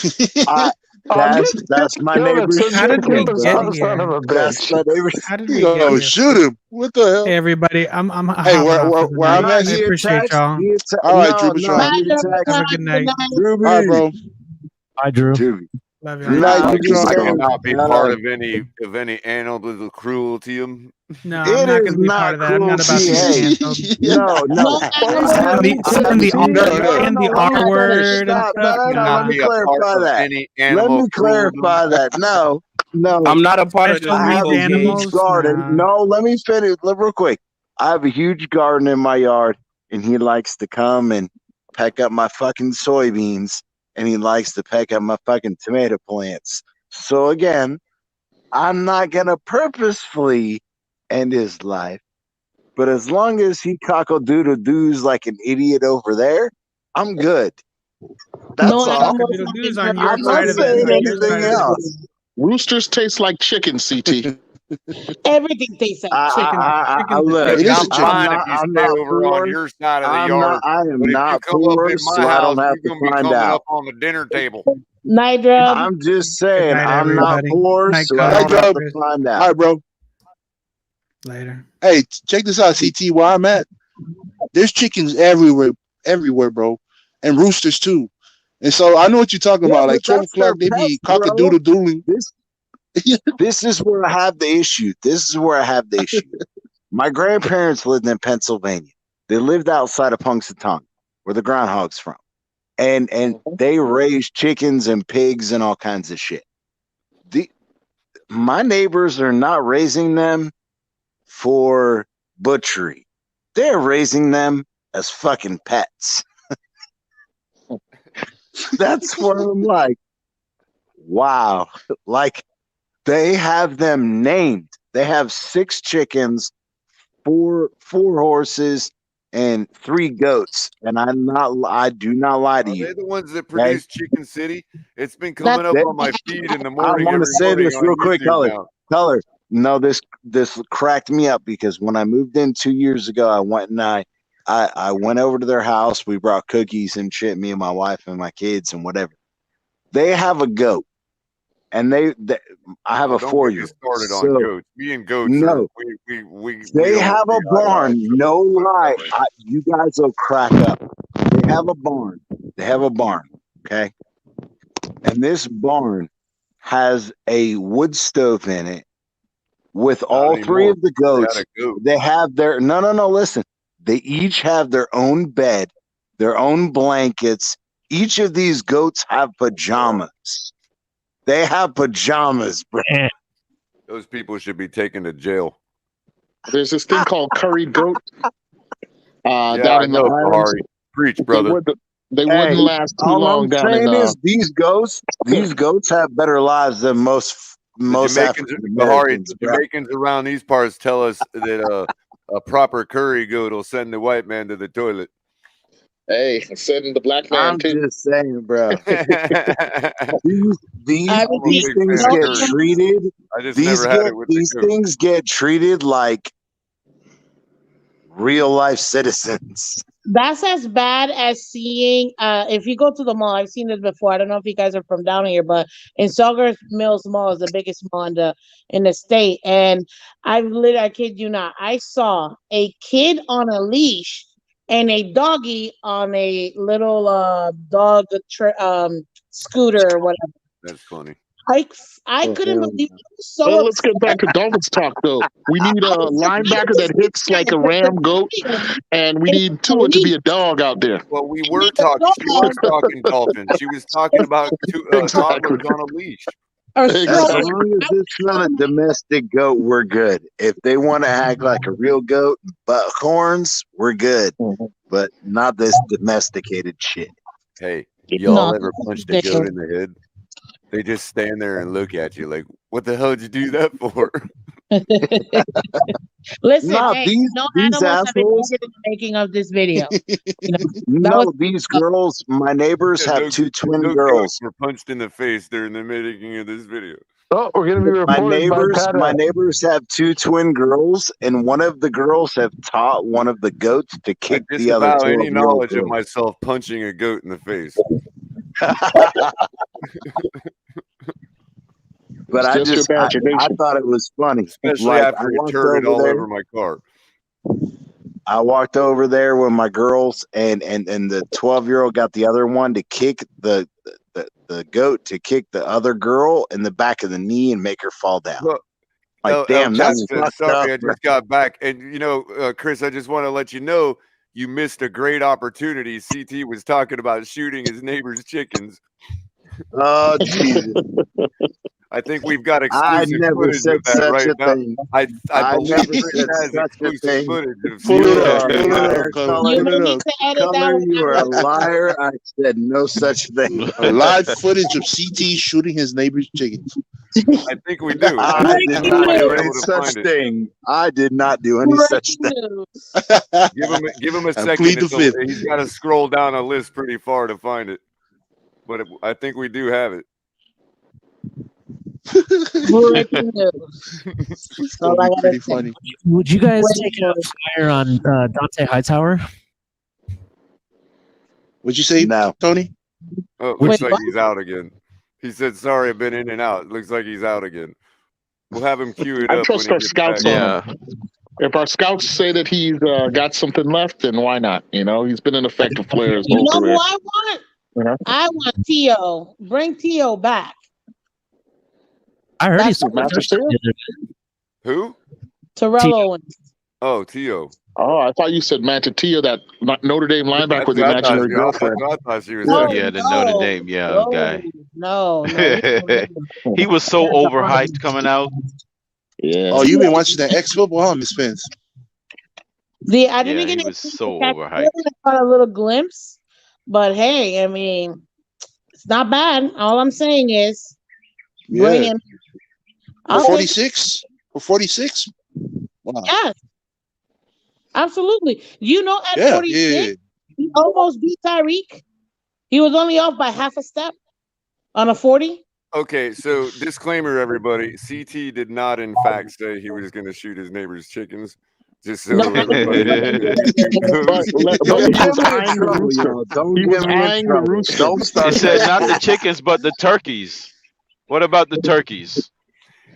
my neighbor's How did we chicken, get bro. here? That's my neighbor's. How did we get here? Shoot him. What the hell? Hey, everybody, I'm Hey, hopping off for the where I'm night. at? I appreciate y'all. All right, No, Drew no, Michon. he attacks. Have a good night. All right, bro. Hi, Drew. Love Good you. night, I Drew Michon. cannot be part of any animal cruelty. No, I'm not going to be part of that. I'm not about to get canceled. No. Saying the R word and Stop, stuff. man. Let me clarify that. Any Let animal me clarify that. No. I'm not a part of this. I have a huge animals? garden. Nah. No, let me finish real quick. I have a huge garden in my yard, and he likes to come and peck up my fucking soybeans, and he likes to peck up my fucking tomato plants. So again, I'm not gonna purposefully end his life, but as long as he cockle-doodle-doos like an idiot over there, I'm good. That's No all. animals Cock-a-doodle-doos have on your I'm not side of the saying on your side anything of the else. Roosters taste like chicken, CT. Everything tastes like chicken. Look, Look, It is I'm a chicken. fine if you I'm stay not over on poor. your side of the I yard, am but if you not come up poor, in so my I house, don't have you're to gonna be find coming out. up on the dinner table. Night, Drum. I'm just saying, night, I'm not everybody. poor, Night, so I Culler. don't have to find All out. right, bro. Later. Hey, check this out, CT. Where I'm at, there's chickens everywhere, bro, and roosters too. And so I know what you're talking Yeah, about. Like but 12 that's their o'clock, they be pets, bro. cock-a-doodle-dooling. This is where I have the issue. My grandparents lived in Pennsylvania. They lived outside of Punxsutawney, where the groundhog's from. And they raised chickens and pigs and all kinds of shit. My neighbors are not raising them for butchery. They're raising them as fucking pets. That's what I'm like. Wow. Like, they have them named. They have 6 chickens, 4 horses, and 3 goats. And I do not lie to Are you. they the ones that Okay? produce Chicken City? It's been coming up on my feed in the I morning want every to say morning this on real quick, YouTube now. Color. No, this cracked me up because when I moved in 2 years ago, I went and I went over to their house. We brought cookies and shit, me and my wife and my kids and whatever. They have a goat, and I have a Don't get me 4-year-old. started on So goats. Me and goats no, we they don't have a see eye to eye. barn. No lie, you guys will crack up. They have a barn. Okay, and this barn has a wood stove in it with all 3 anymore. of the They had goats. a goat. They have their no. Listen, they each have their own bed, their own blankets. Each of these goats have pajamas. They have pajamas, bro. Those people should be taken to jail. There's this thing called curry goat Yeah, down I in the know, islands. Bahari. Preach, They brother. wouldn't last too All long I'm down in saying is these goats have better lives than most African Bahari, Americans. the Jamaicans around these parts tell us that a proper curry goat will send the white man to the toilet. Hey, sending the black man I'm too. just saying, bro. these I'm a big things fan of get curry. treated. I just never had it with the These goat. things get treated like real life citizens. That's as bad as seeing if you go to the mall. I've seen this before. I don't know if you guys are from down here, but in Sauger Mills Mall is the biggest mall in the state. And I kid you not, I saw a kid on a leash and a doggy on a little dog scooter or whatever. That's funny. I couldn't believe it. I was so Well, let's get upset. back to Dolphins talk, though. We need a linebacker that hits like a ram goat, and we need Tua to be a dog out there. Well, we were talking. She was talking dolphins. She was talking about toddlers on a leash. As long as it's not a domestic goat, we're good. If they want to act like a real goat, but horns, we're good. But not this domesticated shit. Hey, y'all ever punched a goat in the head? They just stand there and look at you like, what the hell did you do that for? Listen, No, hey, these no these animals have been assholes. injured in the making of this video. You know, that No, was these girls. My neighbors Yeah, have no, two twin no goats girls. were punched in the face during the making of this video. Oh, we're gonna be My reported by my PETA. neighbors have two twin girls, and one of the girls have taught one of the goats to I kick the other disavow any 12-year-old knowledge of girl. myself punching a goat in the face. But It's just your I imagination. thought it was funny. Especially Like I after it walked turted over all there. over my car. I walked over there with my girls, and the 12-year-old got the other one to kick the goat to kick the other girl in the back of the knee and make her fall down. Well, Like, damn, that's Captain, fucked sorry, up. I just got back. And, Chris, I just want to let you know you missed a great opportunity. CT was talking about shooting his neighbor's chickens. Oh, Jesus. I think we've got I exclusive never footage said of that such right a now. thing. I I believe never Chris said has such a exclusive thing. footage of Pull You it CT up. are a Pull it shooting. up, liar, Color. Color. you Pull may it need up. to edit that Color, one you out are a real quick. liar. I said no such thing. A live footage of CT shooting his neighbor's chickens. I think we do. I did Breaking not do news. any such thing. I did not do any such Breaking thing. news. Give him a I second. plead the fifth. He's got to scroll down a list pretty far to find it. But I think we do have it. Breaking news. It's That's gonna all I be gotta pretty say. funny. Would you guys Wait take for a it. flyer on Dante Hightower? What'd you say, No. Tony? Oh, it Wait, looks like what? he's out again. He said, sorry, I've been in and out. It looks like he's out again. We'll have him cue it I up when trust he our gets back. scouts on him. If our scouts say that he's got something left, then why not? He's been an effective player his You whole know who career. I want? You know? I want Tio. Bring Tio back. I heard he That's scored a Master touchdown Seal? the other day. Who? Terrell Owens. Oh, Tio. Oh, I thought you said Mantatio, that Notre Dame linebacker That's with the what I thought imaginary she, girlfriend. that's what I thought she was No, saying. Yeah, the Notre no, Dame guy. no. He was so overhyped coming out. Yeah. Oh, you've been watching that X football, huh, Miss Spence? I didn't Yeah, get he a was chance so to catch overhyped. it. I caught a little glimpse, but hey, I mean, it's not bad. All I'm saying is, bring Yeah. him. For I'll take 46? For 46? Wow. yes, absolutely. You know, at Yeah, 46, he almost beat Tyreek. He was only off by half a step on a 40. Okay, so disclaimer, everybody. CT did not, in fact, say he was going to shoot his neighbor's chickens. Just so No, everybody But, knows. but he Don't was get me in eyeing the trouble, rooster. y'all. Don't He get was me in eyeing the trouble. rooster. Don't He start said that not the shit. chickens, but the turkeys. What about the turkeys?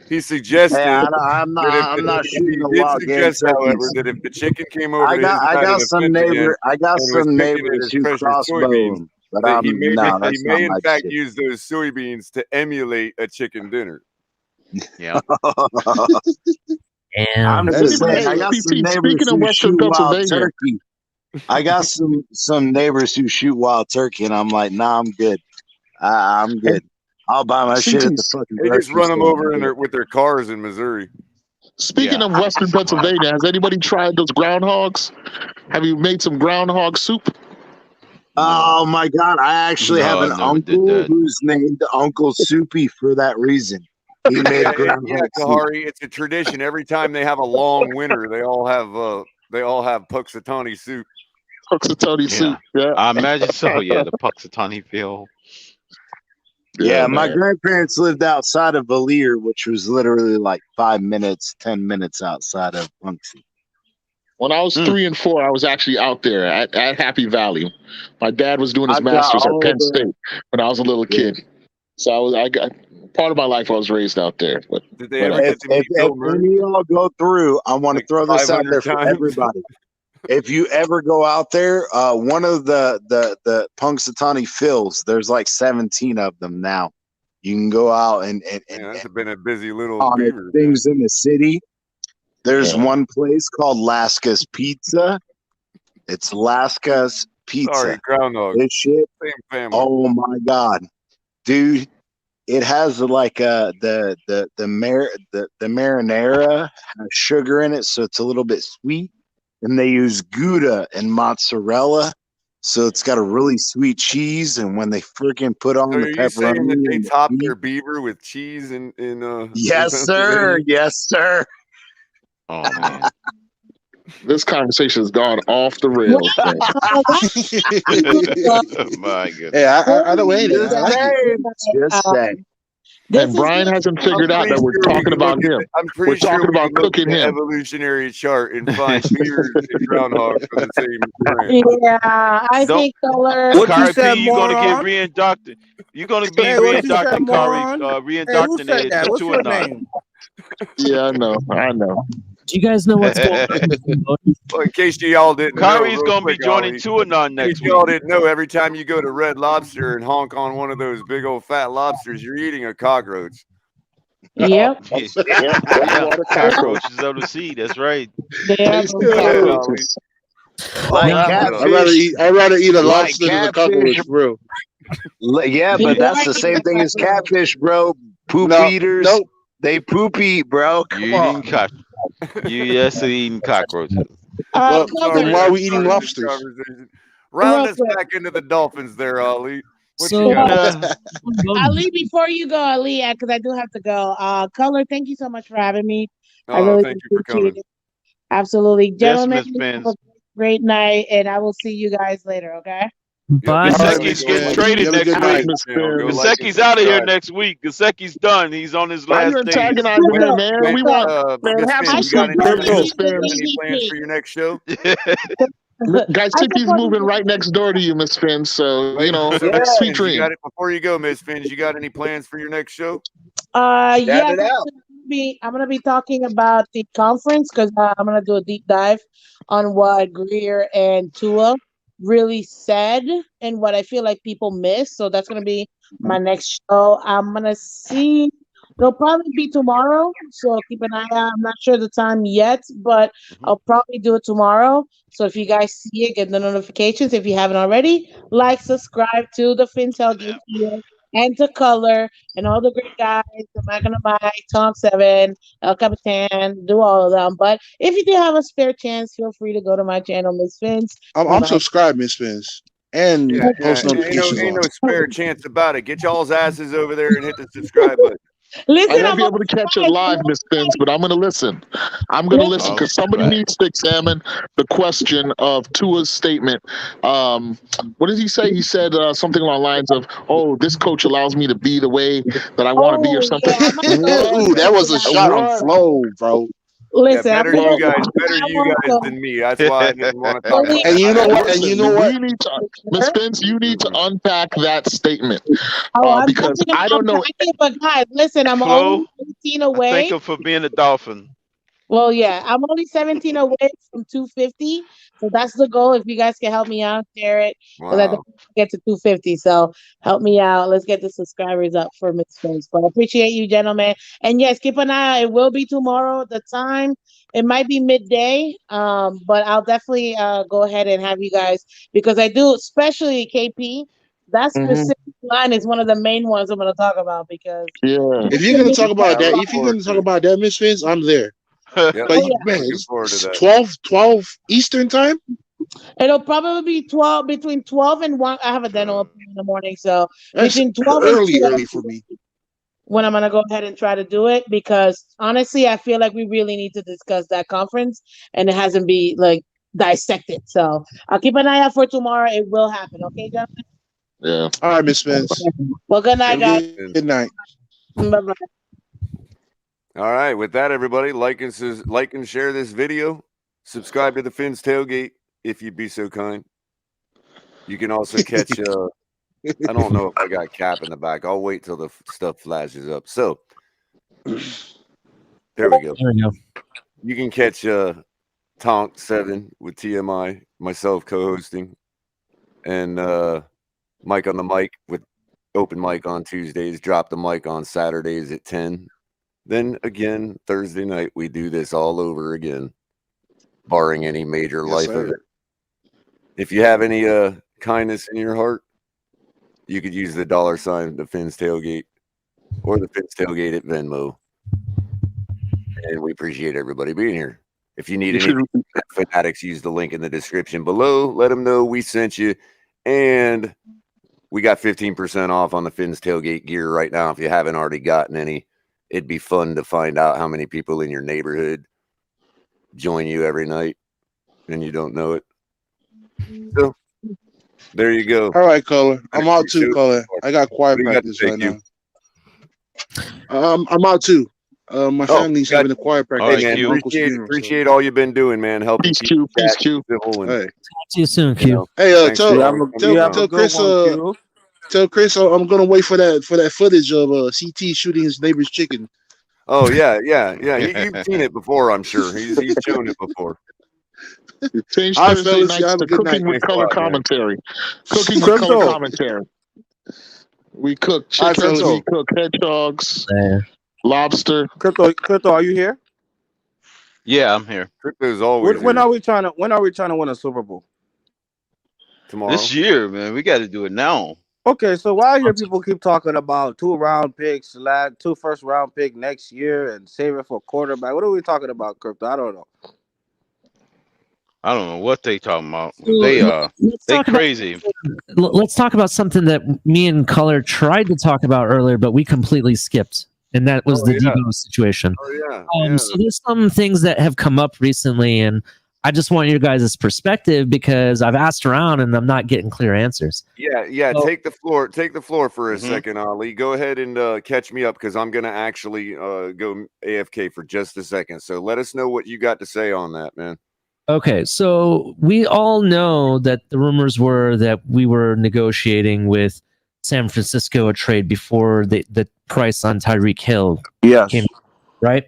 He suggested Hey, I'm not he shooting a did wild game suggest, however, turkeys. that if the chicken came over to his I side of got the some fence again I got and was some picking at neighbors his who precious crossbow soybeans, them, but that he that's not may in my fact shit. use those soybeans to emulate a chicken dinner. Yeah. I'm Damn. just saying, Hey, I got some CT, neighbors speaking of who Western shoot wild Pennsylvania, turkey. I got some neighbors who shoot wild turkey, and I'm like, nah, I'm good. I'm good. I'll buy my shit at the CT, fucking They just grocery run them store. over with their cars in Missouri. speaking Yeah. of Western Pennsylvania, has anybody tried those groundhogs? Have you made some groundhog soup? Oh my god! I actually have No, an I never did uncle that. who's named Uncle Soupy for that reason. He made Yeah, groundhog soup. Kahari, it's a tradition. Every time they have a long winter, they all have Puxatawny soup. Puxatawny Yeah. soup. Yeah. I imagine so. Yeah, the Puxatawny Phil. Yeah, Yeah, my man. grandparents lived outside of Valier, which was literally like 5 minutes, 10 minutes outside of Punxsutawney. When I was 3 and 4, I was actually out there at Happy Valley. My dad was doing his I've got master's at all Penn the State when I was a little kid. So I got part of my life I was raised out there. But Did they ever if, get to meet if Bill any Murray? of y'all go through, I want to Like throw this out 500 there for times? everybody. If you ever go out there, one of the Punxsutawney Phils, there's like 17 of them now. You can go out and Man, that's been a busy little on beaver. things in the city. There's Yeah. one place called Lasca's Pizza. It's Lasca's Pizza. Sorry, groundhog. This shit. Same family. Oh my god, dude! It has like the marinara has sugar in it, so it's a little bit sweet. And they use Gouda and mozzarella. So it's got a really sweet cheese, and when they freaking put on So the are you saying pepperoni, that they and the top beef- their beaver with cheese in yes, sir, Pennsylvania? yes, sir. Oh man. This conversation has gone off the rails, man. My goodness. Hey, I don't hate it. Just I like it. saying, just saying. And Brian hasn't figured out that we're talking about him. I'm We're pretty sure talking we about can look cooking at the him. evolutionary chart and find beers and groundhogs from the same brand. Yeah, I Don't think Culler. What you Kari P, said, you're gonna get moron? reindoctrinated. You're gonna be Hey, what you said, reindoctrinated, Kari, moron? Hey, who said reindoctrinated that? to What's your Tuanon. name? Yeah, I know. Do you guys know what's going on? Well, in case y'all didn't know, Kari's real gonna be quick, joining Ollie, Tuanon in next case y'all week. didn't know, every time you go to Red Lobster and honk on one of those big old fat lobsters, you're eating a cockroach. Yep. Yeah, cockroaches of the sea. That's right. Yeah. Tasty cockroaches. Like Wow. catfish. I'd rather eat a Like lobster than a catfish. cockroach, bro. Yeah, but that's the same thing as catfish, bro. Poop eaters. Nope. They poop eat, bro. Come You on. eating yes, eating cockroaches. Well, Cover. then why are we eating Sorry, this lobsters? conversation. Round Real us quick. back into the Dolphins there, Ollie. What So- you got? Ali, before you go, Ali, because I do have to go. Culler, thank you so much for having me. I Oh, really thank you for appreciate coming. it. Absolutely. Yes, Gentlemen, Miss have Pence. a great night, and I will see you guys later, okay? Bye. Gasecki's getting traded Have a next good night. week. Gasecki's Gasecki's out of here next week. Gasecki's done. He's on his Why are last you days. antagonizing him, man? We want, man, Miss have Finn, some you got any self-governance, plans? Spence. Any plans for your next show? Guys, Ticky's moving right next door to you, Miss Finn. So, you know, So Miss sweet Fins, you got dream. it before you go, Miss Fins. You got any plans for your next show? Yes, it out. I'm gonna be talking about the conference because I'm gonna do a deep dive on what Greer and Tua really said and what I feel like people miss. So that's gonna be my next show. I'm gonna see. It'll probably be tomorrow, so keep an eye out. I'm not sure the time yet, but I'll probably do it tomorrow. So if you guys see it, get the notifications. If you haven't already, like, subscribe to the Fintel Game here and to Culler and all the great guys, the Magnamite, Tom Seven, El Capitan, do all of them. But if you do have a spare chance, feel free to go to my channel, Miss Fins. I'm subscribed, Miss Spence, and Yeah, post notifications ain't on. no spare chance about it. Get y'all's asses over there and hit the subscribe button. Listen, I won't be able to catch it live, Miss Spence, but I'm going to listen. I'm going to listen because somebody needs to examine the question of Tua's statement. What did he say? He said something along the lines of, "Oh, this coach allows me to be the way that I want to be," or something. Ooh, that was a shot on Flo, bro. Listen, better you guys than me. That's why I didn't want to talk about And you know it. what? And you know what? We need to, Miss Spence, you need to unpack that statement I'm because definitely gonna I don't know. unpack it, but guys, listen, I'm Flo, only 17 I away. thank him for being a Dolphin. Well, yeah, I'm only 17 away from 250. So that's the goal. If you guys can help me out, share it. Because I don't get to 250. So help me out. Let's get the subscribers up for Miss Face. But I appreciate you, gentlemen. And yes, keep an eye out. It will be tomorrow. The time, it might be midday. But I'll definitely go ahead and have you guys because I do, especially KP. That specific line is one of the main ones I'm going to talk about because If you're gonna talk about that, Miss Spence, I'm there. But man, it's 12 Eastern time. It'll probably be 12 between 12 and 1. I have a dental appointment in the morning, so That's between 12 and 2 early for me. when I'm gonna go ahead and try to do it because honestly, I feel like we really need to discuss that conference and it hasn't been like dissected. So I'll keep an eye out for tomorrow. It will happen, okay, gentlemen? Yeah. All right, Miss Spence. Well, good night, guys. Good night. Bye-bye. All right, with that, everybody, like and share this video. Subscribe to the Fins Tailgate if you'd be so kind. You can also catch. I don't know if I got Cap in the back. I'll wait till the stuff flashes up. So there we go. There we go. You can catch Tonk 7 with TMI, myself co-hosting, and Mike on the mic with open mic on Tuesdays. Drop the mic on Saturdays at 10. Then again, Thursday night, we do this all over again, barring any major life event. If you have any kindness in your heart, you could use the $sign, the Fins Tailgate, or the Fins Tailgate at Venmo. And we appreciate everybody being here. If you need any fanatics, use the link in the description below. Let them know we sent you. And we got 15% off on the Finn's Tailgate gear right now. If you haven't already gotten any, it'd be fun to find out how many people in your neighborhood join you every night and you don't know it. So there you go. All right, Culler. I'm out too, Culler. I got choir practice right now. I'm out too. My family's having a choir practice. Hey, man, appreciate all you've been doing, man. Helping keep Peace, Q. Civil and, Hey. Talk to you soon, Q. Hey, tell Chris I'm gonna wait for that footage of CT shooting his neighbor's chicken. Oh yeah. You've seen it before, I'm sure. He's shown it before. Change All right, Thursday fellas, nights y'all have to a good cooking night. with color commentary. Cooking with Crypto. color commentary. We cook chickens, we cook hedgehogs, lobster. Crypto, are you here? Yeah, I'm here. Crypto's always When are we trying to win a Super Bowl? Tomorrow. This year, man, we got to do it now. Okay, so why I hear people keep talking about 2 first round pick next year and save it for quarterback? What are we talking about, Crypto? I don't know. I don't know what they talking about. Let's They talk about crazy. Let's talk about something that me and Culler tried to talk about earlier, but we completely skipped, and that was the Debo situation. So there's some things that have come up recently, and I just want your guys' perspective because I've asked around and I'm not getting clear answers. Yeah. So- Take the floor for a second, Ali. Go ahead and catch me up because I'm gonna actually go AFK for just a second. So let us know what you got to say on that, man. Okay, so we all know that the rumors were that we were negotiating with San Francisco a trade before the price on Tyreek Hill came, right?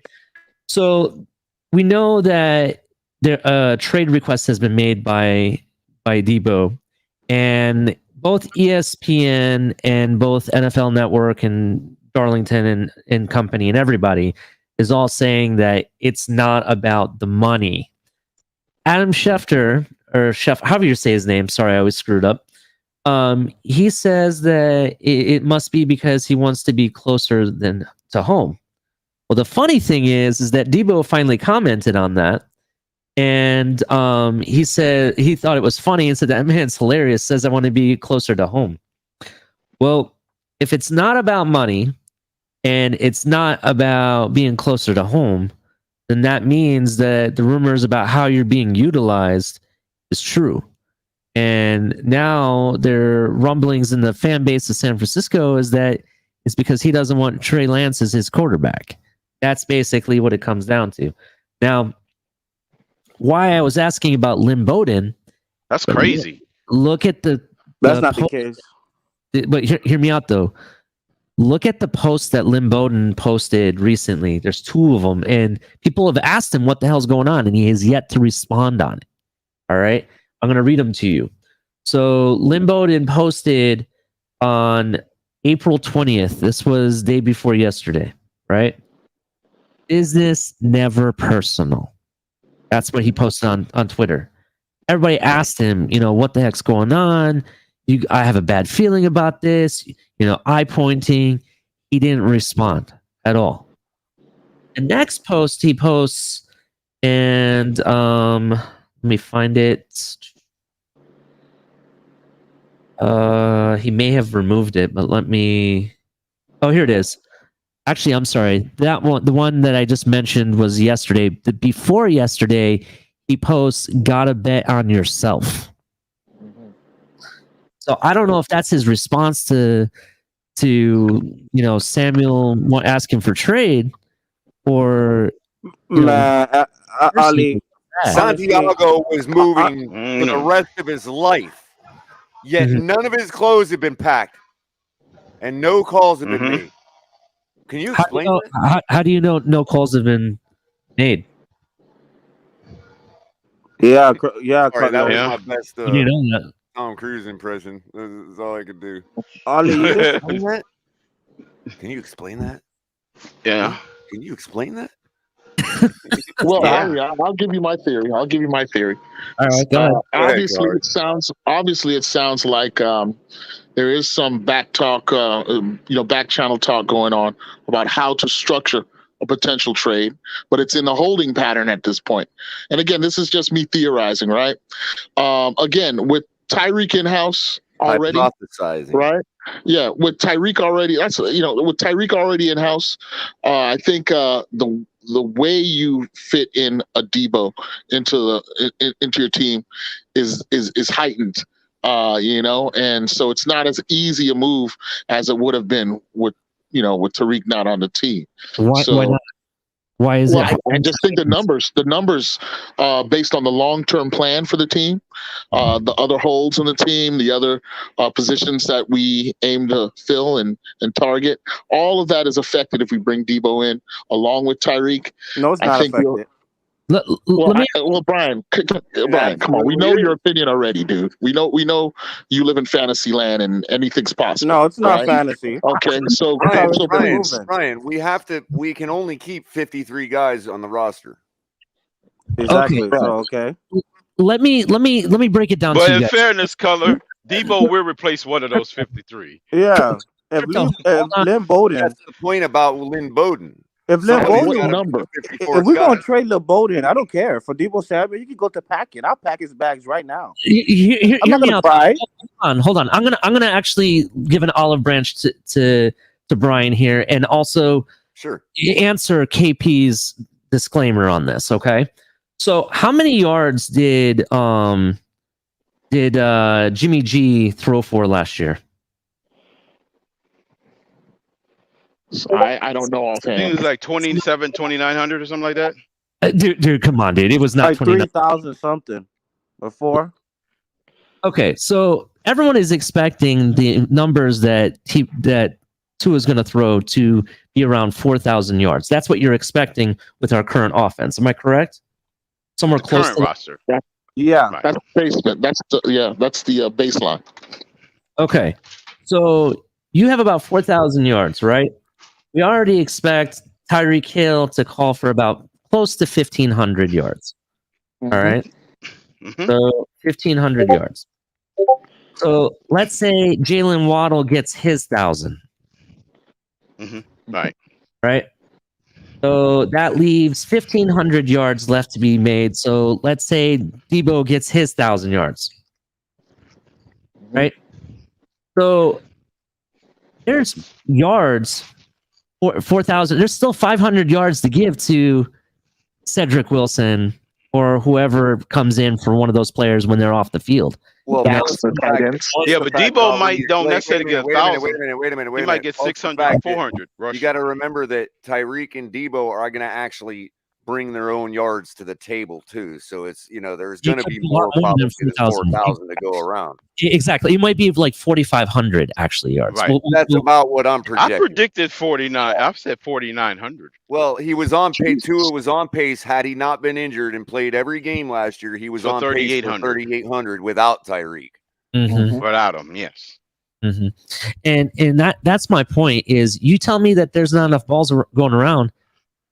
So we know that a trade request has been made by Debo, and both ESPN and both NFL Network and Darlington and company and everybody is all saying that it's not about the money. Adam Schefter, or however you say his name, sorry, I always screwed up. He says that it must be because he wants to be closer to home. Well, the funny thing is that Debo finally commented on that, and he said he thought it was funny and said that man's hilarious. Says I want to be closer to home. Well, if it's not about money and it's not about being closer to home, then that means that the rumors about how you're being utilized is true. And now there are rumblings in the fan base of San Francisco is that it's because he doesn't want Trey Lance as his quarterback. That's basically what it comes down to. Now, why I was asking about Lynn Bowden. That's crazy. Look at the not the case. But hear me out, though. Look at the post that Lynn Bowden posted recently. There's 2 of them, and people have asked him what the hell's going on, and he has yet to respond on it. All right? I'm going to read them to you. So Lynn Bowden posted on April 20th. This was day before yesterday, right? Business never personal. That's what he posted on Twitter. Everybody asked him, what the heck's going on? I have a bad feeling about this. Eye pointing. He didn't respond at all. The next post he posts, and let me find it. He may have removed it, but let me. Oh, here it is. Actually, I'm sorry. That one, the one that I just mentioned, was yesterday. Before yesterday, he posts, "Gotta bet on yourself." So I don't know if that's his response to Samuel asking for trade, or Ali. Santiago was moving for the rest of his life, yet none of his clothes have been packed, and no calls have been made. Can you explain that? How do you know no calls have been made? Yeah. Sorry, that was my best You know that. Tom Cruise impression. That's all I could do. Ali, you just explain that? Can you explain that? Yeah. Can you explain that? Well, I'll give you my theory. I'll give you my theory. All right, go ahead. Obviously, it sounds like there is some back talk, back channel talk going on about how to structure a potential trade, but it's in a holding pattern at this point. And again, this is just me theorizing, right? Again, with Tyreek in house already, hypothesizing, right? Yeah, with Tyreek already, with Tyreek already in house, I think the way you fit in a Debo into your team is heightened. And so it's not as easy a move as it would have been with Tariq not on the team. Why not? Why is it? I just think the numbers, based on the long-term plan for the team, the other holes in the team, the other positions that we aim to fill and target, all of that is affected if we bring Debo in along with Tyreek. No, it's not affected. Brian, come on. We know your opinion already, dude. We know you live in fantasy land and anything's possible. No, it's not right? fantasy. Okay, so Brian, we can only keep 53 guys on the roster. Exactly. Okay. So okay. Let me break it down But to you in guys. fairness, Color, Debo will replace one of those 53. Yeah. If Lynn Bowden, that's the point about Lynn Bowden. If Lynn Bowden, if we're gonna trade Lynn Bowden, I don't care. For Debo Samuel, you can go to packing. I'll pack his bags right now. Hear I'm not me gonna out. cry. Hold on. I'm gonna actually give an olive branch to Brian here, and also answer KP's disclaimer on this. Okay. So, how many yards did Jimmy G throw for last year? I don't know I think offhand. it was like 2,900 or something like that. Dude, come on, dude. It was not Like 29. 3,000 something before. Okay, so everyone is expecting the numbers that Tua is going to throw to be around 4,000 yards. That's what you're expecting with our current offense. Am I correct? Somewhere close Current to roster. Yeah, that's basement. That's the baseline. Okay, so you have about 4,000 yards, right? We already expect Tyreek Hill to call for about close to 1,500 yards. All right, so 1,500 yards. So let's say Jalen Waddle gets his 1,000. Right. Right. So that leaves 1,500 yards left to be made. So let's say Debo gets his 1,000 yards. Right. So there's yards for 4,000. There's still 500 yards to give to Cedric Wilson or whoever comes in for one of those players when they're off the field. Well, Yeah, but Debo don't necessarily get 1,000. Wait a minute. He might get 600, 400. You got to remember that Tyreek and Debo are going to actually bring their own yards to the table too. So it's there's going to be more probably than 4,000 to go around. Exactly. It might be like 4,500 actually yards. Right. That's about what I'm projecting. I predicted 49. I've said 4,900. Well, he was on pace. Tua was on pace. Had he not been injured and played every game last year, he was on pace for 3,800 without Tyreek. Without him, yes. And that's my point. Is you tell me that there's not enough balls going around.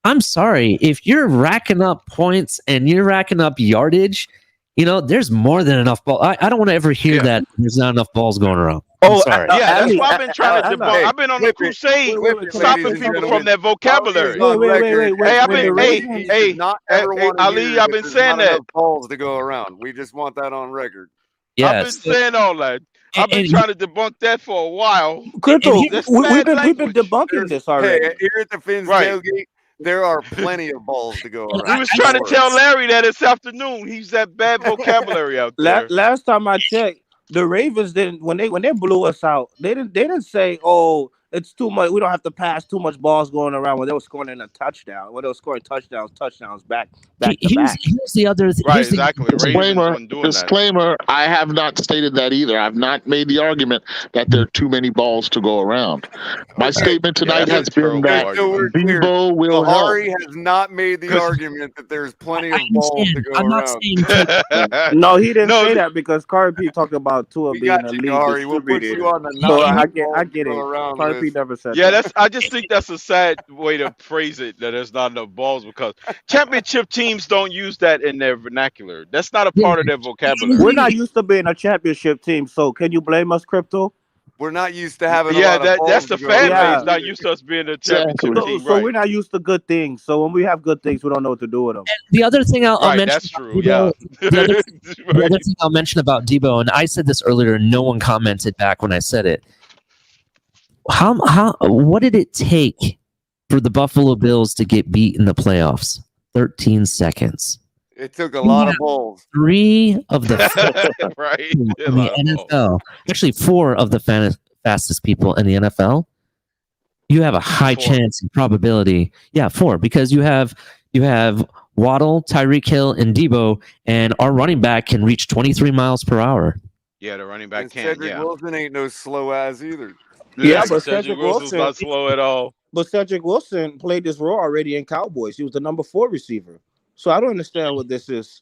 I'm sorry, if you're racking up points and you're racking up yardage, there's more than enough ball. I don't want to ever hear that there's not enough balls going around. I'm sorry. That's why I've been trying to debunk. I've been on the crusade stopping people from that vocabulary. Hey, Ali, I've been saying that. Balls to go around. We just want that on record. Yes. I've been saying all that. I've been trying to debunk that for a while. Crypto, we've been debunking this already. Hey, here at the Fins tailgate, there are plenty of balls to go around. We was trying to tell Larry that this afternoon. He's that bad vocabulary out there. Last time I checked, the Ravens didn't when they blew us out. They didn't say, "Oh, it's too much. We don't have to pass too much balls going around." When they were scoring in a touchdown, when they were scoring touchdowns back to back. Here's the other thing. Right, exactly. Disclaimer. I have not stated that either. I've not made the argument that there are too many balls to go around. My statement tonight has been that Debo will help. Hari has not made the argument that there's plenty of balls to go around. No, he didn't say that because Carl P talked about Tua being a lead Hari. We'll put you on the so I get it. Carl P never said that. I just think that's a sad way to phrase it, that there's not enough balls, because championship teams don't use that in their vernacular. That's not a part of their vocabulary. We're not used to being a championship team, so can you blame us, Crypto? We're not used to having a Yeah, lot of balls that's the to go fan around. base not used to us being a championship Exactly. team, So right? we're not used to good things. So when we have good things, we don't know what to do with them. The other thing I'll Right, mention that's about true. Yeah. Debo, the other thing I'll mention about Debo, and I said this earlier, and no one commented back when I said it. What did it take for the Buffalo Bills to get beat in the playoffs? 13 seconds. It took a lot of balls. 3 of the right. in the NFL, actually 4 of the fastest people in the NFL. You have a high 4. chance and probability. Yeah, 4, because you have Waddle, Tyreek Hill, and Debo, and our running back can reach 23 miles per hour. Yeah, the running back And can. Cedric Yeah. Wilson ain't no slow ass either. Yeah, but Cedric Wilson's not slow at all. But Cedric Wilson played this role already in Cowboys. He was the number 4 receiver. So I don't understand what this is.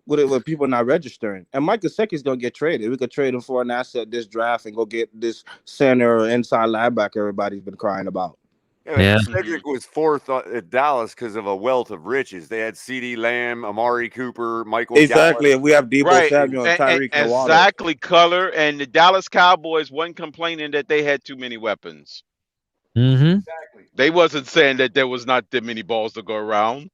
With people not registering. And Mike Gesicki's going to get traded. We could trade him for an asset this draft and go get this center or inside linebacker everybody's been crying about. Yeah. Cedric was 4th at Dallas because of a wealth of riches. They had CeeDee Lamb, Amari Cooper, Michael Exactly. Gallup. And we have Debo Samuel and Tyreek and Waddle. Exactly, Culler. And the Dallas Cowboys wasn't complaining that they had too many weapons. Mm-hmm. Exactly. They wasn't saying that there was not that many balls to go around.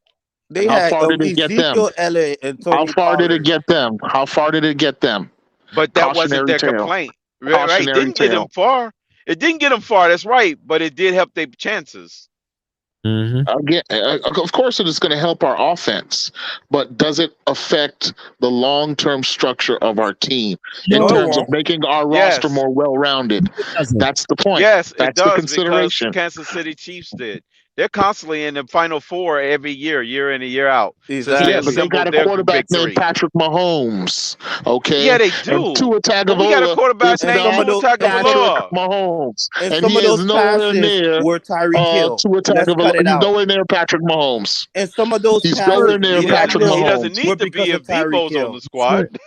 They How had far did it get them? Ezekiel Elliott and Tony How far did Pollard. it get them? How far did it get them? But that wasn't their Cautionary tale. complaint. Right? It Cautionary didn't get them tale. far. It didn't get them far. That's right. But it did help their chances. Mm-hmm. Again, of course, it is going to help our offense, but does it affect the long-term structure of our team in No, it terms of won't. making our Yes. roster more well-rounded? That's the point. Yes, it That's the does, consideration. because Kansas City Chiefs did. They're constantly in the Final Four every year in and year out. Exactly. Yeah, but they got a quarterback named Patrick Mahomes. Okay. Yeah, they do. And Tua But we got a Tagovailoa quarterback is named not Tua Patrick Tagovailoa. Mahomes, And and some he of is those nowhere passes near were Tyreek Hill. Tua Let's cut Tagovailoa. it He's out. nowhere near Patrick Mahomes. And some of those He's passes nowhere near He Patrick doesn't, he Mahomes. doesn't need to because be of if Tyreek Debo's Hill. on the squad.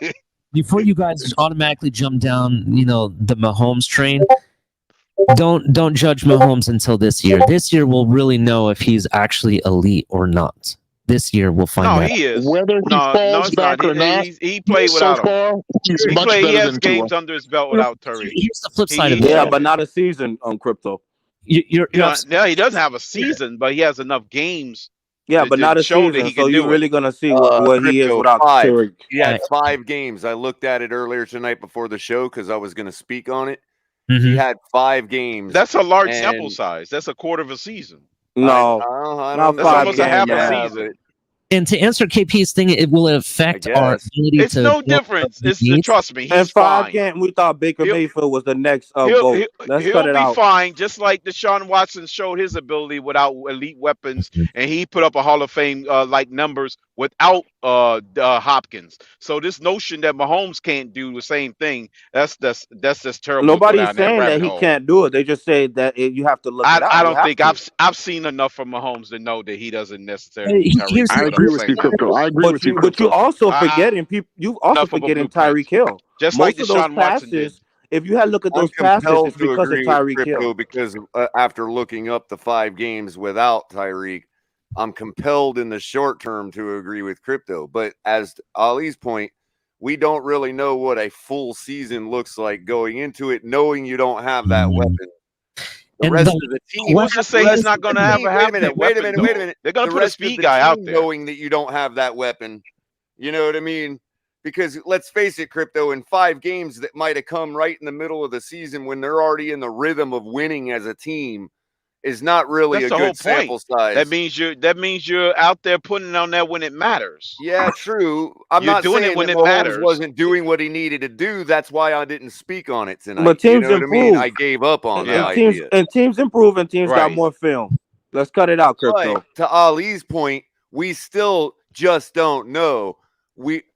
Before you guys automatically jump down, the Mahomes train, don't judge Mahomes until this year. This year we'll really know if he's actually elite or not. This year we'll find No, out. he is. Whether he No, falls it's back not. or not, He played so without him. far, he's He much played. He better has than Tua. games under his belt without Tyreek. Here's the flip side of He it. Yeah, showed but it. not a season on crypto. You're Yeah, he doesn't have a season, but he has enough games. Yeah, to- but to not a show that season. he So can you're do it. really gonna see what he is Crypto, without 5. Tyreek. He had 5 games. I looked at it earlier tonight before the show because I was going to speak on it. He had 5 games. That's a large and sample size. That's a quarter of a season. No, I not don't That's know. almost a half a Yeah, season. And to answer KP's thing, will it affect our guess. ability It's to no build difference. up It's needs? trust me, in he's 5 fine. games, we thought Baker He'll- Mayfield was the next He'll, GOAT. Let's he'll cut it be out. fine, just like Deshaun Watson showed his ability without elite weapons, and he put up a Hall of Fame like numbers without Hopkins. So this notion that Mahomes can't do the same thing, that's just terrible. to go Nobody's down that saying that rabbit he hole. can't do it. They just say that you have to look it up. I You don't have think to. I've seen enough from Mahomes to know that he doesn't necessarily. Here's I the- agree with you, Crypto. I agree with you, But you Crypto. also forgetting people. You also Enough of a forgetting blueprint. Tyreek Hill. Just Most like of those Deshaun Watson did. passes, if you had look at I'm those passes, compelled it's to because of agree with Tyreek Crypto Hill. because after looking up the 5 games without Tyreek, I'm compelled in the short term to agree with Crypto. But as Ali's point, we don't really know what a full season looks like going into it, knowing you don't have that weapon. The And rest the- of the team. Who's to say he's not going to have a Wait a minute. Wait a minute. Wait a minute. They're going The to put a rest of speed the guy out team there. knowing that you don't have that weapon. You know what I mean? Because let's face it, Crypto, in 5 games that might have come right in the middle of the season when they're already in the rhythm of winning as a team is not really That's a the whole good sample point. size. That means you're out there putting it on that when it matters. Yeah, true. I'm You're not doing saying it when that it Mahomes matters. wasn't doing what he needed to do. That's why I didn't speak on it tonight. But You teams know what I mean? improve. I gave up on that idea. Teams improve and teams got Right. more film. Let's cut it out, Crypto. But to Ali's point, we still just don't know.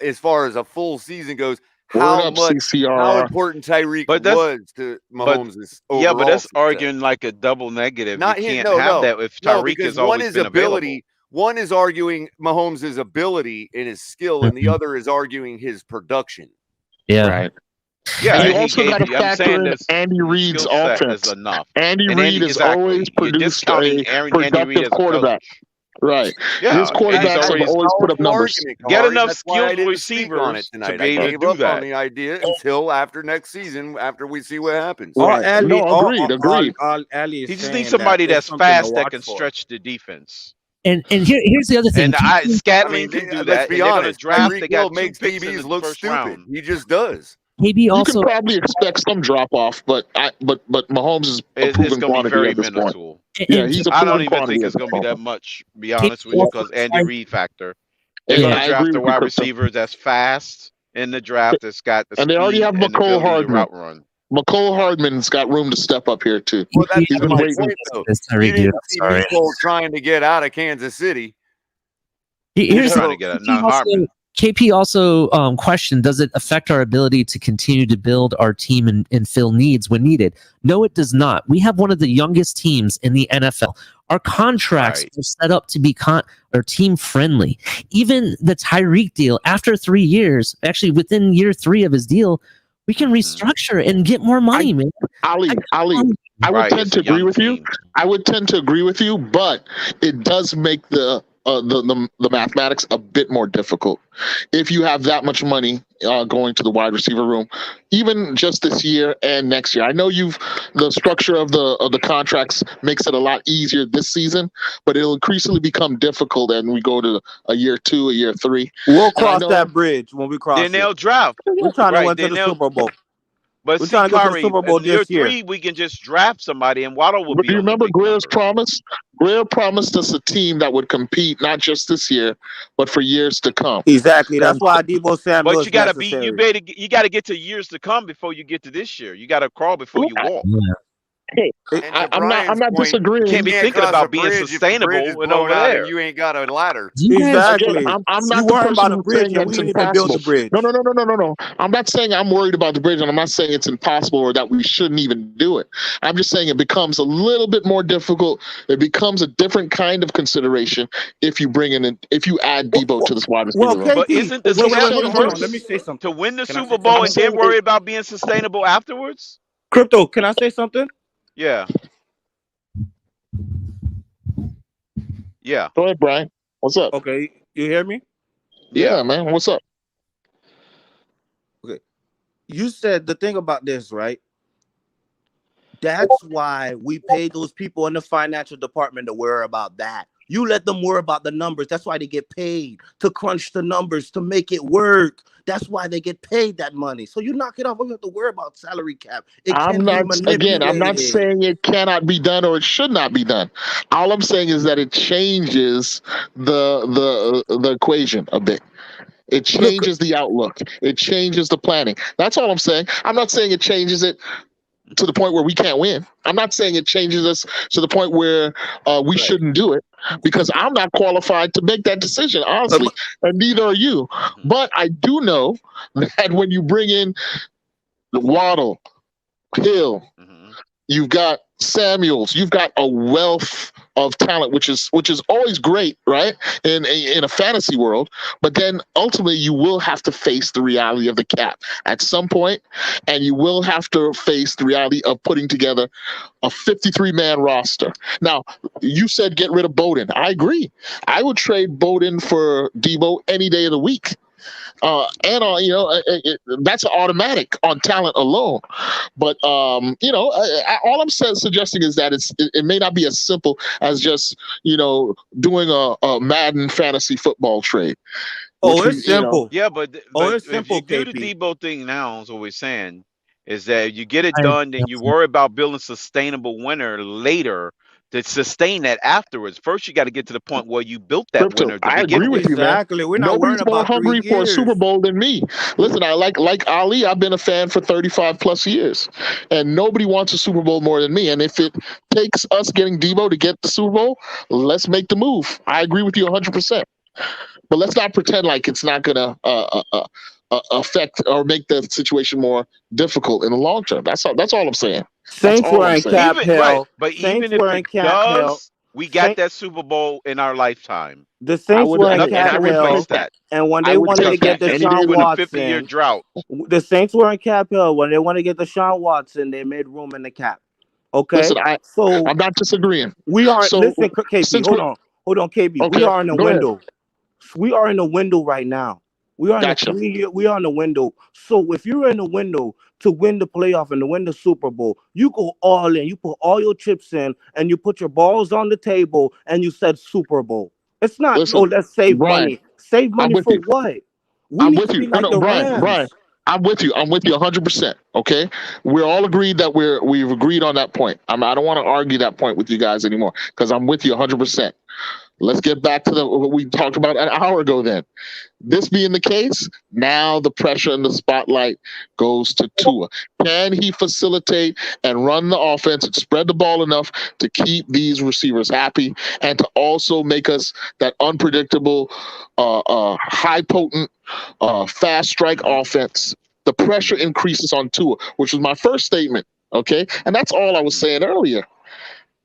As far as a full season goes, how up, much, CCR. how important Tyreek But that's- was to Mahomes' overall. Yeah, but that's success. arguing like a double negative. Not you here. can't No, have no, that if no, Tyreek because has one always is been ability. One is arguing Mahomes' ability and his skill, and the other is arguing his production. Yeah. Right. Yeah, And you he also gave got to you- I'm factor saying in that's- Andy Reid's skill set offense. is enough. Andy And Reid has exactly. always You're produced discounting a Andy Reid productive as a quarterback. coach. Right. Yeah, His and he's quarterbacks have already always put up numbers. get Kahari. enough That's why I skilled didn't speak on it receivers to tonight. be I able to gave do up on that. the idea until after next season, after we see what happens. All Right. Ali, No, agreed, agreed. all Ali is He just needs saying that somebody it's that's something to fast that watch can for. stretch the defense. And here's the other thing. And I Scatling mean, can do let's that, be and they're going to honest. draft. Tyreek They Hill got 2 makes picks in DBs the look first stupid. round. He just does. KB You also can probably expect some drop off, but Mahomes is a It's proven going to be quantity very at this point. minuscule. Yeah, and he's a I don't proven even quantity think at it's this going to be that point. much, to be KB honest with you, also because Andy Reid factor. They're Yeah, going to I draft agree a with you, wide Crypto. receiver that's fast in the draft, that's got the And they already speed have and the McCole ability to Hardman. route run. McCole Hardman's got room to step up here too. Well, that's He's been my waiting. point, though. It's You Tyreek Hill. didn't see Sorry. Mecole trying to get out of Kansas City. Here's trying to get a KP Hardman. KP also questioned, does it affect our ability to continue to build our team and fill needs when needed? No, it does not. We have one of the youngest teams in the NFL. Our contracts Right. are set up to be or team friendly. Even the Tyreek deal, after 3 years, actually within year 3 of his deal, we can restructure and get more money, man. Ali, I would Right, tend it's to a young agree with you. team. I would tend to agree with you, but it does make the mathematics a bit more difficult if you have that much money going to the wide receiver room, even just this year and next year. I know the structure of the contracts makes it a lot easier this season, but it'll increasingly become difficult as we go to a year 2, a year 3. We'll And I cross know that bridge when we cross Then it. they'll draft. We're trying to Right, win to then the they'll. Super Bowl. But We're see, trying to get to the Kari, Super Bowl in year this year. 3, we can just draft somebody, and Waddle will But be do you on the remember big Greer's number. promise? Greer promised us a team that would compete not just this year, but for years to come. Exactly. That's And why Debo Samuel But is you got to be, necessary. you got to get to years to come before you get to this year. You got to crawl before you walk. hey, And to I'm Brian's not point, disagreeing. Can't be you can't thinking cross a about being bridge if the bridge is sustainable and blown over out and there. you ain't got a ladder. Exactly. Again, I'm You not the worrying person about a who's bridge saying and that's we didn't even build impossible. the bridge. No. I'm not saying I'm worried about the bridge, and I'm not saying it's impossible or that we shouldn't even do it. I'm just saying it becomes a little bit more difficult. It becomes a different kind of consideration if you if you add Debo to this wide receiver Well, room. But KP, isn't the wait, step hold on. Let me first say something. to win the Can I say Super Bowl something? and then worry about being sustainable afterwards? Crypto, can I say something? Yeah. Yeah. Go ahead, Brian. What's up? Okay, you hear me? Yeah, man. What's up? Okay. You said the thing about this, right? That's why we pay those people in the financial department to worry about that. You let them worry about the numbers. That's why they get paid to crunch the numbers, to make it work. That's why they get paid that money. So you knock it off. We don't have to worry about salary cap. It I'm can be I'm not manipulated. saying it cannot be done or it should not be done. All I'm saying is that it changes the equation a bit. It changes the outlook. It changes the planning. That's all I'm saying. I'm not saying it changes it to the point where we can't win. I'm not saying it changes us to the point where we shouldn't do it, because I'm not qualified to make that decision, honestly, and neither are you. But I do know that when you bring in Waddle, Hill, you've got Samuels, you've got a wealth of talent, which is always great, right? In a fantasy world, but then ultimately you will have to face the reality of the cap at some point, and you will have to face the reality of putting together a 53-man roster. Now, you said get rid of Bowden. I agree. I would trade Bowden for Debo any day of the week. That's automatic on talent alone. But all I'm suggesting is that it may not be as simple as just doing a Madden fantasy football trade. Oh, it's simple. Yeah, but it's if simple, you do the KP. Debo thing now, is what we're saying, is that you get it I- done, then you worry about building sustainable winner later to sustain that afterwards. First, you got to get to the point where you built that Crypto, winner to I begin agree with with. you, man. Exactly. We're not worrying Nobody's more about 3 hungry for a years. Super Bowl than me. Listen, I like Ali. I've been a fan for 35 plus years, and nobody wants a Super Bowl more than me. And if it takes us getting Debo to get the Super Bowl, let's make the move. I agree with you 100%. But let's not pretend like it's not going to affect or make the situation more difficult in the long term. That's all I'm saying. That's Saints all were I'm in saying. cap Even right, hell. but Saints even if were in it cap hell. does, we got that Super Bowl in our lifetime. The Saints were in Nothing cap can hell. replace that. And when I they would wanted to take get that any day Deshaun of the With a week. 50-year Watson, drought. the Saints were in cap hell. When they wanted to get Deshaun Watson, they made room in the cap. Okay, Listen, so I'm not disagreeing. we aren't. So Listen, KP, since hold we on. Hold on, KB. We Okay, are in a go ahead. window. We are in a window right now. We are in Gotcha. a 3-year. We are in a window. So if you're in a window to win the playoff and to win the Super Bowl, you go all in. You put all your chips in, and you put your balls on the table, and you said Super Bowl. It's not. Listen, Oh, let's save Brian, money. Save I'm money with for you. what? We I'm need with to you. be No, like no, the Brian, Rams. I'm with you. I'm with you 100%. Okay, we're all agreed that we've agreed on that point. I don't want to argue that point with you guys anymore because I'm with you 100%. Let's get back to what we talked about an hour ago. Then, this being the case, now the pressure and the spotlight goes to Tua. Can he facilitate and run the offense and spread the ball enough to keep these receivers happy and to also make us that unpredictable, high potent, fast strike offense? The pressure increases on Tua, which was my first statement. Okay, and that's all I was saying earlier.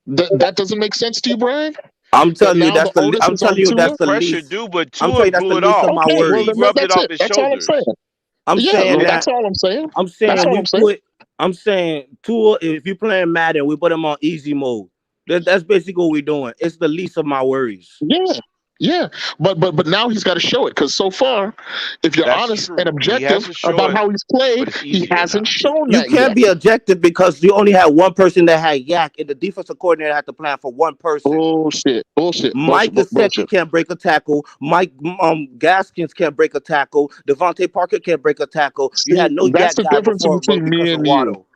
That doesn't make sense to you, Brian? I'm That telling you now the onus I'm is on telling you Tua? that's The the pressure least. do, but I'm Tua telling you that's the blew it least of off. my Okay, well He then worries. rubbed it that's off it. his That's all I'm shoulders. saying. I'm Yeah, saying well, that that's all I'm saying. I'm That's saying all we I'm saying. put. I'm saying Tua. If you playing Madden, we put him on easy mode. That's basically what we're doing. It's the least of my worries. Yeah, yeah, but now he's got to show it because so far, if you're That's honest and true. He has objective to show about it, how he's but played, it's he easier hasn't now. shown You that can't yet. be objective because you only had one person that had yak, and the defensive coordinator had to plan for one person. Bullshit, Mike Gesicki bullshit. can't break a tackle. Mike Gaskins can't break a tackle. Devontae Parker can't break a tackle. You See, had no that's yak the guy difference before between because me of and you. Waddle.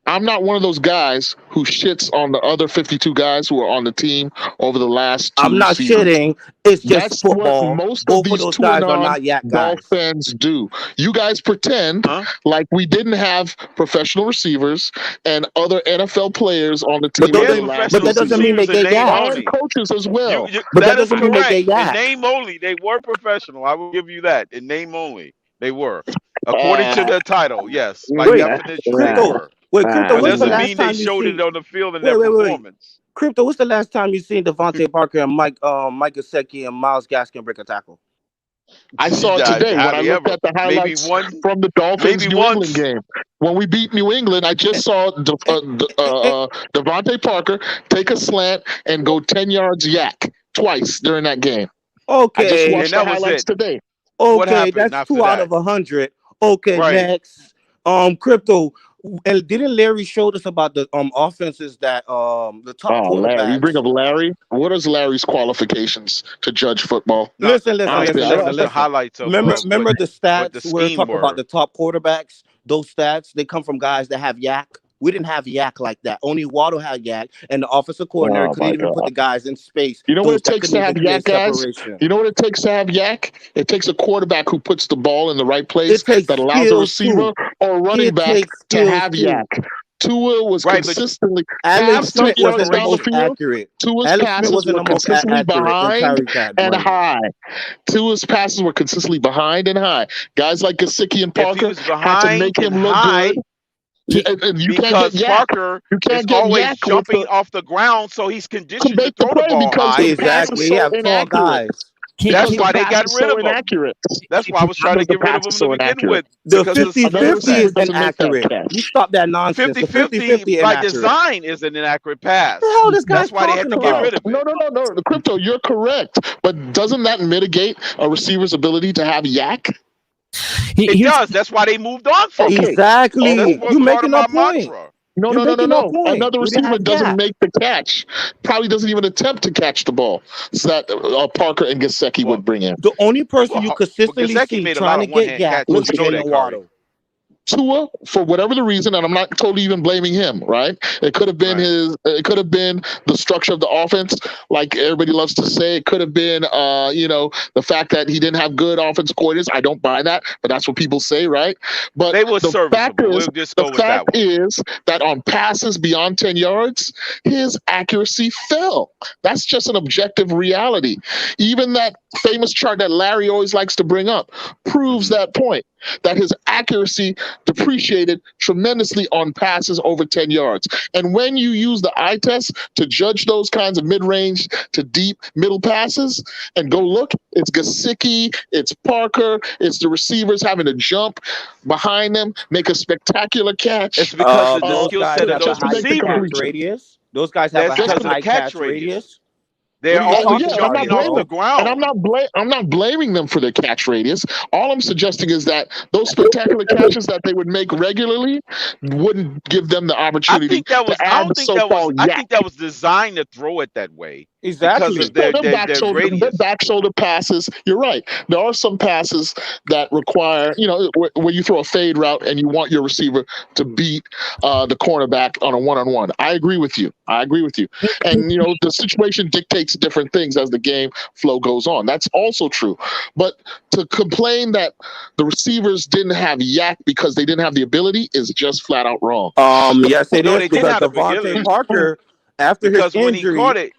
I'm not one of those guys who shits on the other 52 guys who are on the team over the last I'm 2 not seasons. shitting. It's just That's what football. most of Both of these those 2 and guys are on not yak guys. Dolphins do. You guys pretend Huh? like we didn't have professional receivers and other NFL players on the But team We over had the last but 2 professional that doesn't seasons. mean they receivers in get name yak. And only. coaches as well. But that That is doesn't mean they correct. get In yak. name only, they were professional. I will give you that. In name only, they were. According to Uh, their title, yes. By Wait, definition, they Crypto. were. Wait, Crypto. But What's the doesn't last mean they time you showed seen? it on the field in their Wait. performance. Crypto. What's the last time you seen Devontae Parker and Mike Gesicki and Miles Gaskin break a tackle? I saw it today when I Hardly looked ever. at the Maybe highlights one, from the Dolphins maybe New England once. game. When we beat New England, I just saw Devontae Parker take a slant and go 10 yards yak twice during that game. I just Okay. And watched the that was highlights it. today. What Okay, happened that's after 2 out that? of 100. Okay, Right. next. Crypto. And didn't Larry show us about the offenses that the top Oh, Larry. You bring quarterbacks? up Larry? What is Larry's qualifications to judge football? Not Listen. Honestly, sending us the Listen. highlights of Remember the what the stats? We're scheme talking about were. the top quarterbacks. Those stats they come from guys that have yak. We didn't have yak like that. Only Waddle had yak, and the offensive coordinator Oh, couldn't my even put God. the guys in space. You know what Those it that takes couldn't to even have yak, create guys? separation. You know what it takes to have yak? It takes a quarterback who puts the ball in the right place It takes that allows a skills receiver too. or a running It back takes to skills have too. yak. Tua was Right, but consistently Alex past 10 Smith just wasn't yards the down the most separation. field. accurate. Tua's Alex Smith passes wasn't were the most consistently accurate than behind Tyreek and Bunny. high. Tua's passes were consistently behind and high. Guys like Gesicki and If he Parker was had to behind make him and look good. high, And you can't get because yak. Parker You is can't get always yak with jumping off the ground, so he's to conditioned to make the throw the play ball because high the and pass is Exactly. He so have tall inaccurate. guys. That's Because the why they pass got is rid so of him. inaccurate. That's why I was trying to Because the get rid pass of is him to so begin inaccurate. with The because of the 50 Another skill 50 set. receiver is doesn't make that inaccurate. You catch. stop that nonsense. The 50 50-50 50 by inaccurate. design is an inaccurate What the pass. hell this guy's That's why they had talking to get about? rid of No, it. no. The crypto, you're correct. But doesn't that mitigate a receiver's ability to have yak? It does. That's why they moved on from him. Okay. Exactly. That's You part of making a my point. mantra. No. You're making a point. Another We didn't receiver have doesn't yak. make the catch. Probably doesn't even attempt to catch the ball. So that Parker and Gesicki Well, would bring in. The only person you well, consistently Gasecki see made a trying lot to of get one-hand yak catches. was You know Jalen that, Curry. Waddle. Tua, for whatever the reason, and I'm not totally even blaming him, right? It could have been Right. it could have been the structure of the offense, like everybody loves to say. It could have been, the fact that he didn't have good offensive coordinators. I don't buy that, but that's what people say, right? But They were the fact serviceable. is, We'll just go with that one. that on passes beyond 10 yards, his accuracy fell. That's just an objective reality. Even that famous chart that Larry always likes to bring up proves that point, that his accuracy depreciated tremendously on passes over 10 yards. And when you use the eye test to judge those kinds of mid-range to deep middle passes and go look, it's Gesicki, it's Parker, it's the receivers having to jump behind them, make a spectacular catch. It's because of the Those skill guys set of have a those just to high make the catch receivers. completion. radius. Those guys have That's a Just because of the high catch catch radius. radius. They're What are you always talking Yeah, and I'm about, not jumping off blaming the bro? them. And ground. I'm not blaming them for their catch radius. All I'm suggesting is that those spectacular catches that they would make regularly wouldn't give them the I opportunity think that was. to I add don't the think that was. so-called I yak. think that was designed to throw it that way because Exactly. of No, their they're radius. back shoulder passes. You're right. There are some passes that require, where you throw a fade route and you want your receiver to beat the cornerback on a one-on-one. I agree with you. And the situation dictates different things as the game flow goes on. That's also true. But to complain that the receivers didn't have yak because they didn't have the ability is just flat out wrong. Yes, it No, is they didn't because have the Devontae ability Parker, after his because when he caught injury, it,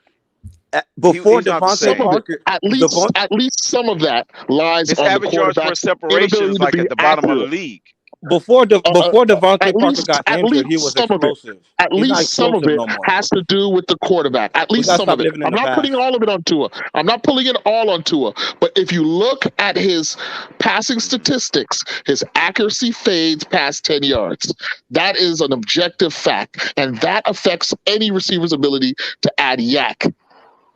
before he's not the Devontae Some of same. it, Parker, at least some of that lies His on the average yards per quarterback's separation inability is to like be at the bottom of the accurate. league. before At Devontae Parker least got injured, he was some of it. explosive. At He's not least some of explosive it no more. has to do with the quarterback. At We least gotta some stop of it. living in I'm the not putting past. all of it on Tua. I'm not pulling it all on Tua. But if you look at his passing statistics, his accuracy fades past 10 yards. That is an objective fact, and that affects any receiver's ability to add yak.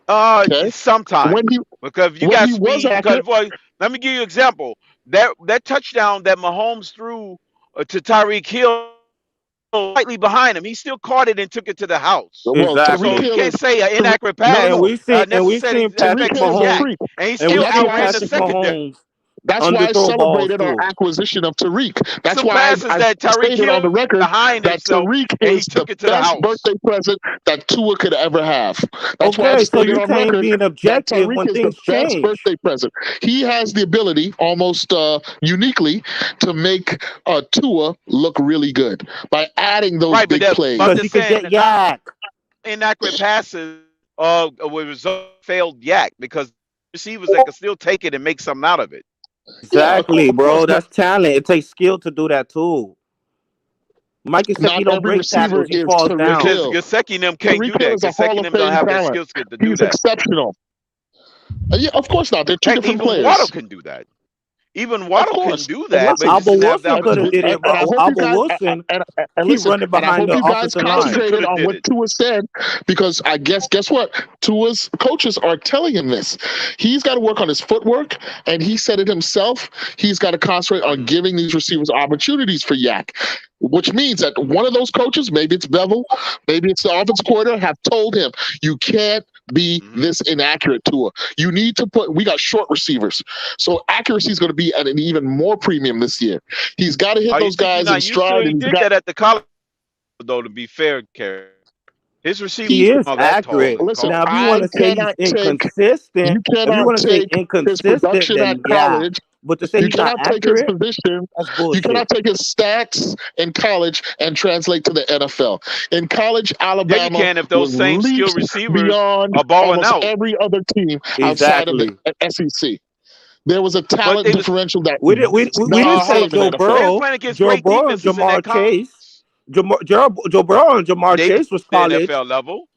Okay, Sometimes when he because you when got he was speed. Because accurate, boy, let me give you an example. That touchdown that Mahomes threw to Tyreek Hill slightly behind him, he still caught it and took it to the house. well, Tyreek So Exactly. you Hill can't is say an Tyre- inaccurate no, no, And pass no. we've necessarily seen Tyreek Patrick affects Hill his is a yak, Mahomes, freak, and he and and still we've that's seen why outran the Patrick secondary. Mahomes that's why I underthrow balls celebrated our too. acquisition of Tariq. That's Some why passes I that Tyreek stated on Hill the record behind that himself Tariq and he is the took it to the best house. birthday present that Tua could ever have. That's why I've Okay, so stated you're on saying record being that objective Tariq when is the things best change. birthday present. He has the ability, almost uniquely, to make Tua look really good by adding those Right, big plays. I'm Because he just could saying get yak. inaccurate passes will result in failed yak because receivers that can still take it and make something out of it. Yeah, Exactly, of course, bro. but That's talent. It takes skill to do that too. Mike not Gesicki don't every break receiver tackles; he is falls Tariq down. Because Hill. Gasecki and them can't Tariq do Hill that. is a Gasecki Hall and of them don't Fame have that talent. skill set to do He's that. exceptional. Yeah, of course not. They're two Heck, different even Waddle players. can do that. Even Of Waddle can course. do And that, but he listen, just Albert didn't have the Wilson could have did opportunity. it, but I hope you Albert guys Wilson and keep listen, running and I behind hope the you guys offensive line. Wilson could concentrated have on did what it. Tua said because I guess what Tua's coaches are telling him this. He's got to work on his footwork, and he said it himself. He's got to concentrate on giving these receivers opportunities for yak. Which means that one of those coaches, maybe it's Bevel, maybe it's the offense coordinator, have told him you can't be this inaccurate, Tua. You need to we got short receivers. So accuracy is going to be at an even more premium this year. He's got to hit Oh, you those think you're guys in not used to stride, it? He and he's did got. that at the college, though, to be fair, Kerry. His receivers He is are that tall accurate. and Listen, Now, if gaunt. you want I to say he's cannot take. inconsistent, You if you cannot want to say take his inconsistent, production at then yeah. college. But to say You he's not cannot take his accurate, position. that's You bullshit. cannot take his stats in college and translate to the NFL. In college, Yeah, you Alabama can if those was same skill leaps receivers beyond are balling almost out. every other team outside of the Exactly. SEC. There was a But talent they was differential that We not didn't the say same in Joe NFL. they was Burrow, playing against Joe great Burrow and defenses in that Jamar college. Chase. Joe Burrow and Jamar They did Chase was the college. NFL level.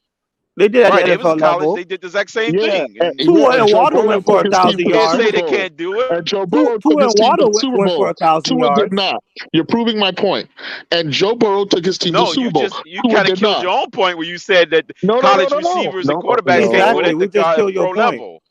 They did at the Right, they was in NFL college. level. They did the exact same Yeah, thing. And yeah, Tua and and Joe Waddle Burrow went for took a his team thousand to you the can't yards. say Super they Bowl. can't do it. And Joe Burrow took Tua his and team to Waddle the Super went for Bowl. 1,000 Tua did yards. not. You're proving my point. And Joe Burrow took his team to the No, Super Bowl. you Tua kind of did killed not. your own point where you said that No, no, no, college no, no, receivers and no, quarterbacks can't do it Exactly. no. at We the just killed your pro point, level.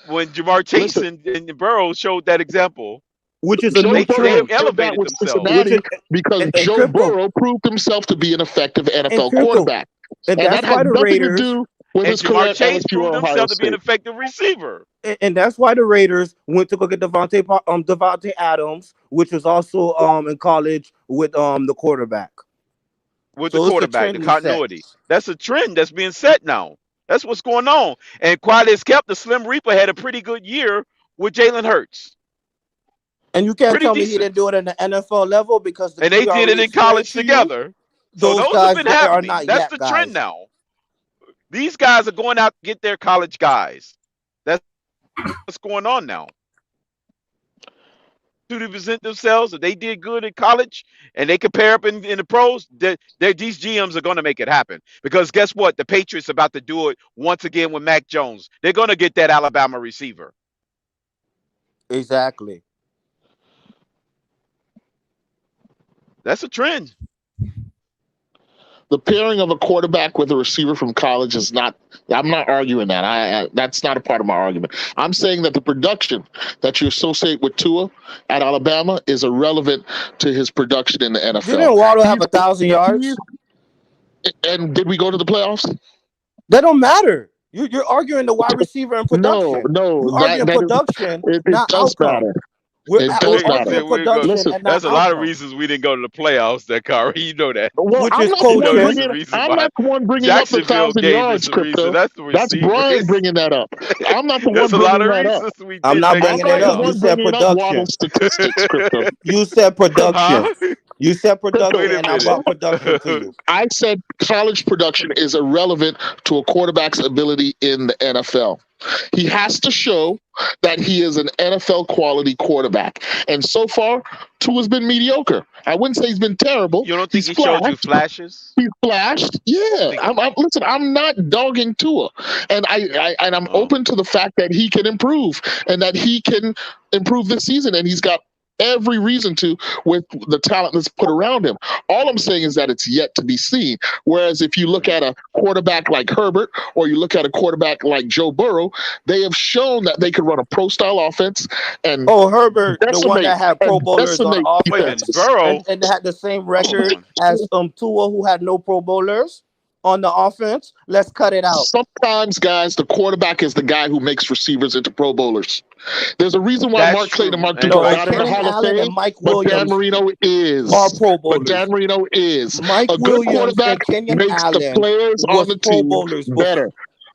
When Jamar Chase Listen, and Burrow showed that example, which is a Joe new they Burrow trend. did that elevated with themselves. Which Cincinnati is because and Joe Crickle Burrow proved himself to be an effective and NFL Crickle, quarterback. and And that that's has why the nothing to Raiders do with And his Jamar career at Chase LSU proved or Ohio himself to be an State. effective receiver and that's why the Raiders went to go get Devontae Adams, which was also in college with the quarterback. with the So it's a quarterback, the trend we set. continuity. That's a trend that's being set now. That's what's going on. And quiet as kept, the Slim Reaper had a pretty good year with Jalen Hurts. And you can't Pretty tell me he decent. didn't do it in the NFL level because And they we did it already in explained college to you together. So those those have guys been that are happening. not That's yet the trend guys. now. These guys are going out to get their college guys. That's what's going on now. To present themselves, if they did good in college and they compare up in the pros, these GMs are going to make it happen. Because guess what? The Patriots are about to do it once again with Mac Jones. They're going to get that Alabama receiver. Exactly. That's a trend. The pairing of a quarterback with a receiver from college is not. I'm not arguing that. That's not a part of my argument. I'm saying that the production that you associate with Tua at Alabama is irrelevant to his production in the NFL. Didn't Waddle have 1,000 yards? And did we go to the playoffs? That don't matter. You're arguing the wide receiver and production. No, You're arguing production, it not does outcome. matter. We're It does arguing matter. production Listen, and not That's a lot of outcome. reasons we didn't go to the playoffs, that Kyrie. You know that. Well, Which I'm is not the one coaching. That's the bringing. reason I'm why. not the one bringing up the Jacksonville 1,000 game yards, is the reason. Crypto. That's the That's receiver. Brian bringing that up. I'm not the one There's a lot bringing of that up. reasons we I'm didn't not make the bringing I'm it not up. the You one said bringing up production. Waddle statistics, Crypto. You said production. Huh? You said production, Wait a and I minute. brought production to you. I said college production is irrelevant to a quarterback's ability in the NFL. He has to show that he is an NFL quality quarterback. And so far, Tua's been mediocre. I wouldn't say he's been terrible. You don't think He's he showed you flashed. flashes? He's flashed. Yeah. Listen, I'm not dogging Tua. And I'm open to the fact that he can improve and that he can improve this season. And he's got every reason to with the talent that's put around him. All I'm saying is that it's yet to be seen. Whereas if you look at a quarterback like Herbert or you look at a quarterback like Joe Burrow, they have shown that they can run a pro-style offense and Herbert, the one that had Pro Bowlers on offense, Wait a minute, Burrow. and had the same record as Tua, who had no Pro Bowlers on the offense. Let's cut it out. Sometimes, guys, the quarterback is the guy who makes receivers into Pro Bowlers. There's a reason why That's Mark Clayton and Mark true. Dupont And got in the Kenny Hall of Allen Fame, and Mike but Dan Williams Marino is. are Pro But Dan Bowlers. Marino is. Mike A good Williams quarterback and Kenyon makes the Allen players on was the Pro team Bowlers better.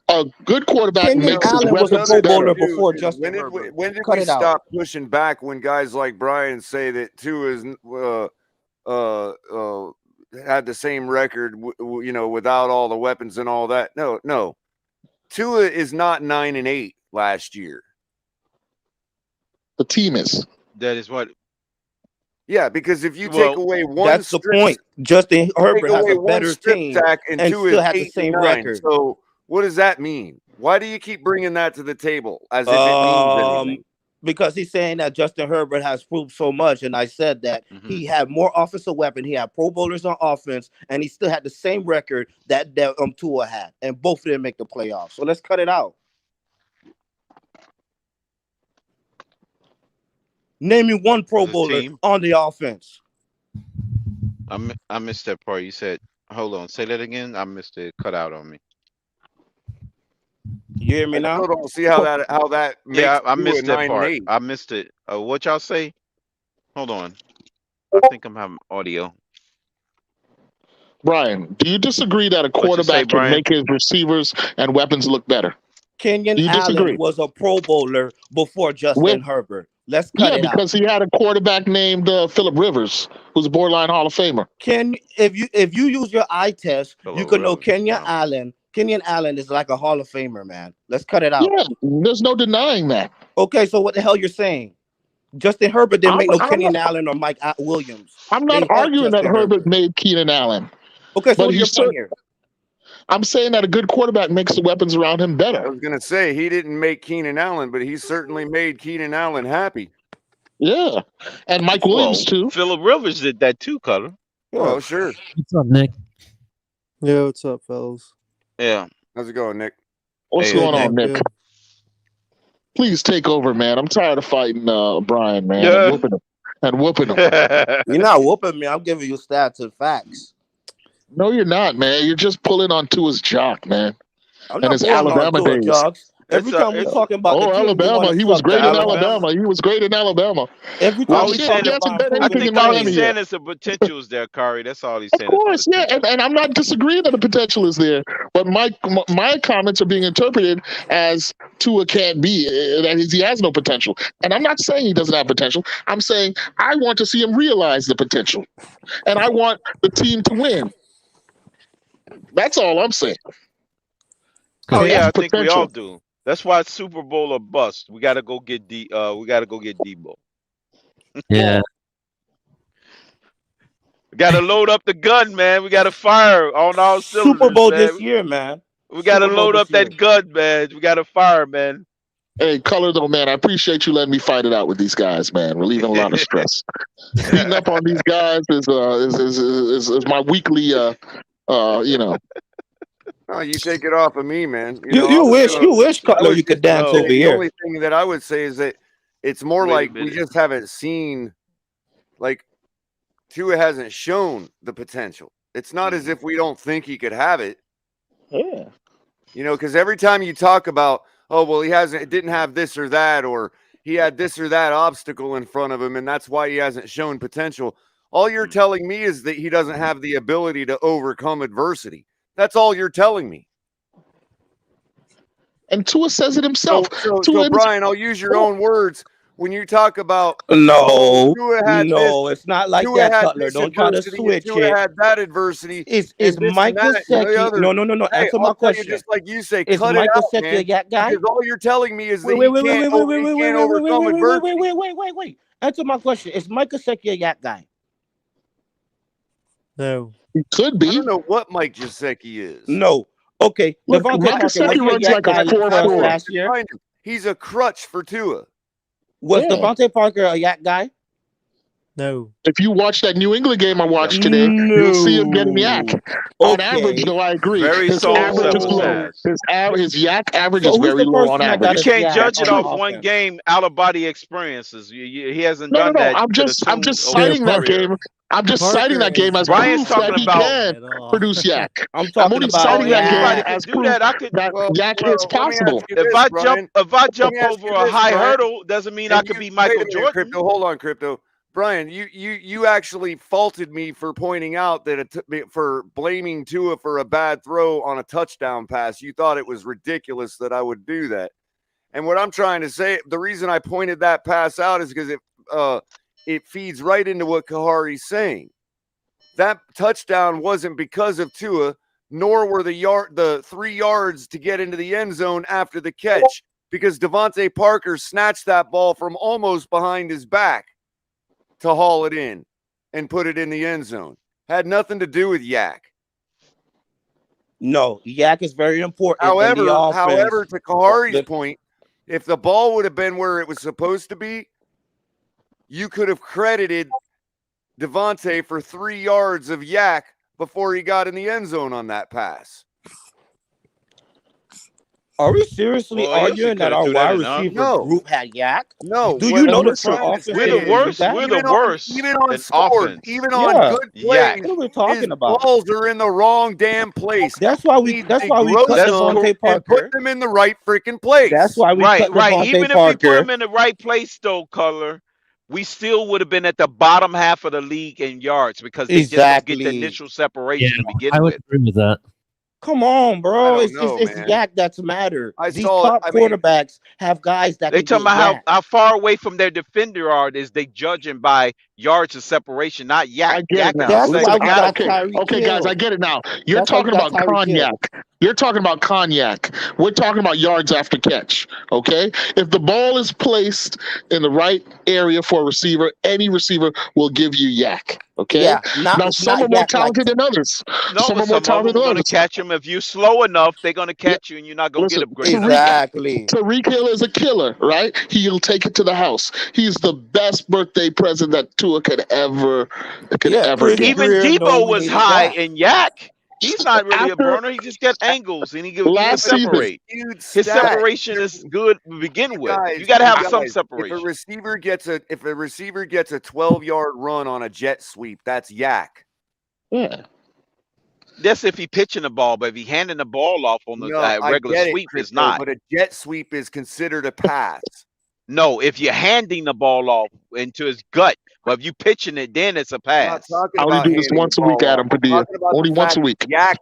A good quarterback Kenyon makes his Allen was a weapons Pro better. Bowler before Justin When Herbert. did Cut we it out. stop pushing back when guys like Brian say that Tua is had the same record, without all the weapons and all that? No. Tua is not 9-8 last year. The team is. That is what. Yeah, because if you take away one, that's the point. Justin Herbert has a better team and and Tua still is had the 8-9. same record. So what does that mean? Why do you keep bringing that to the table as if it means anything? Because he's saying that Justin Herbert has proved so much, and I said that he had more offensive weapon, he had Pro Bowlers on offense, and he still had the same record that Tua had, and both didn't make the playoffs. So let's cut it out. Name me one Pro Bowler on the offense. I missed that part. You said, hold on, say that again. I missed it. Cut out on me. You hear me now? Hold on, see how that makes Yeah, I Tua missed that 9-8. part. I missed it. What y'all say? Hold on. I think I'm having audio. Brian, do you disagree that a What you say, quarterback can Brian? make his receivers and weapons look better? Kenyon Do you disagree? Allen was a Pro Bowler before Justin Herbert. Let's cut it out. because he had a quarterback named Phillip Rivers, who's a borderline Hall of Famer. If you use your eye test, you can know Kenyon Allen. Kenyon Allen is like a Hall of Famer, man. Let's cut it out. Yeah, there's no denying that. Okay, so what the hell you're saying? Justin Herbert didn't make no Kenyon Allen or Mike Williams. I'm not arguing that Herbert made Keenan Allen. Okay, so what's your point here? I'm saying that a good quarterback makes the weapons around him better. I was going to say he didn't make Keenan Allen, but he certainly made Keenan Allen happy. Yeah, and Mike Williams too. Phillip Rivers did that too, Culler. Oh, sure. What's up, Nick? Yeah, what's up, fellas? Yeah. How's it going, Nick? What's going on, Nick? Please take over, man. I'm tired of fighting Brian, man. Yeah. And whooping him. You're not whooping me. I'm giving you stats and facts. No, you're not, man. You're just pulling on Tua's jock, man. I'm And not his pulling on Alabama Tua days. jocks. Every time we're talking about the team, Alabama. He was great in Alabama. He was great in Alabama. Every Well, time we shit, talk he hasn't about done I anything think in all Miami he's yet. saying is the potential's there, Kari. That's all he's saying. Of course, yeah, and I'm not disagreeing that the potential is there, but my comments are being interpreted as Tua can't be, that he has no potential, and I'm not saying he doesn't have potential. I'm saying I want to see him realize the potential, and I want the team to win. That's all I'm saying. Oh yeah, I That's think we all potential. do. That's why it's Super Bowl or bust. We got to go get Debo. Yeah. We got to load up the gun, man. We got to fire on all cylinders. Super Bowl man. this year, man. We got to Super Bowl load this up that gun, man. We got to fire, man. Hey, Color though, man, I appreciate you letting me fight it out with these guys, man. Relieving a lot of stress. Beating up on these guys is my weekly You know. Oh, you take it off of me, man. You wish Cutler you could dance over The here. only thing that I would say is that it's more Wait a like we minute. just haven't seen, like, Tua hasn't shown the potential. It's not as if we don't think he could have it. Yeah. Because every time you talk about, oh, well, it didn't have this or that, or he had this or that obstacle in front of him, and that's why he hasn't shown potential. All you're telling me is that he doesn't have the ability to overcome adversity. That's all you're telling me. And Tua says it himself. So Brian, I'll use your own words. When you talk about No, Tua had no, this, it's not like Tua that, had Cutler. this Don't try to adversity, switch Tua it. had that adversity. Is and this Mike and that, and the Gesicki? other. No. Hey, Answer I'll my tell question. you just like you say, Is cut Mike it out, Gesicki man. a yak guy? Because all you're telling me is that he can't overcome adversity. Wait. Answer my question. Is Mike Gesicki a yak guy? No. He could I be. don't know what Mike Gesicki is. No. Okay. Look, Devontae Mike Parker was Gesicki he a runs yak like a guy for us 4.4. last year? He's a crutch for Tua. Was Devontae Parker a yak guy? No. If you watch that New England game I watched today, you'll see him getting yak. On average, though, I agree. Very His soul average is low. sabotage. His yak average So is who's very the low on person that got average. You us can't yak judge it on off one offense? game out of body experiences. He hasn't No. done that I'm to the just tune of citing that career. game. I'm just citing that game as Brian's proof that talking he about. can produce yak. I'm I'm talking only about citing that game Anybody could as do proof that. I could. that yak is let me possible. ask you If this, I Brian. jump ask over you a this, high Brian. hurdle, doesn't mean I And could be wait a Michael minute, Jordan. Crypto. Hold on, Crypto. Brian, you actually faulted me for pointing out that for blaming Tua for a bad throw on a touchdown pass. You thought it was ridiculous that I would do that. And what I'm trying to say, the reason I pointed that pass out is because it feeds right into what Kahari's saying. That touchdown wasn't because of Tua, nor were the 3 yards to get into the end zone after the catch, because Devontae Parker snatched that ball from almost behind his back to haul it in and put it in the end zone. Had nothing to do with yak. No, yak is very important in the offense. However, to Kahari's point, if the ball would have been where it was supposed to be, you could have credited Devontae for 3 yards of yak before he got in the end zone on that pass. Are we seriously arguing that our wide receiver group had yak? No. Do you know the front office? We're the worst. We're the worst. Even on in scores, offense. even on good plays, what are we talking about? balls are in the wrong damn place. That's why we cut Devontae Parker and put them in the right freaking place. That's why we cut Devontae Even Parker. if we put him in the right place, though, Culler, we still would have been at the bottom half of the league in yards because they just don't get the initial separation to begin I would with. agree with that. Come on, bro. I It's don't know, it's man. yak that's matter. These saw it. top quarterbacks have guys that They can talking get about yak. how far away from their defender are is they judging by yards of separation, not yak. I get Yak it now. is a That's second why we got category. Tyreek Okay, guys, Hill. I get it now. You're That's why we talking got about Tyreek Hill. cognac. You're talking about cognac. We're talking about yards after catch. Okay, if the ball is placed in the right area for a receiver, any receiver will give you yak. Okay. Yeah, Now some are more yak talented than others. No, Some but are more some of talented them than going to others. catch him. If you're slow enough, they're going to catch you, and you're not going to Listen, get a great Exactly. Tyreek Hill is a killer, right? He'll take it to the house. He's the best birthday present that Tua could ever Chris get. Even Greer, no, Debo we was needed high yak. in yak. He's not really a After- burner. He just got angles, and he can Last season, separate. His separation is good to begin with. You got to have some separation. If a receiver gets a 12-yard run on a jet sweep, that's yak. Yeah. That's if he pitching the ball, but if he handing the ball off on the No, I regular get it, sweep, it's Crypto, not. but a jet sweep is considered a pass. No, if you're handing the ball off into his gut, but if you pitching it, then it's a I'm not pass. talking I only about do this handing once the a week, ball Adam off. I'm Padilla. talking about Only the once fact a week.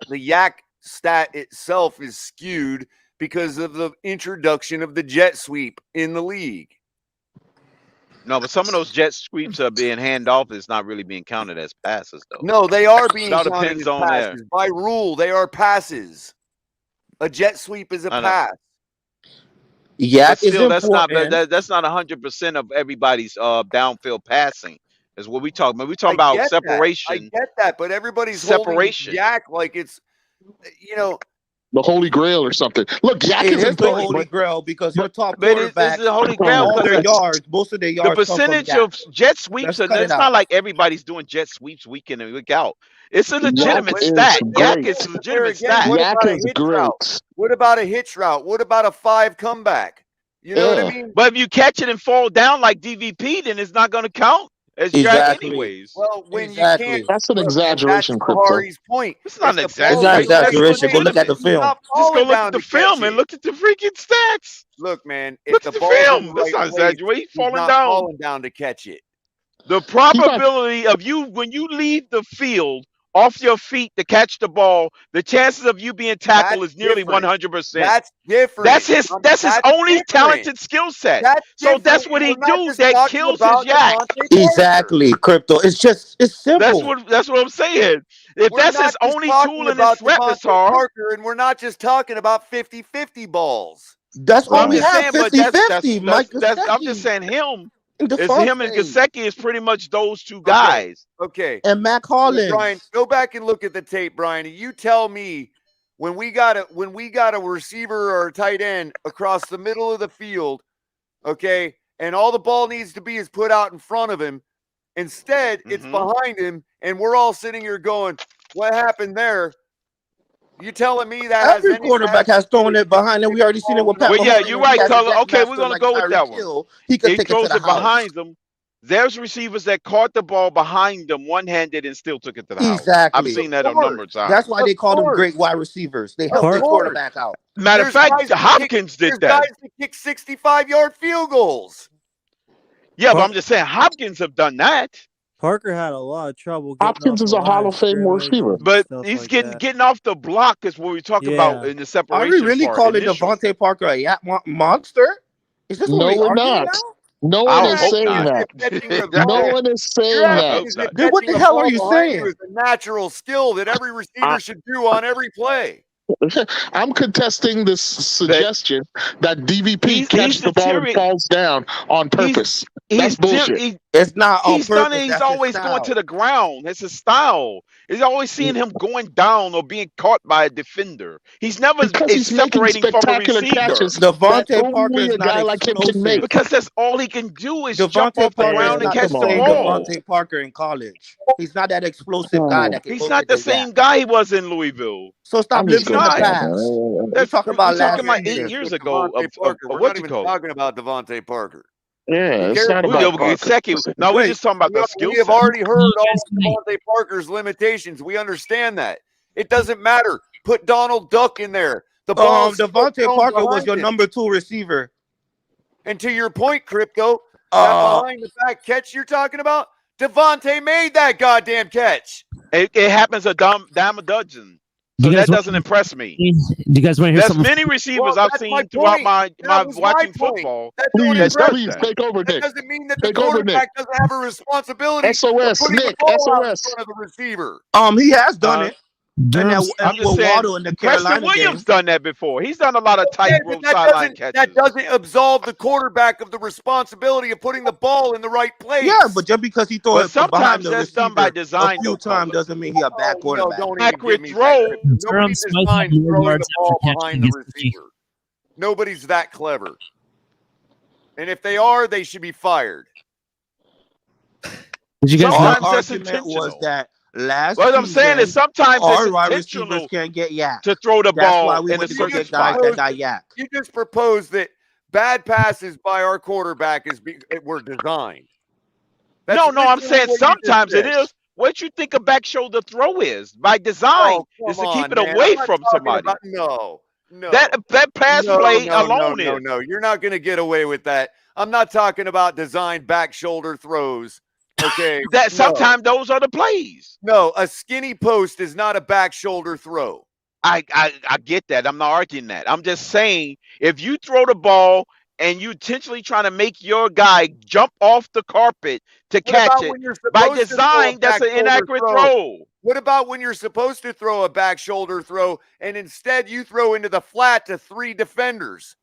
the yak stat itself is skewed because of the introduction of the jet sweep in the league. No, but some of those jet sweeps are being hand off. It's not really being counted as passes, though. No, they are being It all counted depends as on there. passes. By rule, they are passes. A jet sweep is a I know. pass. Yak But is still, that's not important. that's not 100% of everybody's downfield passing. Is what we talking about. We talking about separation. I get that, but everybody's Separation. holding yak like it's, the Holy Grail or something. Look, Yak It is is the important, Holy but Grail because your top But it's quarterbacks, the Holy Grail all because their yards, most of their the yards come from percentage Yak. of jet sweeps, Let's cut it it's not out. like everybody's doing jet sweeps week in and week out. It's a Yak legitimate is stat. Yak great. is a There legitimate again, stat. what Yak about a is hitch great. route? What about a hitch route? What about a 5 comeback? You know what I Yeah. mean? But if you catch it and fall down like DVP, then it's not going to count as Jack Exactly. anyways. Well, when you can't, Exactly. That's an look, and that's exaggeration, Crypto. Bahari's point. It's not If an the It's ball's not exaggeration. That's deflected, exaggeration. Go look at the legitimate. he's film. not Just go falling look at down the to catch film and it. look at the freaking stats. Look, man, if Look the at the ball's in the film. That's right not place, exaggerating. he's Falling not down. falling down to catch it. The He's not. probability of you when you leave the field off your feet to catch the ball, the chances of you being tackled That's is nearly different. 100%. That's different. That's his That's only different. talented skill set. That's So different. that's what And he we're not do just that talking kills his about yak. Devontae Parker. Exactly, Crypto. It's simple. That's what I'm saying. If We're that's not his just only talking tool in his about Devontae repertoire, Parker, and we're not just talking about 50-50 balls. That's all I'm we just have. saying, but 50-50. Mike I'm just Gesicki saying him. and It's him and Devontae Gesicki is pretty much those two guys. Okay. and Mac So, Hollins. Brian, go back and look at the tape, Brian. And you tell me when we got a receiver or a tight end across the middle of the field, okay, and all the ball needs to be is put out in front of him. Instead, it's behind him, and we're all sitting here going, "What happened there?" You telling me that Every quarterback has thrown it behind, and we already seen it with Pat Well, yeah, Mahomes. you're When he right, has a Color. jet Okay, we're master gonna like go with that Tyreek one. Hill, he could He take it to throws the it house. behind them. There's receivers that caught the ball behind them one-handed and still took it to the house. I've Exactly. seen that a number of times. That's why they call them great wide receivers. They help their quarterback out. Matter of fact, Hopkins did that. There's guys that kick 65-yard field goals. Yeah, but I'm just saying Hopkins have done that. Parker had a lot of trouble getting Hopkins off is the a Hall line of Fame receiver. But stuff he's like getting that. getting off the block is what we talk about in the Are separation we really part. calling initial. Devontae Parker a monster? Is this what No, we're we're arguing not. now? No I one would is hope saying not. that. No one is saying You're that. acting as if Then what catching the a hell ball are you behind you saying? is a natural skill that every receiver should do on every play. I'm contesting this suggestion that DVP catches the ball and falls down on purpose. That's bullshit. It's not on He's done purpose. it. He's That's his always going style. to the ground. That's his style. He's always seeing him going down or being caught by a defender. He's never Because he's making separating from a spectacular receiver. catches that Devontae Parker only is a not guy like him can make. explosive. Because that's all he can do is jump Devontae off the Parker is ground and not the catch the same ball. Devontae Parker in college. He's not that explosive guy that can He's go not get the the same gap. guy he was in Louisville. So stop I'm living just in the not. past. We're That's talking we're about talking last about 8 season. years ago Devontae Parker. of We're what not you even call it. talking about Devontae Parker. Yeah, Who it's cares? not about Parker. No, we're Wait, just talking about the skill We have set. already heard all of Devontae Parker's limitations. We understand that. It doesn't matter. Put Donald Duck in there. The ball is Devontae thrown Parker was behind your him. number 2 receiver. And to your point, Crypto, that behind the back catch you're talking about, Devontae made that goddamn catch. It happens a dime a dozen. So that doesn't impress me. Do you guys want to hear There's something? many receivers Well, I've that's seen my throughout point. my That was my watching point. football That don't Please, that impress does please, that. take over, That Nick. doesn't mean that the Take over, Nick. quarterback doesn't have a responsibility of SOS, putting the Nick. ball out in SOS. front of the receiver. He has done it. Durham's- I'm just with saying, Waddle in the Preston Carolina Williams game. done that before. He's done a lot of Okay, tightrope but sideline catches. that doesn't absolve the quarterback of the responsibility of putting the ball in the right place. Yeah, but just because he throw But it from behind sometimes the that's receiver done by design, a few though, times Color. doesn't mean he a bad quarterback. Don't even Accurate give me throw. that. Nobody Durham's might have designs more throwing yards the ball after catch behind the against the Chiefs. receiver. Nobody's that clever. And if they are, they should be fired. Did you guys Our Sometimes that's argument was intentional. that last What I'm saying is season, sometimes our it's wide intentional receivers can't get yak. to throw the That's why ball we in a went to go certain get guys spot. that got yak. You just proposed that bad passes by our quarterback were designed. That's No, I'm literally saying what you just sometimes it said. is. What you think a back shoulder throw is by design Oh, is to come keep on, it man. away I'm not from talking somebody. about- no. That pass play alone is. No. You're not going to get away with that. I'm not talking about designed back shoulder throws. Okay. That sometimes those are the plays. No, a skinny post is not a back shoulder throw. I get that. I'm not arguing that. I'm just saying if you throw the ball and you intentionally trying to make your guy jump off the carpet to What catch about it when you're by supposed to throw a design, that's back an shoulder inaccurate throw. What about when you're supposed to throw a back shoulder throw and instead you throw into the flat to 3 defenders?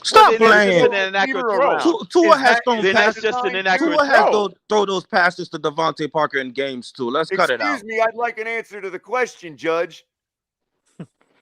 Stop Well, then it's playing. just an inaccurate throw. Tua has thrown Then that's passes. just an inaccurate Tua has throw. throw those passes to Devontae Parker in games too. Let's cut it out. Excuse me, I'd like an answer to the question, Judge.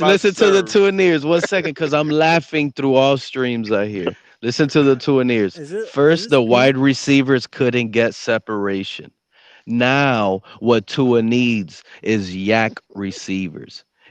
listen to the two and ears. 1 second, because I'm laughing through all streams I hear. Listen to the two and ears. First, the wide receivers couldn't get separation. Now, what Tua needs is yak receivers.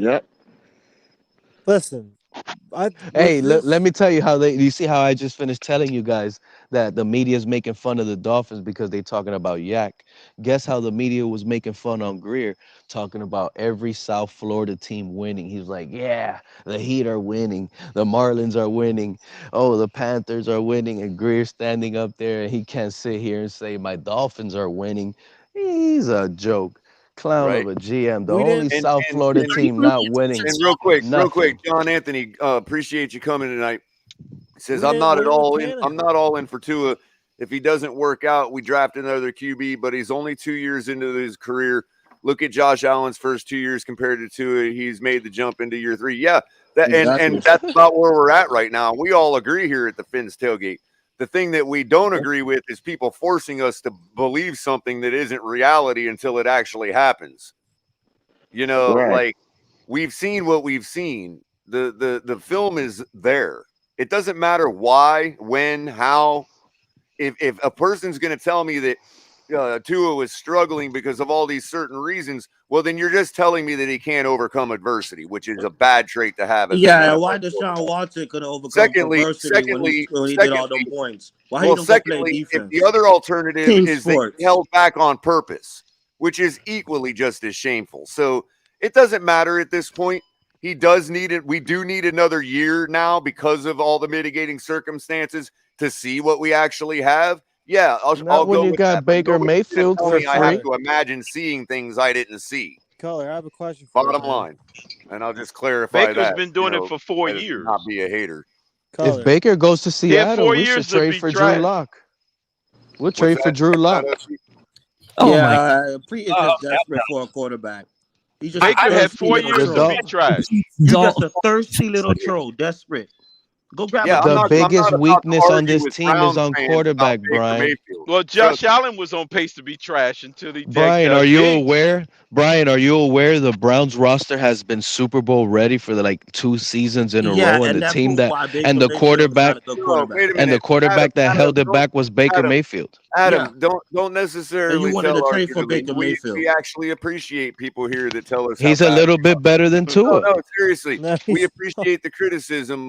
Yep. Listen, Hey, let me tell you how you see how I just finished telling you guys that the media is making fun of the Dolphins because they talking about Yak. Guess how the media was making fun on Greer, talking about every South Florida team winning. He was like, yeah, the Heat are winning, the Marlins are winning, oh, the Panthers are winning, and Greer standing up there and he can't sit here and say my Dolphins are winning. He's a joke. Clown Right. of a GM. The We only didn't. And South and Florida and, team not winning and real quick, nothing. John Anthony, appreciate you coming tonight. He says We I'm didn't not at win with all in. I'm Tannehill. not all in for Tua. If he doesn't work out, we draft another QB. But he's only 2 years into his career. Look at Josh Allen's first 2 years compared to Tua. He's made the jump into year 3. Yeah, that and Exactly. that's about where we're at right now. We all agree here at the Fins tailgate. The thing that we don't agree with is people forcing us to believe something that isn't reality until it actually happens. You know, Right. like we've seen what we've seen. The film is there. It doesn't matter why, when, how. If a person's going to tell me that Tua was struggling because of all these certain reasons, well, then you're just telling me that he can't overcome adversity, which is a bad trait to have as an Yeah, NFL why quarterback. Deshaun Watson could overcome Secondly, adversity when he did all them points? Why he well, don't go play secondly, if defense? the other alternative Team is that he sports. held back on purpose, which is equally just as shameful. So it doesn't matter at this point. He does need it. We do need another year now because of all the mitigating circumstances to see what we actually have. Yeah, I'll Not when go you with that. got But Baker nobody's going to Mayfield tell for me I have free. to imagine seeing things I didn't see. Color, I have a question for you, Bottom man. line. And I'll just clarify Baker's that, been doing it for 4 to not years. be a hater. If Color. Baker goes to He had Seattle, 4 we should years to trade be for Drew trash. Lock. We'll What's trade for that? Drew Lock. Oh yeah, my! Pre is just desperate for a quarterback. He's just a Baker had thirsty 4 little years to troll. be trash. You just a thirsty little troll, desperate. Go grab a Yeah, I'm The not girlfriend. biggest about to weakness on argue this with team is Browns on fans about quarterback, Baker Brian. Mayfield. Well, Josh Allen was on pace to be trash until he Brian, got are you benched. aware? Brian, are you aware the Browns roster has been Super Bowl ready for the like 2 seasons in a Yeah, row, and and the that team proved that why Baker and the Mayfield is not quarterback a good No, quarterback. wait a and the minute. quarterback that held it Don't, back was Baker Adam, Mayfield. Yeah, don't and you necessarily wanted tell to trade for arguably. Baker We Mayfield. actually appreciate people here that tell us how He's a bad little we are. bit better than Tua. No, seriously. No, We he's appreciate the criticism,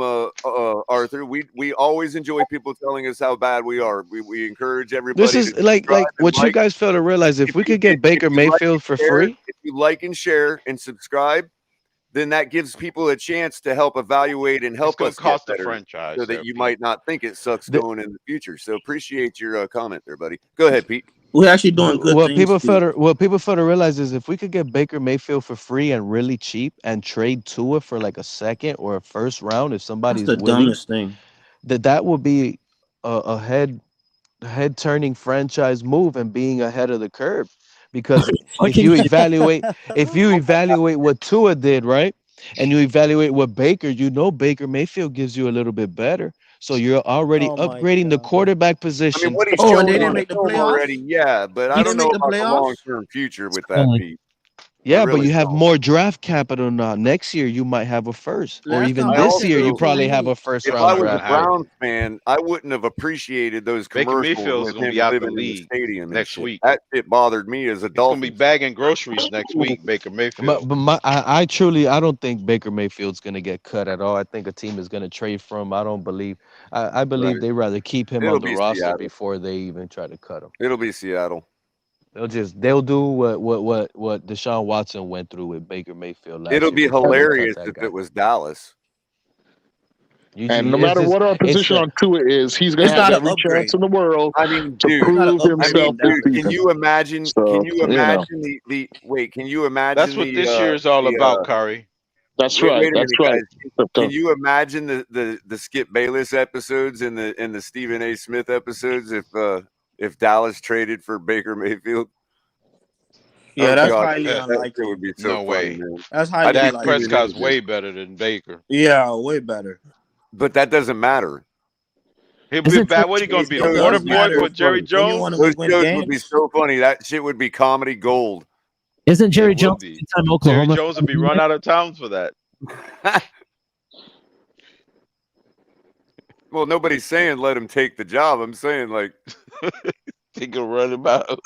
Arthur. We always enjoy people telling us how bad we are. We encourage This everybody to is like subscribe and what you like. guys fail to realize. If we could get Baker Mayfield for free, If you like and share and subscribe, then that gives people a chance to help evaluate and It's help going us to get cost the better, franchise so that there, you Pete. might not think it sucks the, going in the future. So appreciate your comment there, buddy. Go ahead, Pete. We're actually doing good things, Pete. what people fail to realize is if we could get Baker Mayfield for free and really cheap and trade Tua for like a second or a first round, if That's somebody's the willing, dumbest thing. that would be a head turning franchise move and being ahead of the curve. Because if you evaluate what Tua did, right, and you evaluate what Baker, you know Baker Mayfield gives you a little bit better. So you're already oh my upgrading the god. quarterback I mean, position. what he's Oh, and shown they in didn't the make the film already, playoffs. yeah, but I He don't didn't know make the about the playoffs. long-term future with that, Pete. I Yeah, but really you have don't. more draft capital now. Next year you might have a first, or Last even time I this Baker year you threw also, for probably have me. a first if That's round I not was going a to draft happen. pick. Browns fan, I wouldn't have appreciated those Baker commercials Mayfield's of going to him be out the living in the league stadium and next shit. week. That shit bothered me as a He's going to be Dolphins fan. bagging groceries next week, Baker Mayfield. But I truly I don't think Baker Mayfield's gonna get cut at all. I think a team is gonna trade for him. I believe Right. they rather keep him It'll on the be roster Seattle. before they even try to cut him. It'll be Seattle. They'll do what Deshaun Watson went through with Baker Mayfield last It'll year be before they cut hilarious that if it guy. was Dallas. And no It's matter just what our it's position on Tua is, he's going It's to have not an every chance upgrade. in the world I mean, to dude. It's not an prove I upgrade mean, in himself this dude. Dallas. Can season. you imagine? So, Can you imagine the wait? Can you That's imagine what this year is all the about, Curry. that's wait right. a That's minute, right. guys. Can you imagine the Skip Bayless episodes and the Stephen A. Smith episodes if Dallas traded for Baker Mayfield? Yeah, Oh that's God, highly that shit unlikely. would be so No funny, way. man. That's I'd highly be Dak unlikely. tuning Prescott's into this. way better than Baker. Yeah, way better. But that doesn't matter. He'll be Isn't back. What, he going Those to be the It shows water does would be boy so for matter Jerry funny. when you Jones? want Those to win shows would be games. so funny. That shit would be comedy gold. Isn't Jerry It would Jones be. two-time Jerry Oklahoma? Jones will be run out of town for that. Well, nobody's saying let him take the job. I'm saying like He can run him out.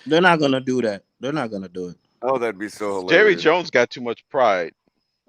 They're not gonna do that. They're not gonna do it. oh, that'd be so Jerry hilarious. Jones got too much pride.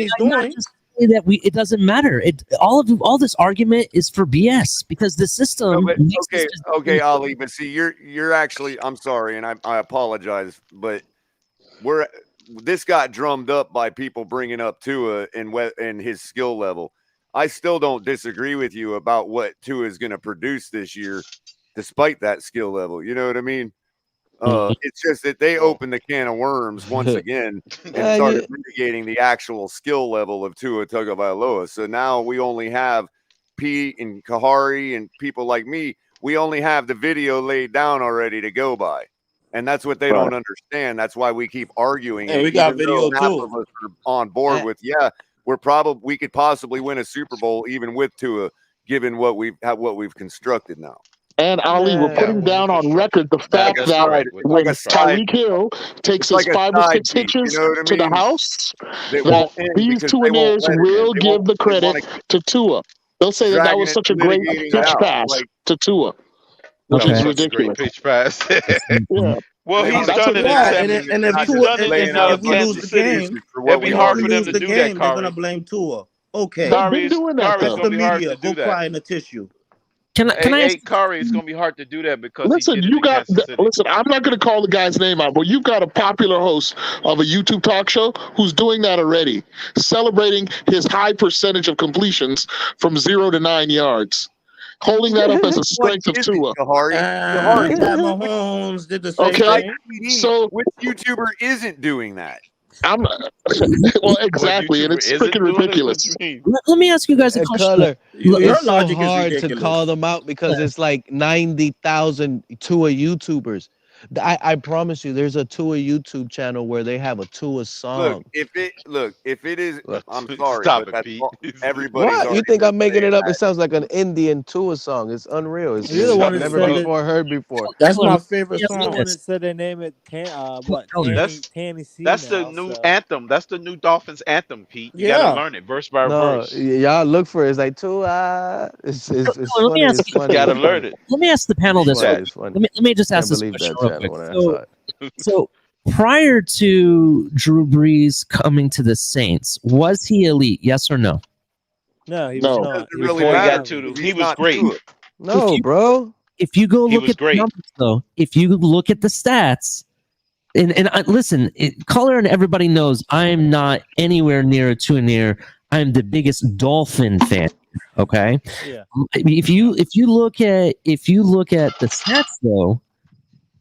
he's not doing. just say that it doesn't matter. All this argument is for BS because the system. No, but, makes okay, this okay, Ali. But see, you're actually. I'm sorry, and I apologize, but this got drummed up by people bringing up Tua and his skill level. I still don't disagree with you about what Tua is going to produce this year, despite that skill level. You know what I mean? It's just that they opened the can of worms once again and started mitigating the actual skill level of Tua Tagovailoa. So now we only have Pete and Kahari and people like me. We only have the video laid down already to go by. And that's what they don't understand. That's why we keep arguing Hey, it. we got Even video though half too. of us are on board with, we could possibly win a Super Bowl even with Tua, given what we've constructed now. And Ali, we're putting down on record the fact that when Tyreek Hill takes his 5 or 6 hitches to the house, that these two ears will give the credit to Tua. They'll say that was such a great pitch pass to Tua, which is ridiculous. Pitch pass. Yeah. Well, They he's wanna done keep it in laying San. out He's done it in if we lose Kansas the City. game, It'd be hard for them lose to the do game, that, they're gonna Kari. blame Tua. Okay, Kari's that's gonna the be hard media. to do Go that. cry in a tissue. Hey, Kari, it's gonna be hard to do that because Listen, he did it you in got. Kansas City. Listen, I'm not going to call the guy's name out, but you've got a popular host of a YouTube talk show who's doing that already, celebrating his high percentage of completions from 0 to 9 yards, holding that up as a strength of Tua. Pat Mahomes did the same Okay, thing. so which YouTuber isn't doing that? I'm well, exactly, and it's freaking ridiculous. Let me ask you guys a question. Color. Your It's so logic is hard to ridiculous. call them out because it's like 90,000 Tua YouTubers. I promise you, there's a Tua YouTube channel where they have a Tua song. If it is, I'm sorry, Stop but it, that's Pete. everybody's What? You already think been I'm making saying it up? that. It sounds like an Indian Tua song. It's unreal. It's You're the one I've that never said before heard before. That's my You're favorite the song. one that said they name it Tanny C That's the now, new so. anthem. That's the new Dolphins anthem, Pete. You gotta learn it verse by No, verse. y'all look for it. It's like Tua. It's Let me funny. ask. It's funny. Gotta It's learn funny. it. Let me ask the panel this way. It's funny. Let me just ask Can't this believe question that real channel quick. when I saw it. So prior to Drew Brees coming to the Saints, was he elite? Yes or no? No, he No. was not. It really Before he got matters. to, He's he was not great. Tua. No, bro. If you go He look was at the great. numbers, though, if you look at the stats, and listen, Culler and everybody knows I'm not anywhere near too near. I'm the biggest Dolphin fan. Okay. Yeah. If you look at the stats, though,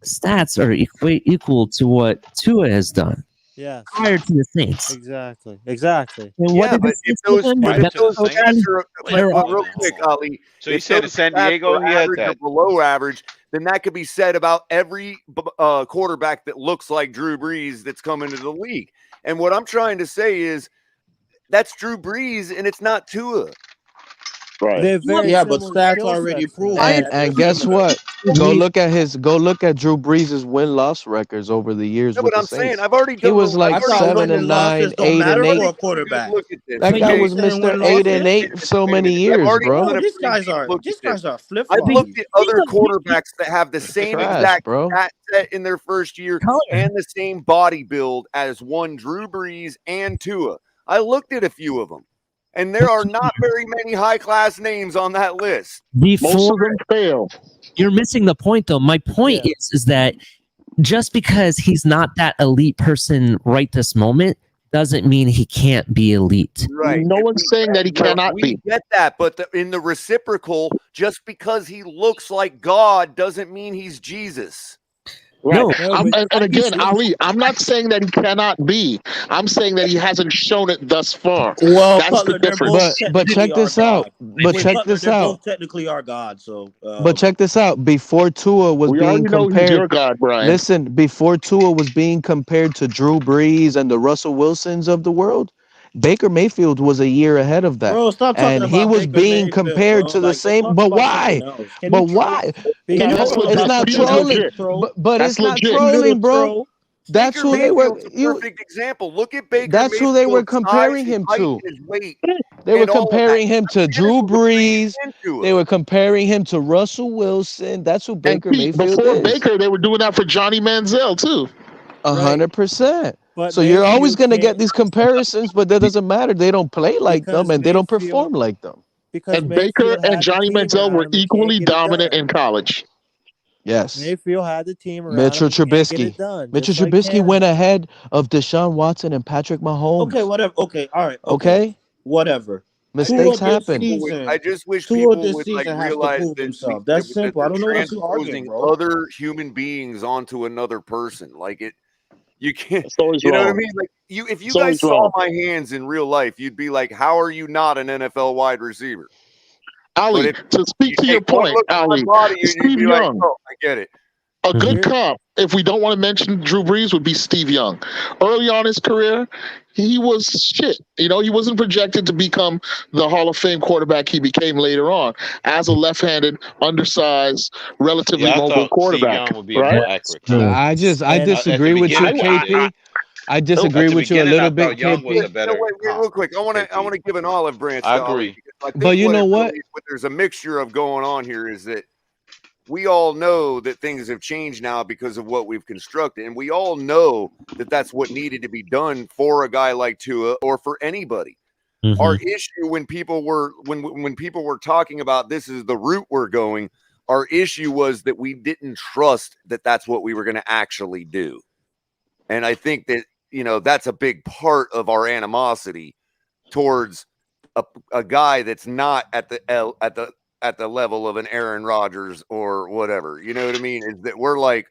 stats are equal to what Tua has done Yes. prior to the Saints. Exactly. And what did the but if Saints those, give him? but if Prior to the those Saints? stats are, They're but real quick, Ali, So you if said in those San stats Diego are he had average or that. below average, then that could be said about every quarterback that looks like Drew Brees that's coming to the league. And what I'm trying to say is that's Drew Brees, and it's not Tua. Right. They're very Yeah, but similar stats skill already sets, prove though. And that. and guess what? Go look at Drew Brees' win-loss records over the years No, with but the I'm saying Saints. I've already He done was the. like I thought 7 win and and 9, losses don't 8 matter and for 8. a quarterback. Look at this. That So guy you was saying Mr. win 8 and losses? 8 so many I've years, already bro. done a These guys preview are look at this. flip I've flopping. looked at other quarterbacks that have the same Trash, exact bro. stat set in their first year and the same body build as one Drew Brees and Tua. I looked at a few of them, and there are not very many high-class names on that list. Most Before of them fail. you're missing the point, though. My point is that just because he's not that elite person right this moment doesn't mean he can't be elite. Right. No one's saying that he cannot we be. get that, but in the reciprocal, just because he looks like God doesn't mean he's Jesus. Right. No, And again, Ali, I'm not saying that he cannot be. I'm saying that he hasn't shown it thus far. Well, That's the Cutler, they're difference. both But technically check this our out. God. But check Cutler, this they're out. both technically our God. So, But check this out. Before Tua was We being already know he's your compared, God, Brian. listen, before Tua was being compared to Drew Brees and the Russell Wilsons of the world, Baker Mayfield was a year ahead of that. bro, stop talking And he about was Baker being Mayfield, compared bro. to the Like, let's same. talk But about why? something else. Can But you troll? why? Can you It's, troll it's about not the Beatles? trolling. legit. Troll? But That's it's not legit. You little trolling, bro. troll. That's Baker who they were. Mayfield's a perfect example. Look at Baker That's who they were Mayfield's comparing size, him his height, to. his weight, They were and all of that. comparing him to Drew Identical to Brees Brees. and Tua. They were comparing him to Russell Wilson. That's who And Baker Pete, Mayfield before is. Baker, they were doing that for Johnny Manziel too. 100%. But So you're always Mayfield going to can't get these comparisons, but that doesn't matter. They don't play like them because and they don't Mayfield perform like them. because And Baker Mayfield and had the Johnny team Manziel around were him and can't equally get it dominant done. in college. Yes. Mayfield had the team around him Mitchell and can't get it Trubisky. done. Mitchell Just like Trubisky went Tannehill. ahead of Deshaun Watson and Patrick Mahomes. Okay, whatever. Okay, all right. Okay, Okay? whatever. Mistakes happen. I just wish Tua people this would like season has to realize prove that himself. That's that simple. I they're don't know what else you arguing, transposing bro. other human beings onto another person. Like you can't. It's always You know what I wrong. mean? Like if you It's guys always saw wrong. my hands in real life, you'd be like, "How are you not an NFL wide receiver?" But Ali, if to speak you to your take one point, look at my Ali, body, you'd Steve be like, Young. "Oh, I get it." A good Here- comp, if we don't want to mention Drew Brees, would be Steve Young. Early on in his career, he was shit. You know, he wasn't projected to become the Hall of Fame quarterback he became later on as a left-handed, undersized, relatively Yeah, I mobile thought Steve quarterback. Young would be a Right? more accurate comp. I And At the disagree with you, beginning, I did. KP. I disagree At the with you a beginning, I little bit, thought Young was KP. a better Wait, comp. real quick. I want KP. to give an olive branch I to Ali agree. because I But think you what know it what? really, what there's a mixture of going on here is that we all know that things have changed now because of what we've constructed, and we all know that that's what needed to be done for a guy like Tua or for anybody. Our issue when people were when people were talking about this is the route we're going, our issue was that we didn't trust that that's what we were going to actually do. And I think that, that's a big part of our animosity towards a guy that's not at the level of an Aaron Rodgers or whatever. You know what I mean? Is that we're like,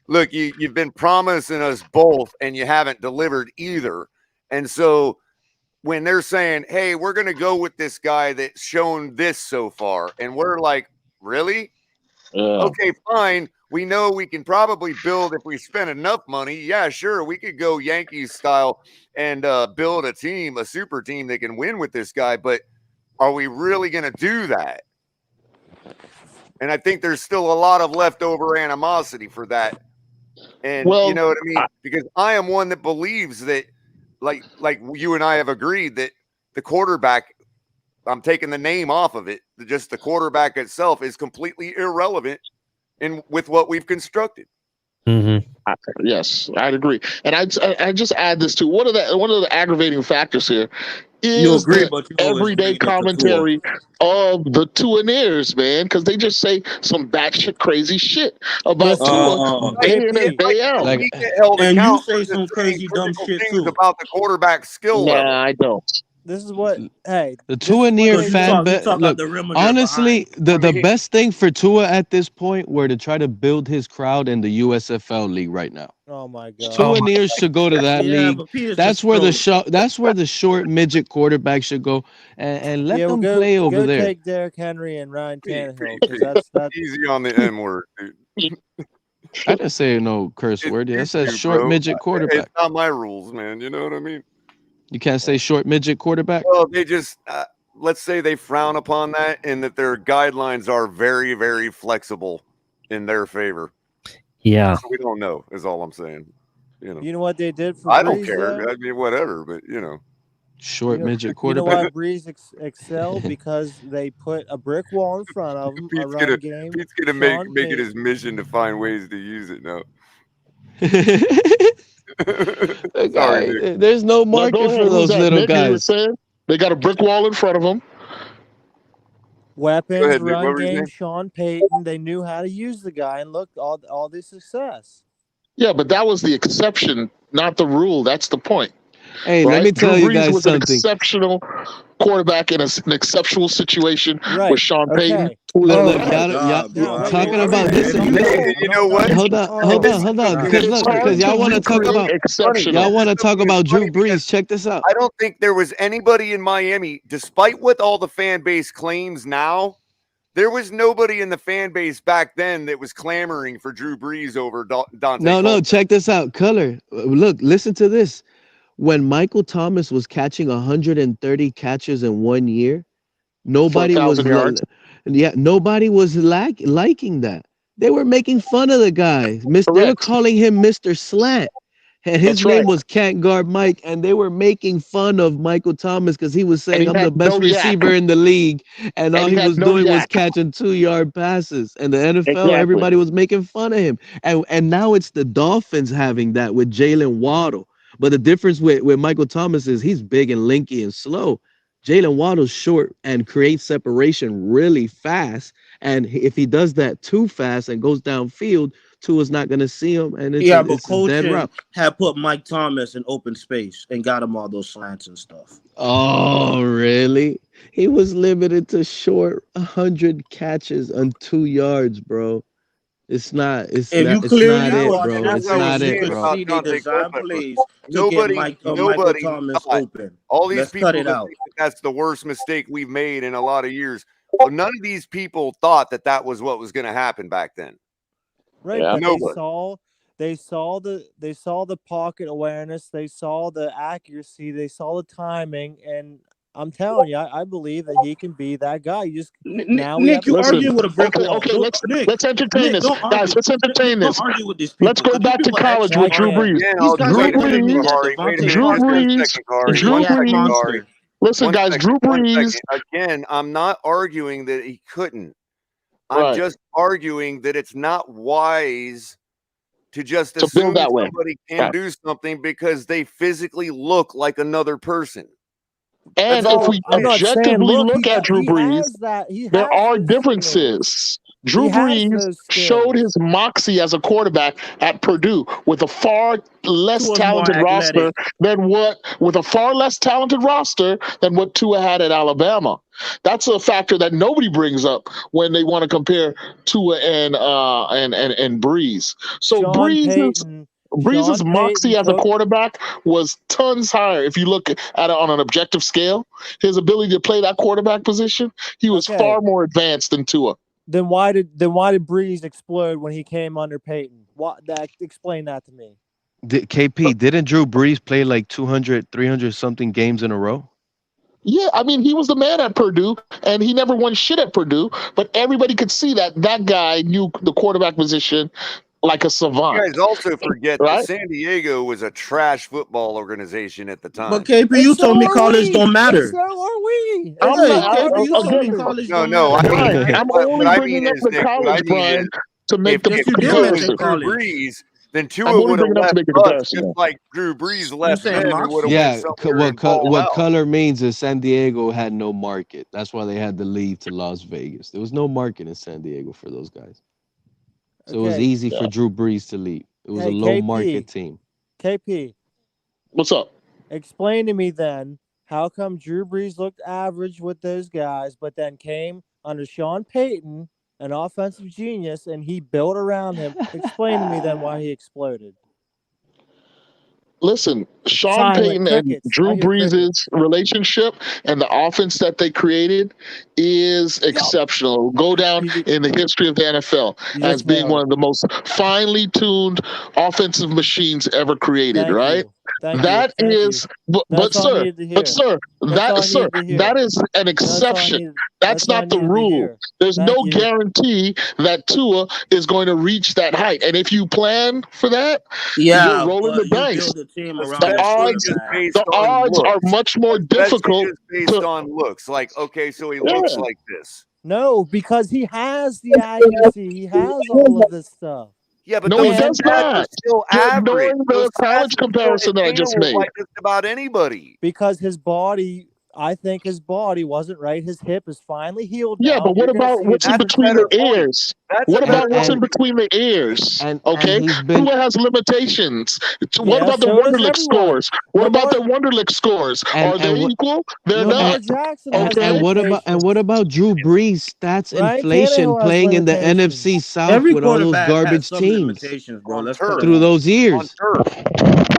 look, you've been promising us both and you haven't delivered either. And so when they're saying, "Hey, we're going to go with this guy that's shown this so far," and we're like, "Really? Okay, fine. We know we can probably build if we spend enough money. Yeah, sure, we could go Yankees style and build a team, a super team that can win with this guy. But are we really going to do that?" And I think there's still a lot of leftover animosity for that. And you know what I mean? Because I am one that believes that, like you and I have agreed that the quarterback, I'm taking the name off of it. Just the quarterback itself is completely irrelevant with what we've constructed. Yes, I'd agree. And I just add this too. One of the aggravating factors here You is agree, the but you always everyday lean into Tua. commentary of the Tuaneers, man, because they just say some batshit crazy shit about Tua day in and day out. We get held And you account say for some just saying crazy dumb critical shit things too. about the quarterback skill level. I don't. This is what The this is Tua what near they fan do. base. Look, honestly, the best thing for Tua at this point were to try to build his crowd in the USFL league right now. Oh my god. Tua nears should go to that Yeah, league. but Peter's That's just where the trolling. that's where the short midget quarterback should go, and let Yeah, well, them play over go there. take Derrick Henry and Ryan Tannehill because that's Easy on the N word, dude. I didn't say no curse word. I said You, short bro. midget quarterback. It's not my rules, man. You know what I mean? You can't say short midget quarterback. Well, they just let's say they frown upon that, and that their guidelines are very, very flexible in their favor. Yeah. So we don't know. Is all I'm saying. You know what they did for I don't Breeze, care. though? I mean, whatever. But Short midget You know quarterback. why Breeze excelled? Because they put a brick wall in front of him, a run game. Pete's gonna Sean make it Payton. his mission to find ways to use it now. The Sorry, guy, Nick. there's no No, market go ahead. for Who's those that? little Nick, you were guys. saying they got a brick wall in front of them. Weapons, Go ahead, Nick. What run were you game, saying? Sean Payton. They knew how to use the guy, and look, all the success. Yeah, but that was the exception, not the rule. That's the point. Hey, right? let me tell Drew you Brees guys was an something. exceptional quarterback in an exceptional situation Right. with Sean Payton. Okay. Who Look, let look, him have y'all, it. No, talking wait, about wait, this. wait. You know what? Hold on, because look, because y'all want to talk about y'all want to talk about Drew Brees. Check this out. I don't think there was anybody in Miami, despite what all the fan base claims now. There was nobody in the fan base back then that was clamoring for Drew Brees over Dante. No, check this out, Culler. Look, listen to this. When Michael Thomas was catching 130 catches in 1 year, nobody was 1,000 yards. nobody was liking that. They were making fun of the guy. They were calling him Mr. Slant. And his That's name right. was Can't Guard Mike, and they were making fun of Michael Thomas because he was saying, he I'm the had best no yak. receiver in the league, and all he he had was no doing was yak. catching 2-yard passes. And the NFL, Exactly. everybody was making fun of him. And now it's the Dolphins having that with Jalen Waddle. But the difference with Michael Thomas is he's big and lanky and slow. Jalen Waddle's short and creates separation really fast. And if he does that too fast and goes downfield, Tua's not going to see him, and Yeah, but it's a dead coaching route. had put Mike Thomas in open space and got him all those slants and stuff. Oh, really? He was limited to short 100 catches on 2 yards, bro. It's not. It's If not. you It's not clearly That it, was, watch bro. that's It's what I was not everything, you it, saying could bro. about see they Dante design Culpepper. plays to get Michael Thomas all, open. all these Let's cut people it that out. think that that's the worst mistake we've made in a lot of years. Well, none of these people thought that that was what was going to happen back then. Right, Yeah. but Nobody. they saw the pocket awareness, they saw the accuracy, they saw the timing, and I'm telling you, I believe that he can be that guy. You just now we have Nick, you to Listen. arguing with a brick Okay. wall. Okay. Don't, Let's entertain Nick, this, don't guys. argue. Let's entertain Don't this. argue with these Let's people go because these back to people are college with Drew experts. Brees. Again, These I'll guys tell Drew are you this, telling me Brees. that Kahari. Wait a Devontae minute, Drew just one Parker Brees. second, is Kahari. the Drew One yak second, Brees. Kahari. monster. Listen, guys. Drew One Brees. second. Again, I'm not arguing that he couldn't. I'm Right. just arguing that it's not wise to just To build assume that way. somebody can Right. do something because they physically look like another person. And That's all if we I'm I'm not saying. saying objectively look, look at Drew he Brees, has that, he there has are those skills. differences. He Drew has Brees those showed his skills. moxie as a quarterback at Purdue with a far less Tua's more talented roster athletic. than what Tua had at Alabama. That's a factor that nobody brings up when they want to compare Tua and Brees. So Sean Payton Breez's moxie as a took quarterback was tons higher. If you look at it on an objective scale, his ability to play that quarterback position, he was okay. far more advanced than Tua. Then why did Breeze explode when he came under Peyton? Explain that to me. KP, didn't Drew Brees play like 200, 300 something games in a row? Yeah, I mean, he was the man at Purdue, and he never won shit at Purdue, but everybody could see that guy knew the quarterback position like a You savant, guys also forget that right? San Diego was a trash football organization at the But time. KP, And you so told me are college we. don't And matter. so are we. I'm Hey, not, KP, you told me again, college No, don't no, matter. I mean, Brian, I'm what only I bringing mean up is, the Nick, what I college, mean is, Brian, to make the if Yes, you did Tua was mention comparison. Drew college. Brees, then I'm Tua only would have bringing up to left make the us comparison. just like Drew Brees You left saying them and would have moxie? went Yeah, somewhere and balled what out. color means is San Diego had no market. That's why they had to leave to Las Vegas. There was no market in San Diego for those guys. So it was Okay. easy Yeah. for Drew Brees to leave. It was a Hey, low market team. KP, What's up? explain to me then how come Drew Brees looked average with those guys, but then came under Sean Payton, an offensive genius, and he built around him. Explain to me then why he exploded. Listen, Sean Silent Payton and crickets. Drew I hear Brees' crickets. relationship and the offense that they created is exceptional. Go down in the history of the NFL You as just being nailed one it. of the most finely tuned offensive machines ever created, Thank right? you. Thank That you. Thank is, you. but That's all I sir, needed to hear. That's all I sir, needed to hear. that is an That's all I exception. needed. That's That's all I not the needed to rule. hear. There's Thank no you. guarantee that Tua is going to reach that height. And if you plan for that, you're Yeah, rolling but the you dice. build a team around The your Especially just odds, quarterback. based the on odds are looks. much more Especially difficult just based to. on looks. Like, okay, so he Yeah. looks like this. No, because he has the accuracy. He has all of this stuff. Yeah, but No, he those does stats are not. still You're average. ignoring Those the stats college are still comparison that I just attainable made. by just about anybody. Because his body, I think his body wasn't right. His hip is finally healed Yeah, now. but what You're gonna about see a what's in That's a between difference. the better point. ears? That's What a better about what's in point. between the ears? And Okay, he's been Tua has limitations. What Yeah, about the so does Wonderlic everyone. scores? What about the Lamar Wonderlic scores? and Are they what equal? They're no Lamar not. Jackson has Okay. limitations. what about Drew Brees stats Ryan inflation Tannehill has playing in the limitations. NFC South Every with all those quarterback has garbage some teams limitations, bro. On Let's put turf. it through that way. those years? On turf.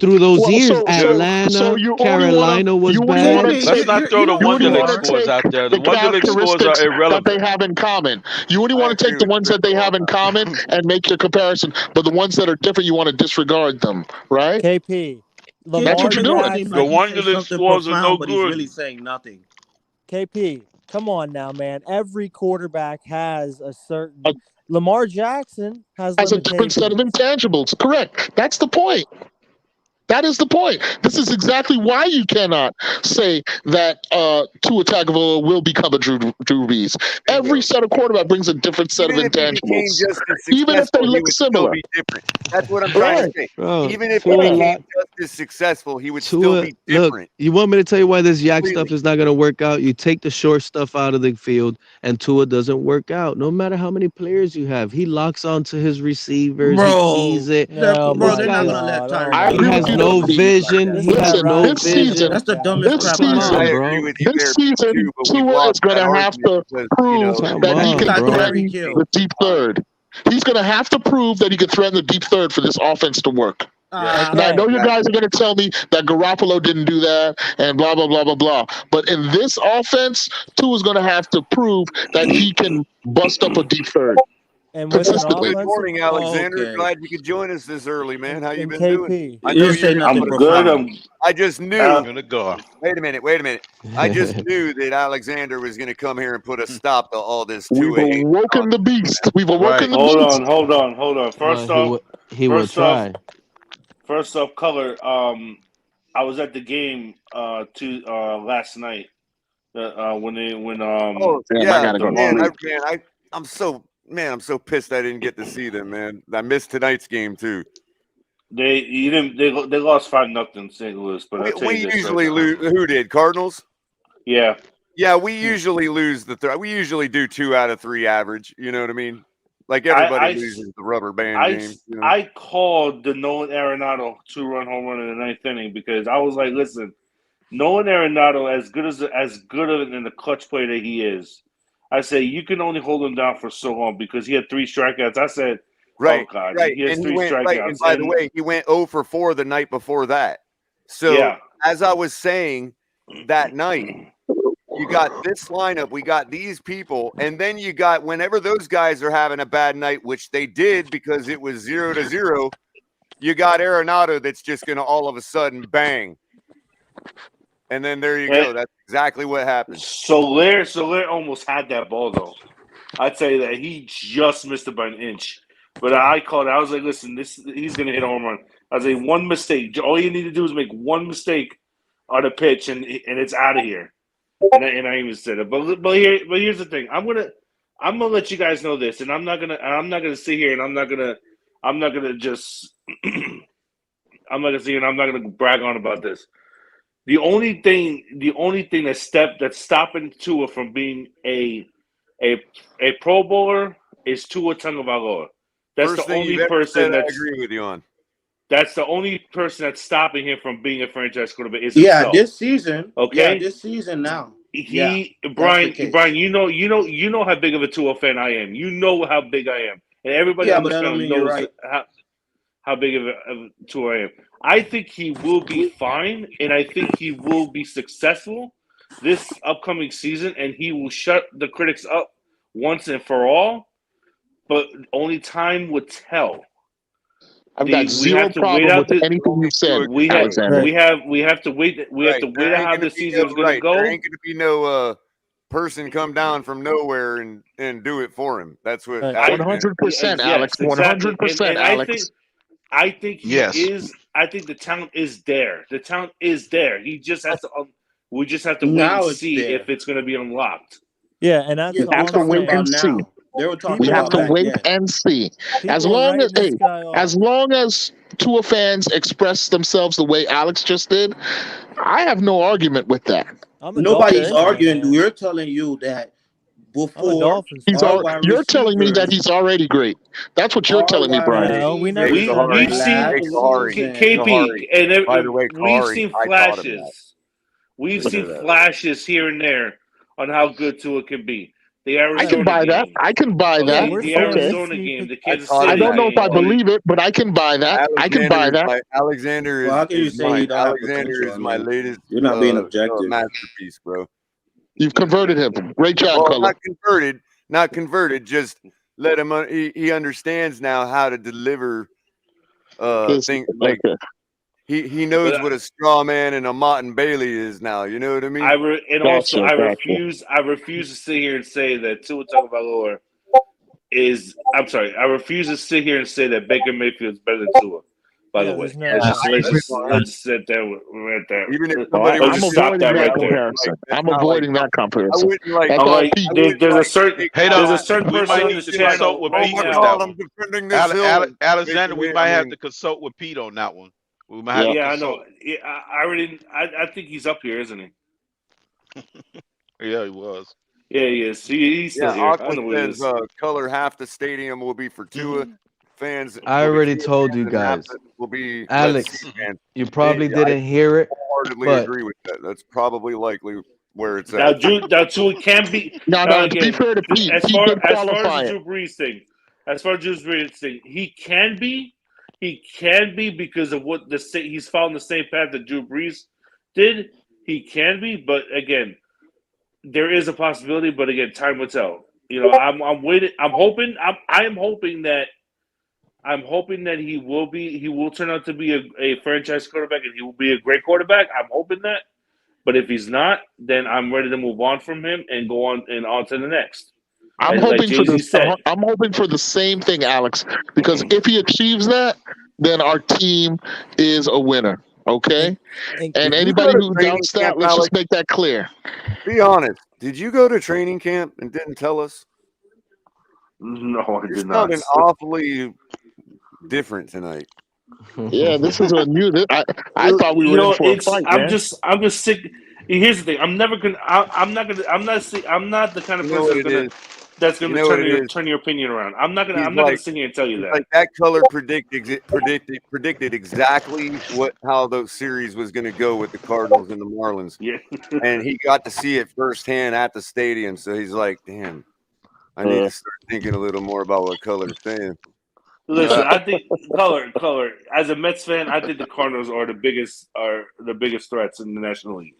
Through those Well, years, so Atlanta, you only Carolina was want bad. to KP, Let's take not throw you the know you what only you Wonderlic want are? to scores take out there. The the Wonderlic scores are characteristics that they irrelevant. have in common. You only I want to agree take the with ones that they Crystal have on in that. common and make your comparison. But the ones that are different, you want to disregard them, right? KP, KP That's Lamar what you're making it doing. seem The like Jackson. he's saying Wonderlic something scores are no profound, but he's good. really saying nothing. KP, come on now, man. Every quarterback has a A- certain. Lamar Jackson has Has a different set of limitations. intangibles. Correct. That's the point. That is the point. This is exactly why you cannot say that Tua Tagovailoa will become a Drew Brees. Every set of quarterback brings a different set Even of if he became intangibles, just as even if they successful, he look would still similar. be different. That's what I'm trying to Right. say. Bro, Even if he Tua became just as successful, he would still Tua, be look, different. you want me to tell you why this yak Completely. stuff is not going to work out? You take the short stuff out of the field, and Tua doesn't work out. No matter how many players you have, he locks onto his receivers. He keys it. No, This my they're not guy, gonna let God. Oh Tyreek I my he agree Hill with has you run God. there, no over Steve. people like vision. that. He This has guy Listen, no rides this the bus. season, vision. That's the dumbest this crap Come I season, on, I heard. agree bro. with you this there season, too, but we've Tua lost is going that to have argument to because prove Come that he He's on, can not bro. Tyreek threaten Hill. the deep third. He's going to have to prove that he can threaten the deep third for this offense to work. yes, And I Okay. know you guys exactly. are going to tell me that Garoppolo didn't do that and blah, blah, blah, blah, blah. But in this offense, Tua's going to have to prove that he can bust up a deep third And with an consistently. Good offensive morning, Alexander. Okay. Glad you could join us this early, man. How you and been doing? KP. I You know didn't you're say gonna nothing put a good. stop. profound. I just knew. Gonna go. Wait a minute. I just knew that Alexander was going to come here and put a stop to all this We've Tua hate awoken the nonsense, beast. man. We've awoken Right. the Hold beast. on, hold on, hold on. Well, he will First off, try. Color. I was at the game last night. Oh Damn, I yeah, gotta go to man. sleep. I'm so pissed I didn't get to see them, man. I missed tonight's game too. they lost 5-0 St. Louis, but I'll tell you We this right usually now. lose. Who did? Cardinals? Yeah. Yeah, we usually lose we usually do 2 out of 3 average. You know what I mean? Like I everybody I loses the rubber band I game. You know? I called the Nolan Arenado 2-run home run in the ninth inning because I was like, listen, Nolan Arenado, as good in the clutch play that he is, I say you can only hold him down for so long because he had 3 strikeouts. I said, oh Right, God, right. he has And he 3 went right. And strikeouts, by the and way, he went 0 for 4 the night before that. So yeah, as I was saying that night, you got this lineup, we got these people, and then you got whenever those guys are having a bad night, which they did because it was 0-0, you got Arenado that's just gonna all of a sudden bang. And then there you go. That's exactly what happened. Soler almost had that ball though. I'd say that he just missed it by an inch. But I called it. I was like, listen, he's gonna hit a home run. I was like, one mistake. All you need to do is make one mistake on a pitch, and it's out of here. And I even said it. But here's the thing. I'm gonna let you guys know this, and I'm not gonna sit here and I'm not gonna just I'm not gonna sit here and I'm not gonna brag on about this. The only thing that's stopping Tua from being a Pro Bowler is Tua Tagovailoa. That's First the thing you've only ever person said, I agree with you on. that's the only person that's stopping him from being a franchise quarterback is Yeah, himself. this season. Yeah, Okay, this season now. Yeah, that's the Brian, case. you know how big of a Tua fan I am. You know how big I am, and everybody Yeah, on but this that don't panel mean you're knows right. how big of a Tua I am. I think he will be fine, and I think he will be successful this upcoming season, and he will shut the critics up once and for all. But only time will tell. I've got We zero have to wait problem out with the. anything you said, We have Alexander. we have we have to wait. We have Right. to wait There out ain't how gonna the be season is going to There go. ain't gonna be no person come down from nowhere and do it for him. That's what Alexander. 100%, Alex. Yes, exactly. 100%, And Alex. I think he Yes. is. I think the talent is there. The talent is there. He just has to. We just have to wait Now and it's see there. if it's going to be unlocked. Yeah, and that's Yeah, all they were I'm talking saying. about now. They were talking We have about to back wait then. and see. As People are long as writing this guy off. as long as Tua fans express themselves the way Alex just did, I have no argument with that. I'm a Nobody's Dolphins fan, arguing. man. We're telling you that I'm a before Dolphins He's fan. our all, wide you're telling me that receivers, he's already great. That's what you're our telling me, wide Brian. No, we never receivers Jake said Kahari. We've that. seen last Jake Kahari. season. Kahari. KP By the way, we've Kahari, seen I taught him that. flashes. We've Just so seen that. flashes here and there on how good Tua can be. The I can Arizona buy that. game. I can buy Yeah, that. Okay, we're the saying Okay. he Arizona he game, could. the Kansas taught I City him don't that. know if I game. believe it, but I can buy that. I can buy that. Well, Is say he mine. don't have potential? I My mean, latest you're not being objective. masterpiece, bro. You've converted him. Great job, Well, Color. not converted. Just let him. He understands now how to deliver things. Like he knows But what a straw man and a Mott and Bailey is now. You know what I mean? I refuse to sit here and say that Tua Tagovailoa is. I'm sorry. I refuse to sit here and say that Baker Mayfield's better than Tua. By Yeah, the way, there's no. let's sit there right there. Even if Let's somebody I'm was just stop avoiding that that right there. comparison. Like, I'm not like avoiding that I comparison. wouldn't like. That's I'm all like, Pete. there's a Like, certain take Hey, there's no, a certain we person might on need this to channel. consult with Oh Right Pete my with now. that God, one. I'm defending this hill. Alexander, we I might have mean, to consult with Pete on that one. We might have Yeah, to I know. consult. Yeah, I already. I think he's up here, isn't he? Yeah, he was. Yeah, he is. He's yeah. still here. I Aqua know what he says is. color half the stadium will be for Tua fans. I Will be already Tua told fans, you and half guys. will be Let's See Alex, fans. you probably I didn't hear it, wholeheartedly but agree with that. That's probably likely where it's Now, at. Drew can be. No, Now no. To be again, fair to Pete, as Pete far did as far as qualify the it. Drew Brees thing, as far as Drew Brees thing, he can be. He can be because of what he's following the same path that Drew Brees did. He can be, but again, there is a possibility. But again, time will tell. You know, I'm waiting. I'm hoping. I am hoping that. I'm hoping that he will be. He will turn out to be a franchise quarterback, and he will be a great quarterback. I'm hoping that. But if he's not, then I'm ready to move on from him and go on to the next. I'm Like hoping for Jay-Z this. said. I'm hoping for the same thing, Alex. Because if he achieves that, then our team is a winner. Okay. Thank And Did you anybody go to who training doubts camp, that, let's Alex? just make that clear. Be honest. Did you go to training camp and didn't tell us? No, I You're did not. sounding awfully different tonight. Yeah, this is a new. I thought we You were in know, for a fight, I'm man. just sick. Here's the thing. I'm never gonna. I'm not gonna. I'm not the kind of You know person what it is? that's You gonna know what it is? turn your opinion around. I'm not gonna. He's I'm not gonna like, sit here and tell you he's that. like that color predicted exactly how the series was going to go with the Cardinals and the Marlins. Yeah. And he got to see it firsthand at the stadium. So he's like, damn, I need to start thinking a little more about what color's saying. Listen, I think color. As a Mets fan, I think the Cardinals are the biggest threats in the National League.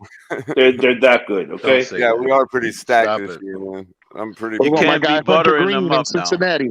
They're that good. Okay. Don't say Yeah, that. we are pretty stacked Stop this it. year, man. I'm pretty. What You about my can't be guy Hunter buttering Green them in up now. Cincinnati?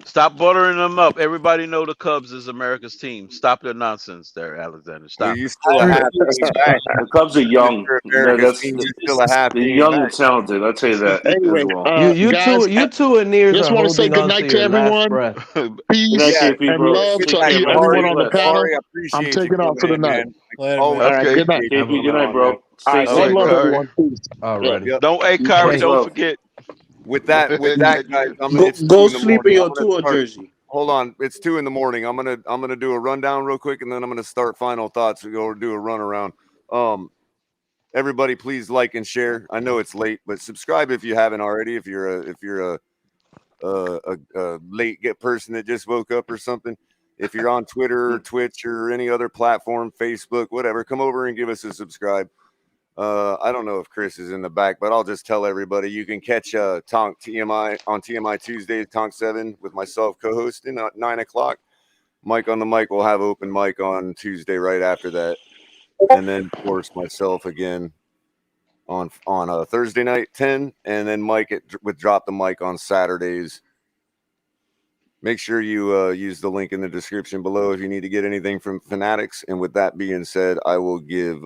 Stop buttering them up. Everybody know the Cubs is America's team. Stop the nonsense there, Alexander. Well, Stop you it. still a half game back. The Cubs are young. Mr. America's team, That's you're still a half they're game young back. and talented. I'll tell you that Anyway, as well. guys, you two and Nears just are want to say holding good on to night to your last everyone. breath. Good night, Peace KP, and bro. love Take to care, man. everyone Stay on the blessed. panel. Sorry, I I'm appreciate you taking off for the coming in, night. man. Later, Always man. All right, good night. appreciate you KP, good coming night, on, bro. man. All Stay right, All one safe, right, love, bro. Kari. everyone. Peace. Alrighty. Yep. Don't, hey, Kari, Much don't love. forget. With that, guys, it's 2 Go in the sleep in morning. I'm your gonna tour start. jersey. Hold on, it's 2 in the morning. I'm gonna do a rundown real quick, and then I'm gonna start final thoughts. We go do a run around. Everybody, please like and share. I know it's late, but subscribe if you haven't already. If you're a late get person that just woke up or something. If you're on Twitter or Twitch or any other platform, Facebook, whatever, come over and give us a subscribe. I don't know if Chris is in the back, but I'll just tell everybody you can catch Tonk TMI on TMI Tuesday, Tonk 7 with myself co-hosting at 9 o'clock. Mike on the mic will have open mic on Tuesday right after that. And then, of course, myself again on a Thursday night 10, and then Mike with Drop the Mic on Saturdays. Make sure you use the link in the description below if you need to get anything from Fanatics. And with that being said, I will give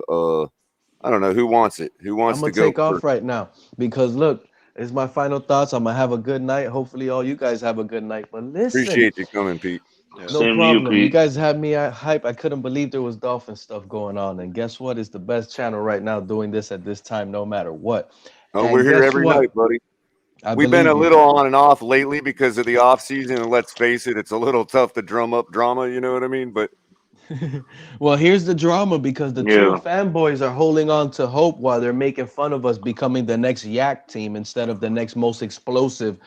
I don't know who wants it. Who wants I'm to gonna go take off first? right now because look, it's my final thoughts. I'm gonna have a good night. Hopefully, all you guys have a good night. But listen, Appreciate you coming, Pete. Yeah. no Same to you, problem. You Pete. guys had me at hype. I couldn't believe there was Dolphin stuff going on. And guess what? It's the best channel right now doing this at this time, no matter what. Oh, And we're here guess every what? night, buddy. I We've been a believe you. little on and off lately because of the off season, and let's face it, it's a little tough to drum up drama. You know what I mean? But Well, here's the drama because the true Yeah. fanboys are holding on to hope while they're making fun of us becoming the next Yak team instead of the next most explosive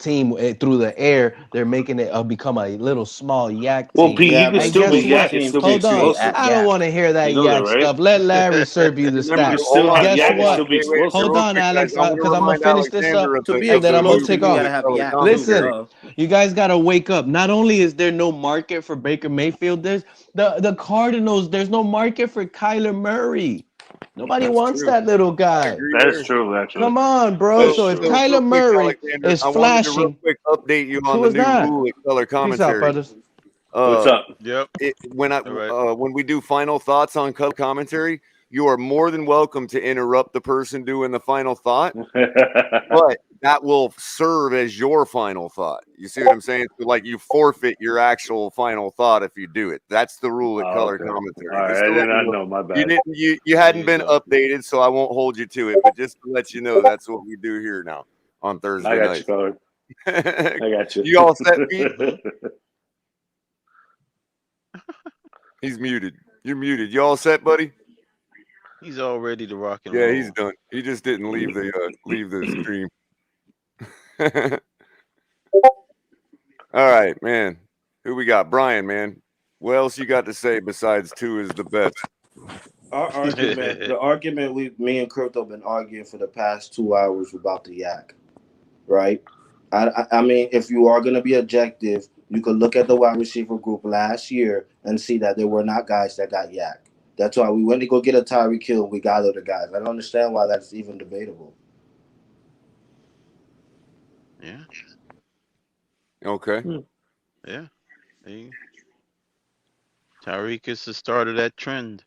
team through the air. They're making it become a little small Yak Well, team. Pete, you Yeah, can but And still be guess make your what? Yak and team still be Hold on. explosive. I don't want to hear that You know that, Yak right? stuff. Let Larry serve you the Remember, you stats. still have Guess Yak and what? still be wait, so explosive. Hold real on, quick, guys, Alex, I want to because I'm gonna remind finish this Alexander up, of to the be and then I'm gonna new explosive, take you off. gotta have color Yak too. commentary. Listen, you guys gotta wake up. Not only is there no market for Baker Mayfield, there's the Cardinals. There's no market for Kyler Murray. Nobody That's wants true. that little I guy. agree That is there. true, actually. Come on, bro. That is So if true. So real Kyler quick, Murray Alexander, is I wanted to real flashing, quick update you on who the is new that? rule at color Peace out, commentary. brothers. What's Uh, up? Yep. All right. when we do final thoughts on color commentary, you are more than welcome to interrupt the person doing the final thought. But that will serve as your final thought. You see what I'm saying? So, like, you forfeit your actual final thought if you do it. That's the rule at Color Okay. Commentary. All Just right, to I let did you not know, know. My you bad. didn't, you hadn't been updated, so I won't hold you to it. But just to let you know, that's what we do here now on Thursday I got night. you covered. I got you. You all set, Pete? He's muted. You're muted. You all set, buddy? He's all ready to rock and Yeah, roll. he's done. He just didn't leave the stream. All right, man. Who we got? Brian, man. What else you got to say besides two is the best? Our argument, the argument me and Crypto been arguing for the past 2 hours about the yak, right? I mean, if you are gonna be objective, you could look at the wide receiver group last year and see that there were not guys that got yak. That's why we went to go get a Tyreek Hill. We got other guys. I don't understand why that's even debatable. Yeah. Okay. Yeah. Hey. Tyreek is the start of that trend.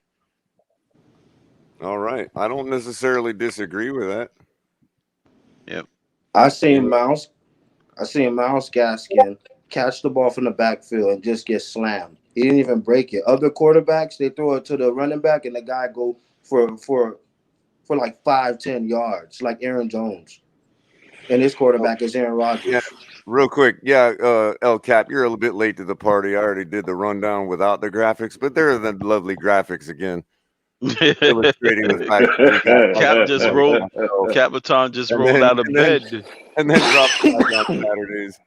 All right. I don't necessarily disagree with that. Yep. I seen Miles Gaskin catch the ball from the backfield and just get slammed. He didn't even break it. Other quarterbacks, they throw it to the running back and the guy go for like 5-10 yards, like Aaron Jones. And his quarterback is Aaron Rodgers. Yeah. Real quick, yeah, El Cap, you're a little bit late to the party. I already did the rundown without the graphics, but there are the lovely graphics again, illustrating the fact that we got Cap just rolled. Capitan just rolled out of bed. and then dropped back on Saturdays.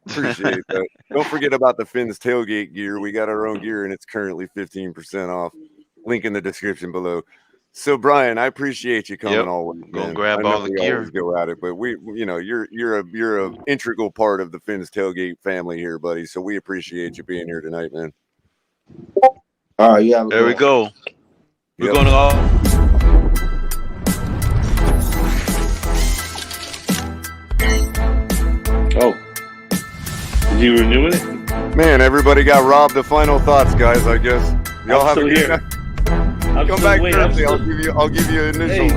Appreciate that. Don't forget about the Finn's tailgate gear. We got our own gear, and it's currently 15% off. Link in the description below. So, Brian, I appreciate you coming always. Go man. grab I know all the we gear. always go at it, but you're a integral part of the Finn's tailgate family here, buddy. So we appreciate you being here tonight, man. All right, yeah. There we go. We're Yep. going to all. Oh, is he renewing it? Man, everybody got robbed of final thoughts, guys. I guess y'all I'm have a still good here. night. I'm Come still back waiting. Thursday. I'll give you initial. Hey.